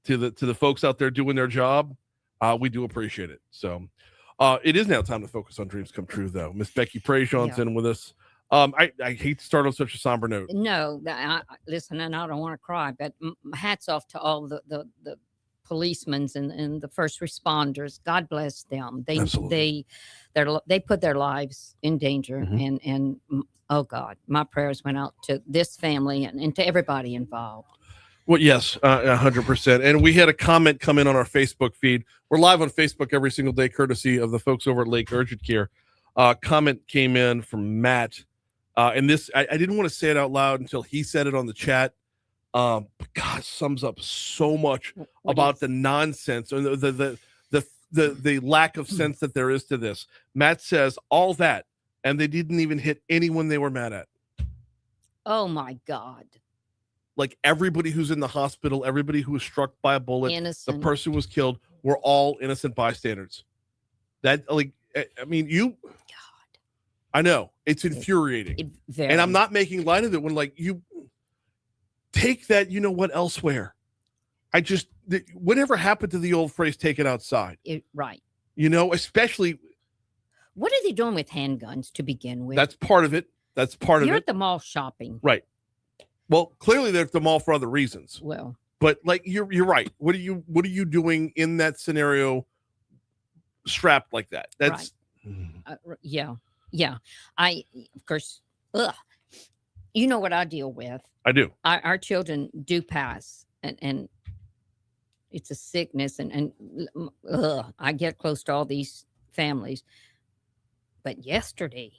to the folks out there doing their job, we do appreciate it. So it is now time to focus on dreams come true, though. Miss Becky Prejean's in with us. I hate to start on such a somber note. No, listen, and I don't want to cry, but hats off to all the policemen and the first responders. God bless them. They put their lives in danger, and oh God, my prayers went out to this family and to everybody involved. Well, yes, 100%. And we had a comment come in on our Facebook feed. We're live on Facebook every single day, courtesy of the folks over at Lake Urgent Care. Comment came in from Matt. And this, I didn't want to say it out loud until he said it on the chat. But God, sums up so much about the nonsense or the lack of sense that there is to this. Matt says all that, and they didn't even hit anyone they were mad at. Oh my God. Like everybody who's in the hospital, everybody who was struck by a bullet, innocent. The person who was killed, were all innocent bystanders. That, like, I mean, God. I know it's infuriating, and I'm not making light of it when, like, you take that, you know what, elsewhere. Whatever happened to the old phrase, take it outside. Right. You know, especially. What are they doing with handguns to begin with? That's part of it. You're at the mall shopping. Right. Well, clearly they're at the mall for other reasons. Well, but like you're right. What are you doing in that scenario, strapped like that? That's right. Yeah. I, of course, you know what I deal with. I do. Our children do pass, and it's a sickness, and I get close to all these families. But yesterday,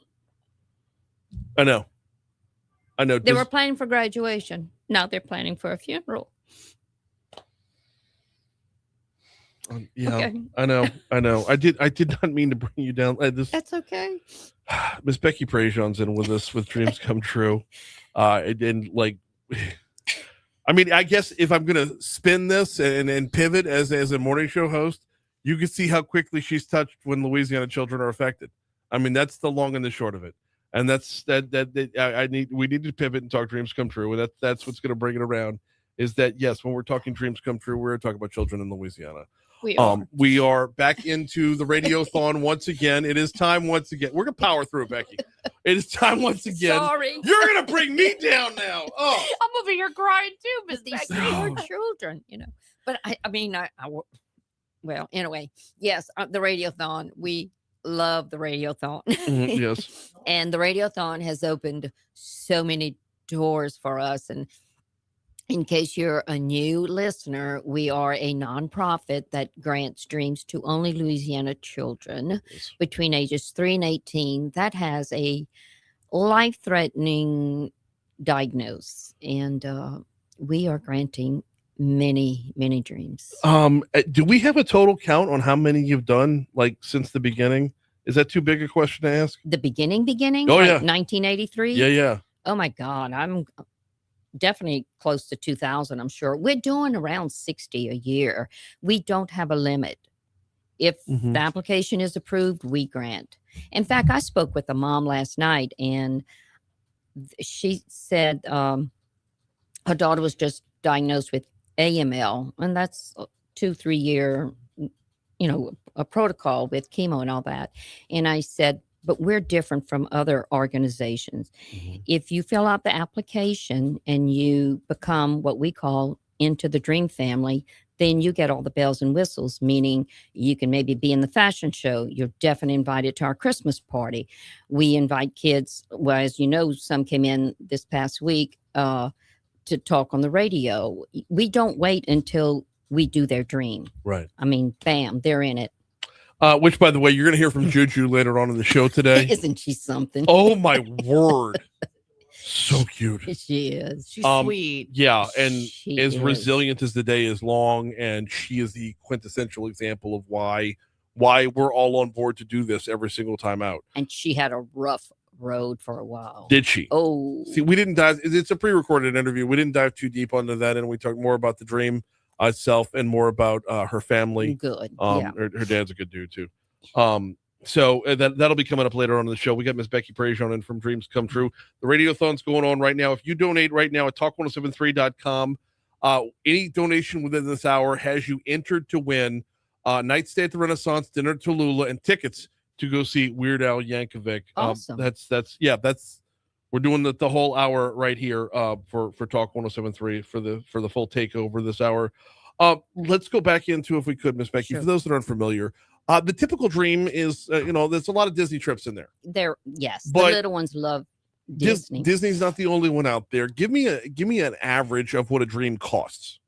I know. They were planning for graduation. Now they're planning for a funeral. Yeah, okay. I know. I did not mean to bring you down. That's okay. Miss Becky Prejean's in with us with Dreams Come True. And like, I mean, I guess if I'm going to spin this and pivot as a morning show host, you can see how quickly she's touched when Louisiana children are affected. I mean, that's the long and the short of it. And we need to pivot and talk dreams come true. And that's what's going to bring it around is that, yes, when we're talking dreams come true, we're talking about children in Louisiana. We are back into the radiothon once again. It is time once again. We're going to power through it, Becky. It is time once again. Sorry. You're going to bring me down now. Oh, I'm over here crying too, Miss These Becky. poor children, But I mean, well, anyway, yes, the radiothon, we love the radiothon. Yes. And the radiothon has opened so many doors for us. And in case you're a new listener, we are a nonprofit that grants dreams to only Louisiana children between ages 3 and 18 that has a life-threatening diagnosis. And we are granting many dreams. Do we have a total count on how many you've done, like, since the beginning? Is that too big a question to ask? The beginning? Oh, like yeah. 1983? Yeah. Oh, my God. I'm definitely close to 2,000, I'm sure. We're doing around 60 a year. We don't have a limit. If the application is approved, we grant. In fact, I spoke with a mom last night, and she said her daughter was just diagnosed with AML, and that's 2-3 year, a protocol with chemo and all that. And I said, but we're different from other organizations. If you fill out the application and you become what we call into the dream family, then you get all the bells and whistles, meaning you can maybe be in the fashion show. You're definitely invited to our Christmas party. We invite kids. Well, as you know, some came in this past week to talk on the radio. We don't wait until we do their dream. Right. I mean, bam, they're in it. Which, by the way, you're going to hear from Juju later on in the show today. Isn't she something? Oh, my word. So cute. She is. She's sweet. Yeah, and She as is. resilient as the day is long, and she is the quintessential example of why we're all on board to do this every single time out. And she had a rough road for a while. Did she? Oh. See, we didn't dive. It's a pre-recorded interview. We didn't dive too deep onto that, and we talked more about the dream itself and more about her family. Good. Yeah. Her dad's a good dude too. So that'll be coming up later on in the show. We got Miss Becky Prajon in from Dreams Come True. The radiothon's going on right now. If you donate right now at talk1073.com, any donation within this hour has you entered to win night stay at the Renaissance, dinner at Tallulah, and tickets to go see Weird Al Yankovic. Awesome. That's we're doing the whole hour right here for Talk 107.3 for the full takeover this hour. Let's go back into, if we could, Miss Becky, Sure. for those that aren't familiar. The typical dream is, there's a lot of Disney trips in there. Yes, But the little ones love Disney. Disney's not the only one out there. Give me an average of what a dream costs.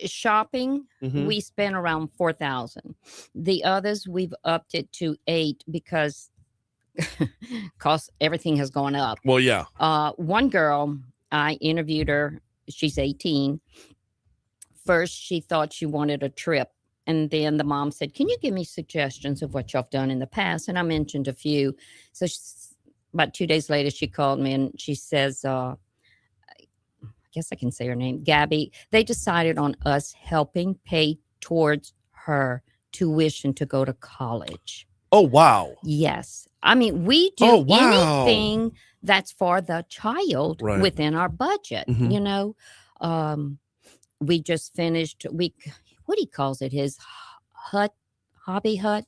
Shopping, Mhm. we spent around 4,000. The others, we've upped it to 8 because cost everything has gone up. Well, yeah. One girl, I interviewed her. She's 18. First, she thought she wanted a trip. And then the mom said, can you give me suggestions of what y'all have done in the past? And I mentioned a few. So about 2 days later, she called me and she says, I guess I can say her name, Gabby. They decided on us helping pay towards her tuition to go to college. Oh, wow. Yes. I mean, we do wow. anything that's for the child Right. within our budget, Mhm. We just finished what he calls it, his hobby hut.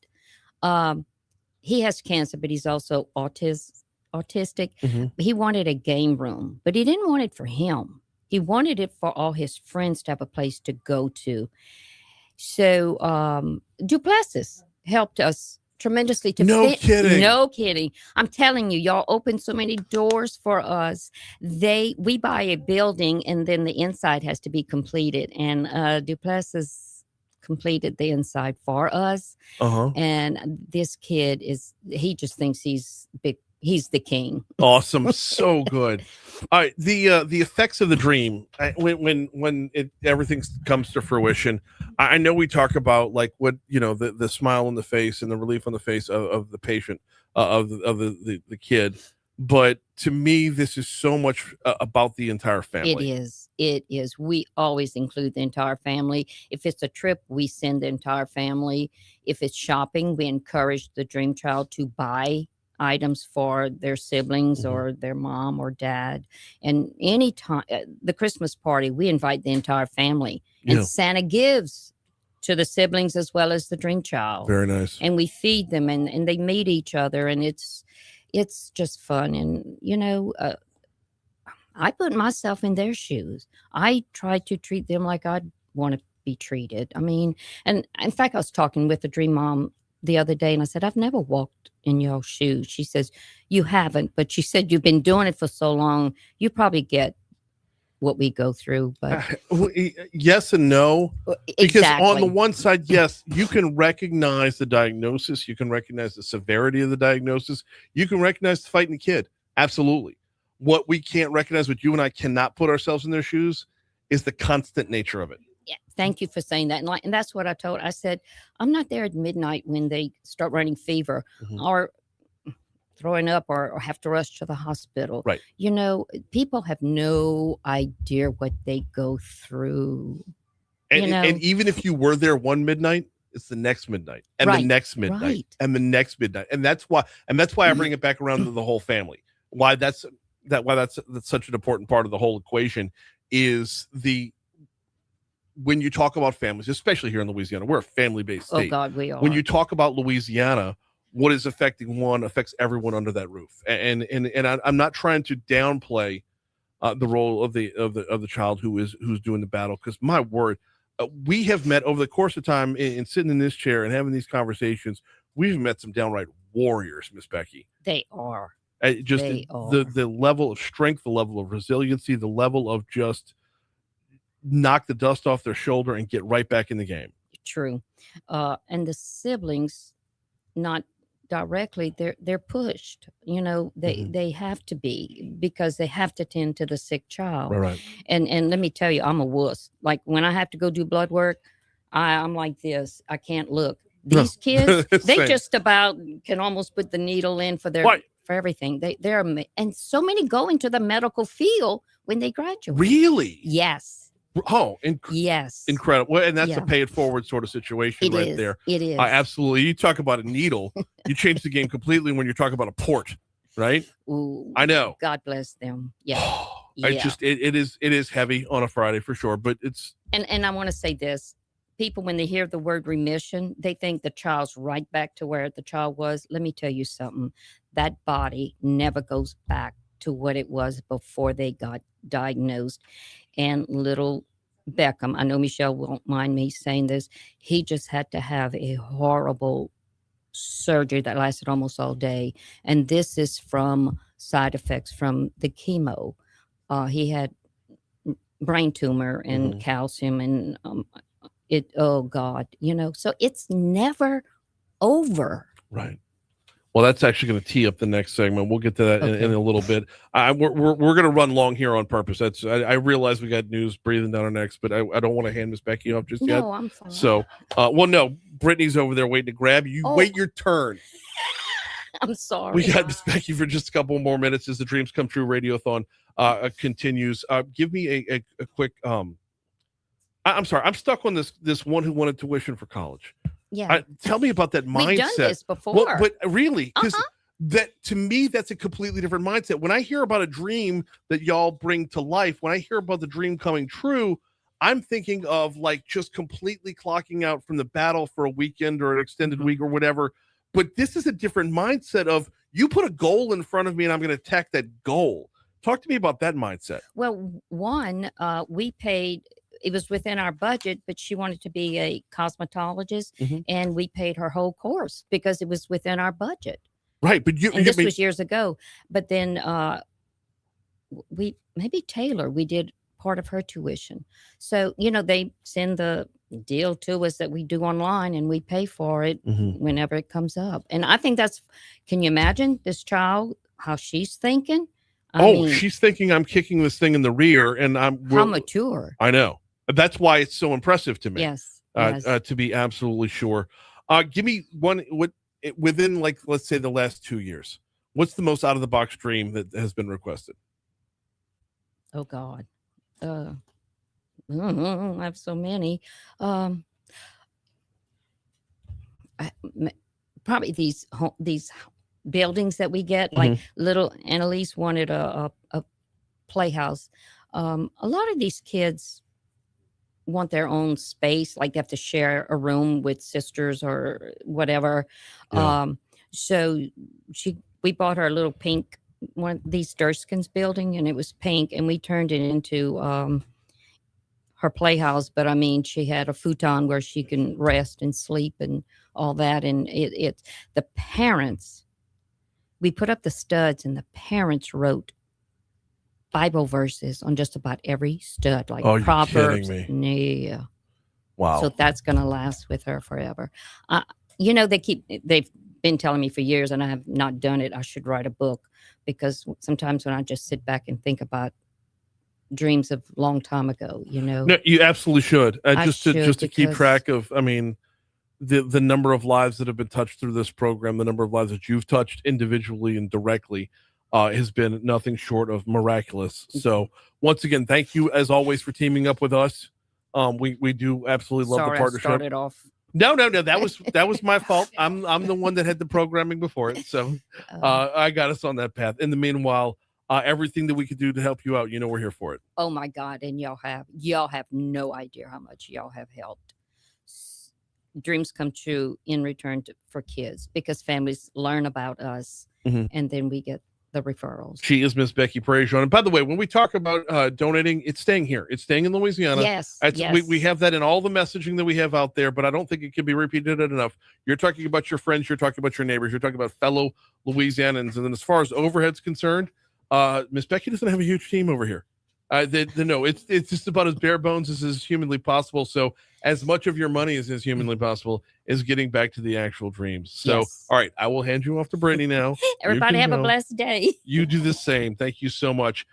He has cancer, but he's also autistic. Mhm. He wanted a game room, but he didn't want it for him. He wanted it for all his friends to have a place to go to. So Duplessis helped us tremendously to No kidding. No kidding. I'm telling you, y'all opened so many doors for us. We buy a building and then the inside has to be completed. And Duplessis completed the inside for us. Uh-huh. And this kid he just thinks he's big. He's the king. Awesome. So good. All right. The effects of the dream, when everything comes to fruition, I know we talk about like what, the smile on the face and the relief on the face of the patient, of the kid. But to me, this is so much about the entire family. It is. We always include the entire family. If it's a trip, we send the entire family. If it's shopping, we encourage the dream child to buy items for their siblings or their mom or dad. And anytime the Christmas party, we invite the entire family, and Santa gives to the siblings as well as the dream child. Very nice. And we feed them and they meet each other, and it's just fun. And I put myself in their shoes. I try to treat them like I'd want to be treated. I mean, and in fact, I was talking with a dream mom the other day, and I said, I've never walked in your shoes. She says, you haven't, but she said, you've been doing it for so long, you probably get what we go through. But yes and no, because exactly. on the one side, yes, you can recognize the diagnosis, you can recognize the severity of the diagnosis, you can recognize fighting the kid. Absolutely. What we can't recognize, what you and I cannot put ourselves in their shoes, is the constant nature of it. Yeah, thank you for saying that. And that's what I told. I said, I'm not there at midnight when they start running fever or throwing up or have to rush to the hospital. Right. People have no idea what they go through. And even if you were there one midnight, it's the next midnight and the next midnight and the next midnight. And that's why I bring it back around to the whole family. Why that's such an important part of the whole equation is when you talk about families, especially here in Louisiana, we're a family-based state. Oh God, we are. When you talk about Louisiana, what is affecting one affects everyone under that roof. And I'm not trying to downplay the role of the child who's doing the battle, because my word, we have met over the course of time in sitting in this chair and having these conversations. We've met some downright warriors, Miss Becky. They are. Just the level of strength, the level of resiliency, the level of just knock the dust off their shoulder and get right back in the game. True. And the siblings, not directly, they're pushed. They have to be, because they have to tend to the sick child. Right. And let me tell you, I'm a wuss. Like when I have to go do blood work, I'm like this. I can't look. These kids, they just about can almost put the needle in for their for everything. They're and so many go into the medical field when they graduate. Really? Yes. Oh, yes. Incredible. Well, and that's a pay it forward sort of situation there. It is. Absolutely. You talk about a needle, you change the game completely when you're talking about a port, right? Ooh, I know. God bless them. Yeah. It is heavy on a Friday for sure, but it's. And I want to say this. People, when they hear the word remission, they think the child's right back to where the child was. Let me tell you something. That body never goes back to what it was before they got diagnosed. And little Beckham, I know Michelle won't mind me saying this, he just had to have a horrible surgery that lasted almost all day. And this is from side effects from the chemo. He had brain tumor and calcium and oh God, so it's never over. Right. Well, that's actually going to tee up the next segment. We'll get to that in a little bit. We're going to run long here on purpose. I realize we got news breathing down our necks, but I don't want to hand Miss Becky off just yet. No, I'm fine. So, no, Brittany's over there waiting to grab you. Wait your turn. I'm sorry. We got Miss Becky for just a couple more minutes as the Dreams Come True Radiothon continues. Give me a quick. I'm sorry. I'm stuck on this one who wanted tuition for college. Yeah. Tell me about that mindset. We've done this before. Well, but really, because that to me, that's a completely different mindset. When I hear about a dream that y'all bring to life, when I hear about the dream coming true, I'm thinking of like just completely clocking out from the battle for a weekend or an extended week or whatever. But this is a different mindset of you put a goal in front of me and I'm going to attack that goal. Talk to me about that mindset. Well, one, we paid. It was within our budget, but she wanted to be a cosmetologist, and we paid her whole course because it was within our budget. Right, but this was years ago. But then maybe Taylor, we did part of her tuition. So they send the deal to us that we do online, and we pay for it whenever it comes up. And I think that's. Can you imagine this child how she's thinking? I mean, she's thinking I'm kicking this thing in the rear, and how mature. I know. That's why it's so impressive to me. Yes. To be absolutely sure. Give me one within, like, let's say the last 2 years. What's the most out of the box dream that has been requested? Oh God, I have so many. Probably these buildings that we get, like little Annalise wanted a playhouse. A lot of these kids want their own space, like they have to share a room with sisters or whatever. So we bought her a little pink one of these Durskins building, and it was pink, and we turned it into her playhouse. But I mean, she had a futon where she can rest and sleep and all that. And it's the parents. We put up the studs, and the parents wrote Bible verses on just about every stud, like Proverbs. You're kidding me. Yeah. Wow. So that's going to last with her forever. They've been telling me for years, and I have not done it. I should write a book, because sometimes when I just sit back and think about dreams of long time ago, No, you absolutely should. Just to keep track of, I mean, the number of lives that have been touched through this program, the number of lives that you've touched individually and directly, has been nothing short of miraculous. So once again, thank you as always for teaming up with us. We do absolutely love the partnership. I started off. No, that was my fault. I'm the one that had the programming before it. So I got us on that path. In the meanwhile, everything that we could do to help you out, we're here for it. Oh my God. And y'all have no idea how much y'all have helped. Dreams come true in return for kids, because families learn about us, and then we get the referrals. She is Miss Becky Prejean. And by the way, when we talk about donating, it's staying here. It's staying in Louisiana. Yes, We have that in all the messaging that we have out there, but I don't think it can be repeated enough. You're talking about your friends. You're talking about your neighbors. You're talking about fellow Louisianans. And then as far as overhead's concerned, Miss Becky doesn't have a huge team over here. No, it's just about as bare bones as is humanly possible. So as much of your money as is humanly possible is getting back to the actual dreams. So, Yes. all right, I will hand you off to Brittany now. Everybody You can have a go. blessed day. You do the same. Thank you so much.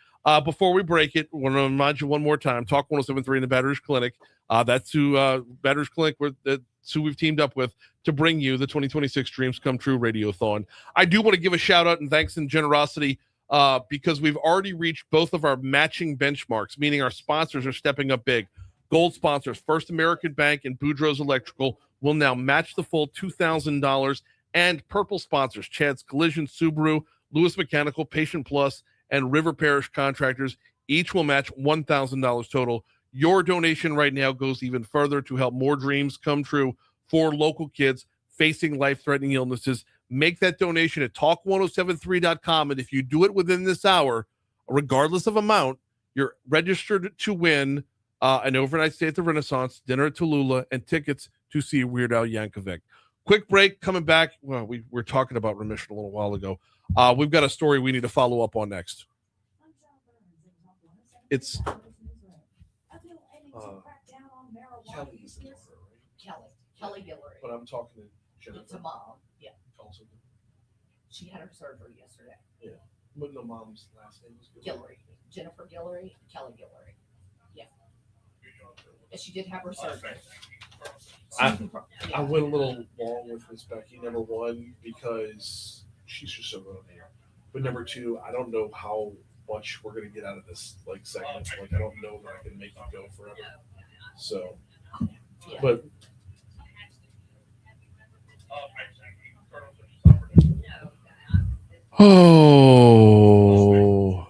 Before we break it, I want to remind you one more time, Talk 107.3 in the Baton Rouge Clinic. That's who Baton Rouge Clinic, that's who we've teamed up with to bring you the 2026 Dreams Come True Radiothon. I do want to give a shout out and thanks and generosity because we've already reached both of our matching benchmarks, meaning our sponsors are stepping up big. Gold sponsors, First American Bank and Boudreaux's Electrical, will now match the full $2,000. And purple sponsors, Chad's Collision, Subaru, Lewis Mechanical, Patient Plus, and River Parish Contractors, each will match $1,000 total. Your donation right now goes even further to help more dreams come true for local kids facing life-threatening illnesses. Make that donation at talk1073.com. And if you do it within this hour, regardless of amount, you're registered to win an overnight stay at the Renaissance, dinner at Tallulah, and tickets to see Weird Al Yankovic. Quick break, coming back. Well, we were talking about remission a little while ago. We've got a story we need to follow up on next. It's Kelly Guillory. But I'm talking to Jennifer. To mom. Yeah. Also, She had her surgery yesterday. yeah. But no, mom's last name was Guillory. Jennifer Guillory, Kelly Guillory. Yeah. And she did have her surgery. I went a little long with Miss Becky. Number one, because she's just so good here. But number two, I don't know how much we're gonna get out of this segment. I don't know that I can make it go forever. So, but oh.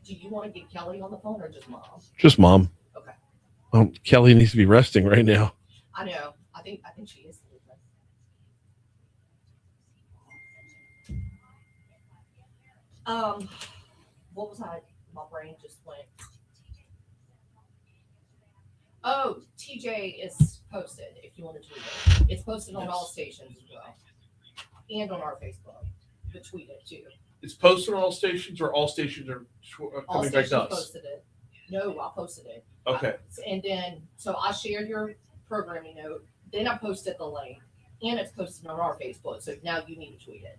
Do you want to get Kelly on the phone or just mom? Just mom. Okay. Kelly needs to be resting right now. I know. I think she is. What was I? My brain just went. Oh, TJ is posted. If you want to tweet it, it's posted on all stations as well, and on our Facebook. But tweet it too. It's posted on all stations, or all stations are All coming back stations to us. posted it. No, I posted it. Okay. And then, so I shared your programming note. Then I posted the link, and it's posted on our Facebook. So now you need to tweet it.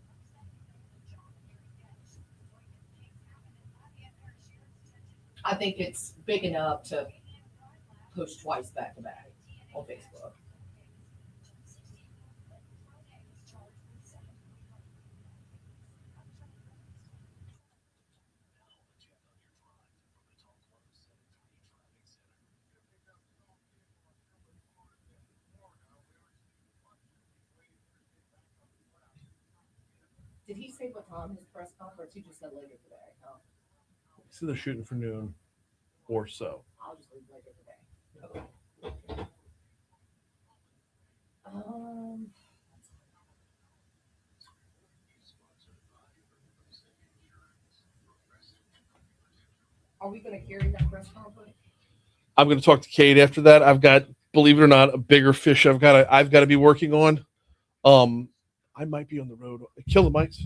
I think it's big enough to post twice back to back on Facebook. Did he say what time his press conference? He just said later today. Huh? So they're shooting for noon or so. I'll just leave later today. Are we going to carry that press conference? I'm going to talk to Kate after that. I've got, believe it or not, a bigger fish I've got to be working on. I might be on the road. Kill the mics.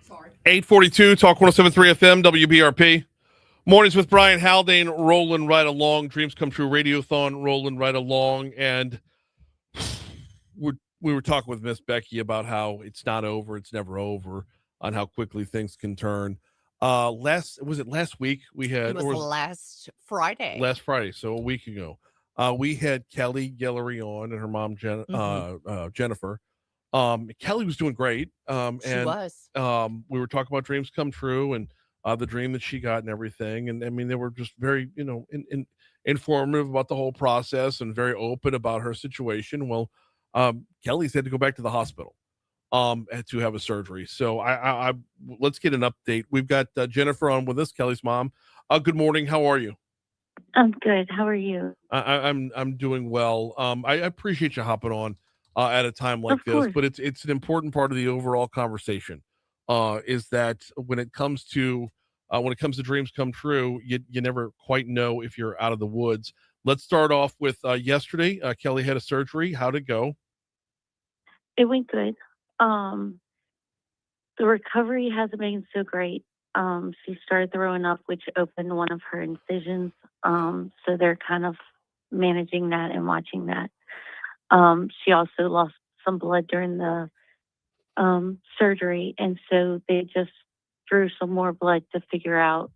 Sorry. 842 Talk 1073 FM WBRP. Mornings with Brian Haldane rolling right along. Dreams Come True Radiothon rolling right along. And we were talking with Miss Becky about how it's not over, it's never over, on how quickly things can turn. Last week we had, It was last Friday. Last Friday, so a week ago, we had Kelly Guillory on and her mom Jennifer. Kelly was doing great. She was. We were talking about dreams come true and the dream that she got and everything. And I mean, they were just very, informative about the whole process and very open about her situation. Well, Kelly's had to go back to the hospital to have a surgery. So I let's get an update. We've got Jennifer on with us, Kelly's mom. Good morning. How are you? I'm good. How are you? I'm doing well. I appreciate you hopping on at a time like this, course. but it's an important part of the overall conversation. Is that when it comes to dreams come true, you never quite know if you're out of the woods. Let's start off with yesterday. Kelly had a surgery. How'd it go? It went good. The recovery hasn't been so great. She started throwing up, which opened one of her incisions. So they're kind of managing that and watching that. She also lost some blood during the surgery, and so they just drew some more blood to figure out.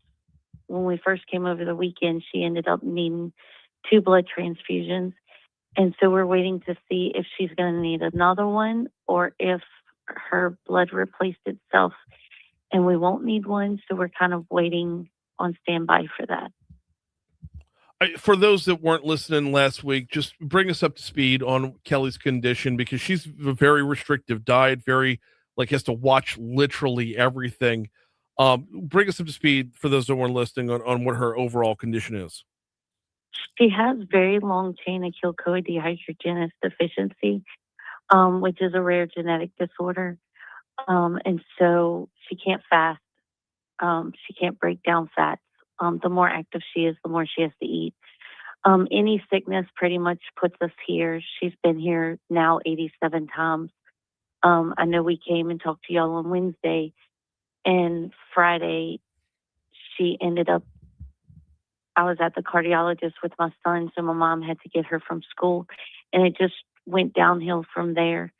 When we first came over the weekend, she ended up needing 2 blood transfusions, and so we're waiting to see if she's going to need another one or if her blood replaced itself and we won't need one. So we're kind of waiting on standby for that. For those that weren't listening last week, just bring us up to speed on Kelly's condition, because she's a very restrictive diet, has to watch literally everything. Bring us up to speed for those that weren't listening on what her overall condition is. She has very long chain acyl-CoA dehydrogenase deficiency, which is a rare genetic disorder. And so she can't fast. She can't break down fats. The more active she is, the more she has to eat. Any sickness pretty much puts us here. She's been here now 87 times. I know we came and talked to y'all on Wednesday, and Friday she ended up, I was at the cardiologist with my son, so my mom had to get her from school, and it just went downhill from there.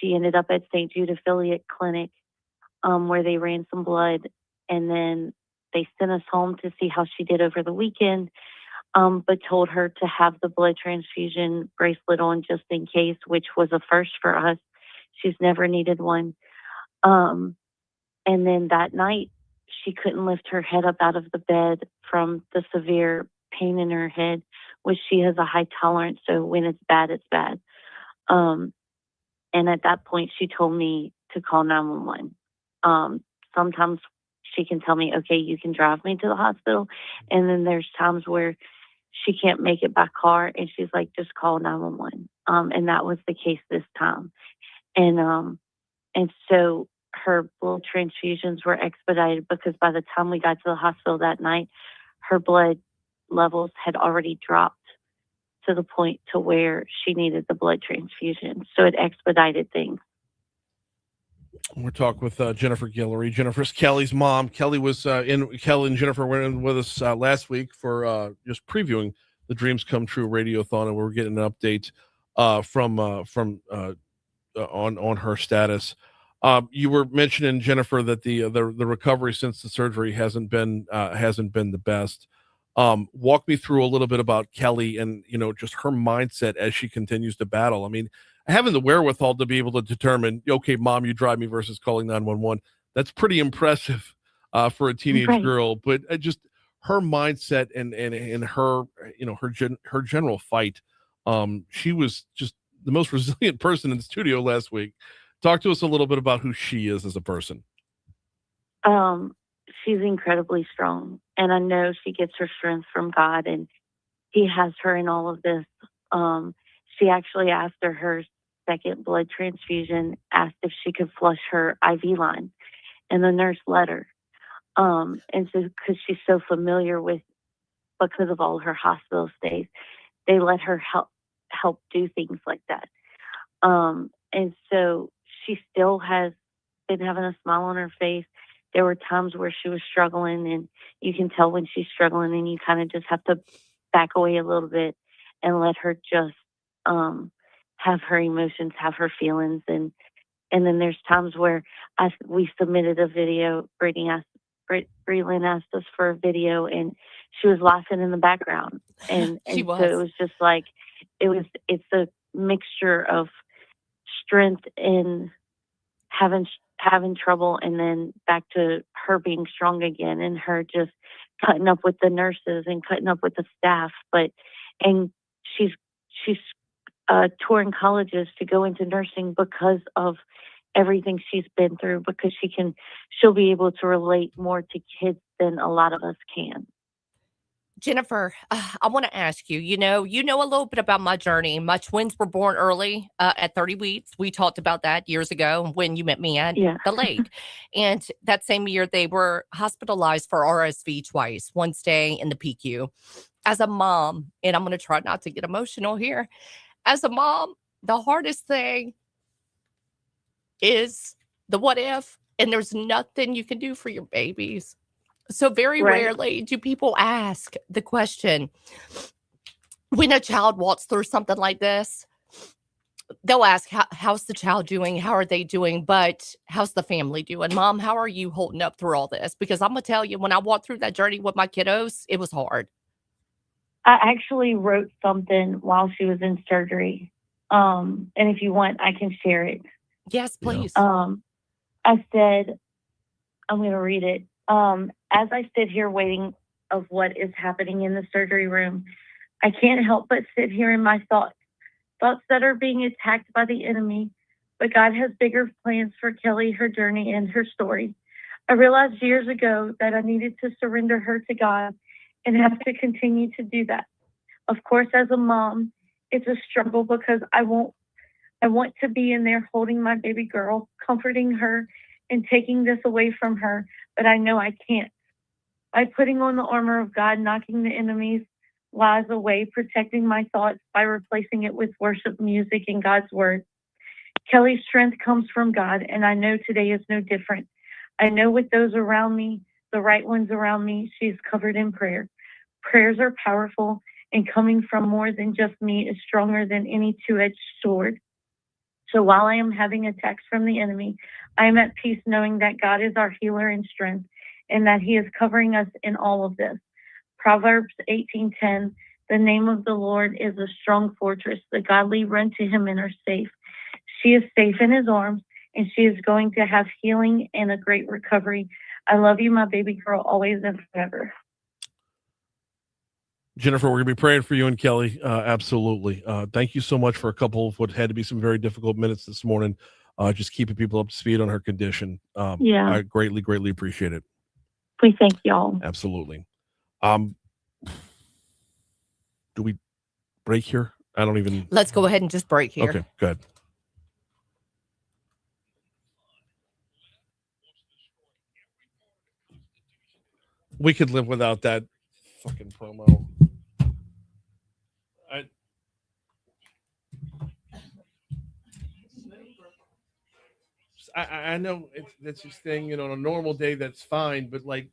She ended up at St. Jude Affiliate Clinic, where they ran some blood, and then they sent us home to see how she did over the weekend, but told her to have the blood transfusion bracelet on just in case, which was a first for us. She's never needed one. And then that night, she couldn't lift her head up out of the bed from the severe pain in her head, which she has a high tolerance. So when it's bad, it's bad. And at that point, she told me to call 911. Sometimes she can tell me, okay, you can drive me to the hospital. And then there's times where she can't make it by car, and she's like, just call 911. And that was the case this time. And so her blood transfusions were expedited because by the time we got to the hospital that night, her blood levels had already dropped to the point to where she needed the blood transfusion. So it expedited things. We're talking with Jennifer Guillory. Jennifer's Kelly's mom. Kelly and Jennifer were in with us last week for just previewing the Dreams Come True Radiothon, and we're getting an update on her status. You were mentioning, Jennifer, that the recovery since the surgery hasn't been the best. Walk me through a little bit about Kelly and just her mindset as she continues to battle. I mean, having the wherewithal to be able to determine, okay, mom, you drive me versus calling 911. That's pretty impressive for a teenage girl. But just her mindset and her her general fight. She was just the most resilient person in the studio last week. Talk to us a little bit about who she is as a person. She's incredibly strong, and I know she gets her strength from God, and He has her in all of this. She actually, after her second blood transfusion, asked if she could flush her IV line, and the nurse let her. And so, because she's so familiar with, because of all her hospital stays, they let her help do things like that. And so she still has been having a smile on her face. There were times where she was struggling, and you can tell when she's struggling, and you kind of just have to back away a little bit and let her just have her emotions, have her feelings. And then there's times where we submitted a video. Breland asked us for a video, and she was laughing in the background. And She so was. it was just like, it's a mixture of strength in having trouble, and then back to her being strong again, and her just cutting up with the nurses and cutting up with the staff. And she's touring colleges to go into nursing because of everything she's been through, because she'll be able to relate more to kids than a lot of us can. Jennifer, I want to ask you, you know a little bit about my journey. My twins were born early at 30 weeks. We talked about that years ago when you met me at the lake. And that same year, they were hospitalized for RSV twice, one stay in the PQ. As a mom, and I'm going to try not to get emotional here. As a mom, the hardest thing is the what if, and there's nothing you can do for your babies. So very rarely do people ask the question, when a child walks through something like this, they'll ask, how's the child doing? How are they doing? But how's the family doing? Mom, how are you holding up through all this? Because I'm going to tell you, when I walked through that journey with my kiddos, it was hard. I actually wrote something while she was in surgery. And if you want, I can share it. Yes, please. I said, I'm going to read it. As I sit here waiting of what is happening in the surgery room, I can't help but sit here in my thoughts that are being attacked by the enemy. But God has bigger plans for Kelly, her journey, and her story. I realized years ago that I needed to surrender her to God and have to continue to do that. Of course, as a mom, it's a struggle because I want to be in there holding my baby girl, comforting her, and taking this away from her, but I know I can't. By putting on the armor of God, knocking the enemy's lies away, protecting my thoughts by replacing it with worship music and God's word. Kelly's strength comes from God, and I know today is no different. I know with those around me, the right ones around me, she's covered in prayer. Prayers are powerful, and coming from more than just me is stronger than any two-edged sword. So while I am having attacks from the enemy, I am at peace knowing that God is our healer and strength, and that he is covering us in all of this. Proverbs 18:10, the name of the Lord is a strong fortress. The godly run to him and are safe. She is safe in his arms, and she is going to have healing and a great recovery. I love you, my baby girl, always and forever. Jennifer, we're going to be praying for you and Kelly. Absolutely. Thank you so much for a couple of what had to be some very difficult minutes this morning. Just keeping people up to speed on her condition. I greatly, greatly appreciate it. We thank y'all. Absolutely. Do we break here? I don't even. Let's go ahead and just break here. Okay, good. We could live without that fucking promo. I know that's his thing, on a normal day, that's fine. But like,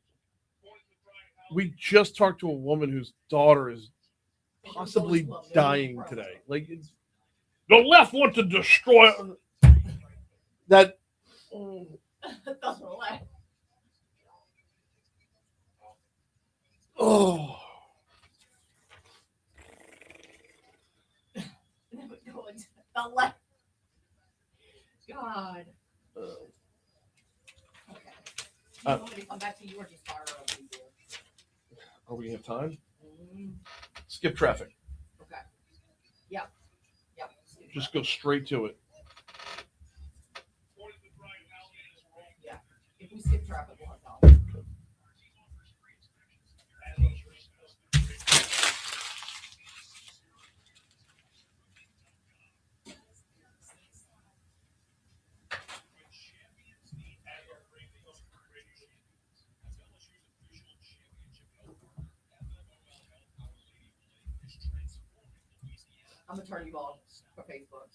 we just talked to a woman whose daughter is possibly dying today. Like, the left want to destroy that. Oh. The left. God. Okay. You want me to come back to you or just fire over you? Are we have time? Skip traffic. Okay. Yep. Just go straight to it. Yeah. If we skip traffic, we'll have time. I'm gonna turn you off for Facebook.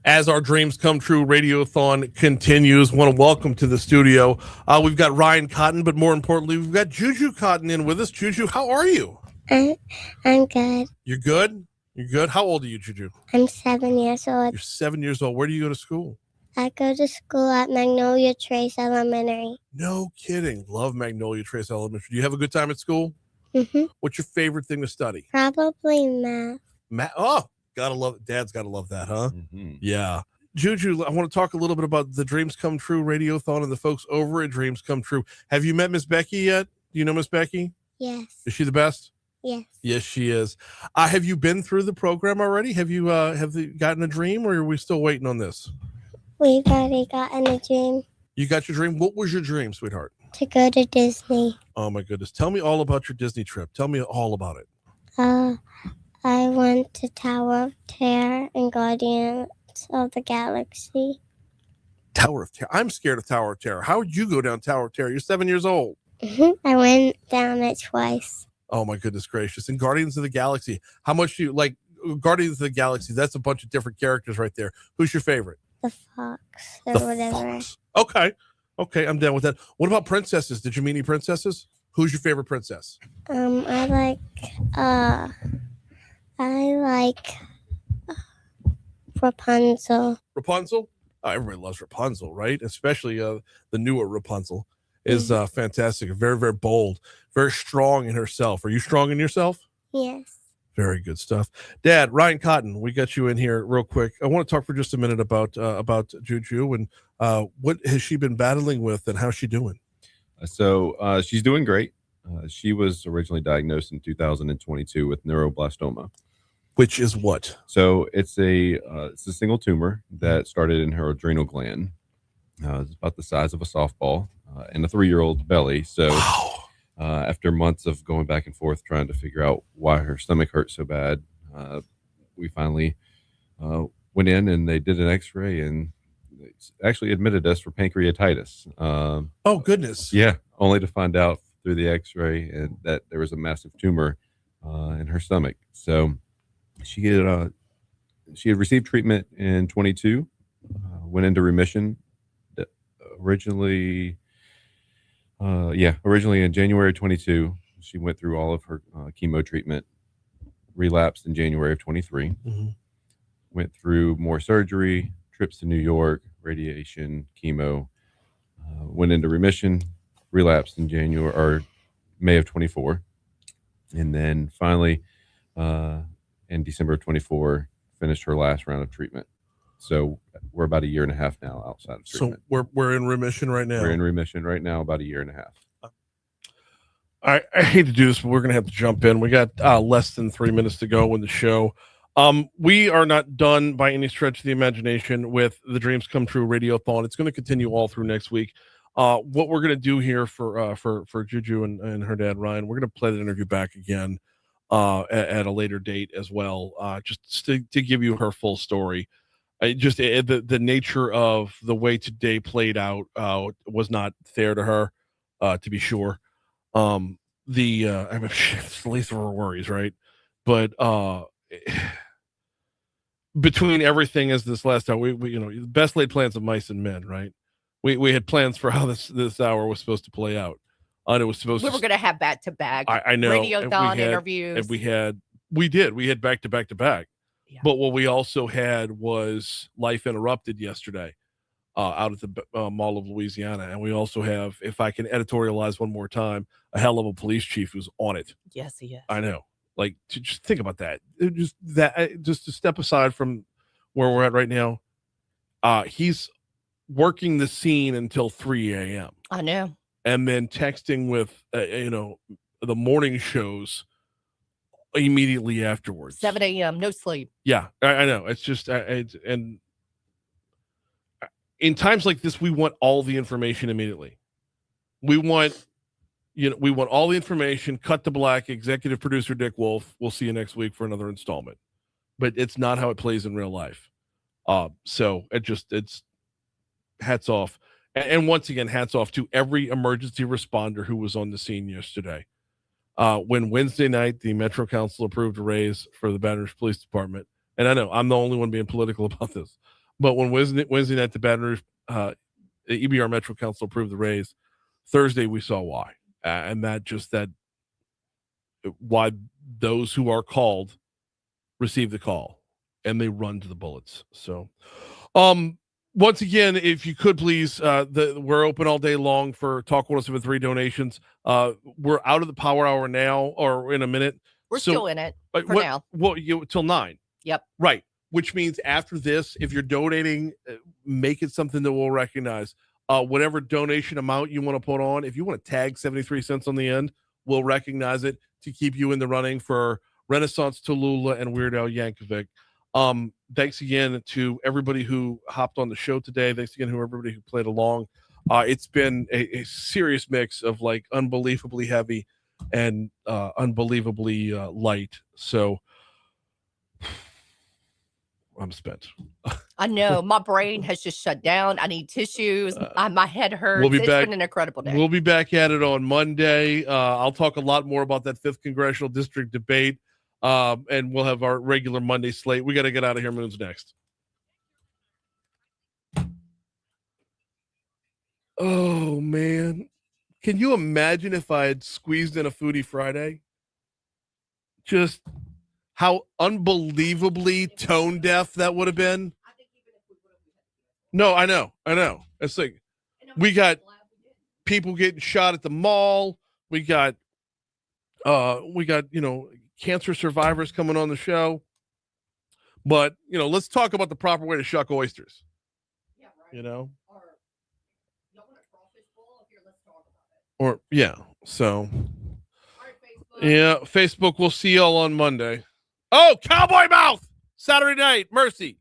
As our Dreams Come True Radiothon continues, want to welcome to the studio. We've got Ryan Cotton, but more importantly, we've got Juju Cotton in with us. Juju, how are you? I'm good. You're good? You're good? How old are you, Juju? I'm 7 years old. You're 7 years old. Where do you go to school? I go to school at Magnolia Trace Elementary. No kidding. Love Magnolia Trace Elementary. Do you have a good time at school? Mm-hmm. What's your favorite thing to study? Probably math. Math. Oh, gotta love it. Dad's gotta love that, huh? Mm-hmm. Yeah. Juju, I want to talk a little bit about the Dreams Come True Radiothon and the folks over at Dreams Come True. Have you met Miss Becky yet? Do you know Miss Becky? Yes. Is she the best? Yes. Yes, she is. Have you been through the program already? Have you gotten a dream, or are we still waiting on this? We've already gotten a dream. You got your dream? What was your dream, sweetheart? To go to Disney. Oh my goodness. Tell me all about your Disney trip. Tell me all about it. I went to Tower of Terror and Guardians of the Galaxy. Tower of Terror. I'm scared of Tower of Terror. How would you go down Tower of Terror? You're 7 years old. I went down it twice. Oh my goodness gracious. And Guardians of the Galaxy. How much do you like Guardians of the Galaxy? That's a bunch of different characters right there. Who's your favorite? The fox or The whatever. Fox. Okay, I'm down with that. What about princesses? Did you meet any princesses? Who's your favorite princess? I like Rapunzel. Rapunzel? Everybody loves Rapunzel, right? Especially the newer Rapunzel is fantastic. Very, very bold, very strong in herself. Are you strong in yourself? Yes. Very good stuff. Dad, Ryan Cotton, we got you in here real quick. I want to talk for just a minute about Juju and what has she been battling with and how's she doing? So she's doing great. She was originally diagnosed in 2022 with neuroblastoma. Which is what? So it's a single tumor that started in her adrenal gland. It's about the size of a softball in a 3-year-old belly. So after months of going back and forth trying to figure out why her stomach hurt so bad, we finally went in and they did an X-ray and actually admitted us for pancreatitis. Oh goodness! Yeah, only to find out through the X-ray and that there was a massive tumor in her stomach. So she had received treatment in 22, went into remission originally in January 22. She went through all of her chemo treatment, relapsed in January of 23, went through more surgery, trips to New York, radiation, chemo, went into remission, relapsed in January or May of 24. And then finally, in December of 24, finished her last round of treatment. So we're about 1.5 years now outside of treatment. So we're in remission right now. We're in remission right now, about 1.5 years. I hate to do this, but we're going to have to jump in. We got less than 3 minutes to go in the show. We are not done by any stretch of the imagination with the Dreams Come True Radiothon. It's going to continue all through next week. What we're going to do here for Juju and her dad, Ryan, we're going to play the interview back again at a later date as well, just to give you her full story. The nature of the way today played out was not fair to her, to be sure. I mean, it's the least of her worries, right? But between everything as this last hour, we best laid plans of mice and men, right? We had plans for how this hour was supposed to play out, and it was supposed. We were going to have back to back. I know Radiothon interviews. And we had back to back to back. Yeah. But what we also had was Life Interrupted yesterday out at the Mall of Louisiana. And we also have, if I can editorialize one more time, a hell of a police chief who's on it. Yes, he is. I know. Like, just think about that. Just to step aside from where we're at right now, he's working the scene until 3 a.m. I know. And then texting with, the morning shows immediately afterwards. 7 a.m. No sleep. Yeah, I know. It's just and in times like this, we want all the information immediately. We want all the information. Cut to black. Executive producer Dick Wolf. We'll see you next week for another installment. But it's not how it plays in real life. So it's hats off. And once again, hats off to every emergency responder who was on the scene yesterday. When Wednesday night, the Metro Council approved a raise for the Baton Rouge Police Department. And I know I'm the only one being political about this, But when Wednesday night the Baton Rouge the EBR Metro Council approved the raise, Thursday we saw why, and why those who are called receive the call and they run to the bullets. So, once again, if you could please, we're open all day long for Talk 1073 donations. We're out of the power hour now, or in a minute. We're still in it for now. Well, till 9. Yep. Right. Which means after this, if you're donating, make it something that we'll recognize. Whatever donation amount you want to put on, if you want to tag 73 cents on the end, we'll recognize it to keep you in the running for Renaissance Tallulah and Weird Al Yankovic. Thanks again to everybody who hopped on the show today. Thanks again to everybody who played along. It's been a serious mix of like unbelievably heavy and unbelievably light. So I'm spent. I know my brain has just shut down. I need tissues. My head hurts. It's been an incredible day. We'll be back at it on Monday. I'll talk a lot more about that 5th congressional district debate. And we'll have our regular Monday slate. We got to get out of here. Moon's next. Oh man, can you imagine if I had squeezed in a Foodie Friday? Just how unbelievably tone deaf that would have been. No, I know. It's like we got people getting shot at the mall. We got cancer survivors coming on the show. But let's talk about the proper way to shuck oysters. Yeah, right. Or yeah. So yeah, Facebook. We'll see y'all on Monday. Oh, Cowboy Mouth Saturday night. Mercy.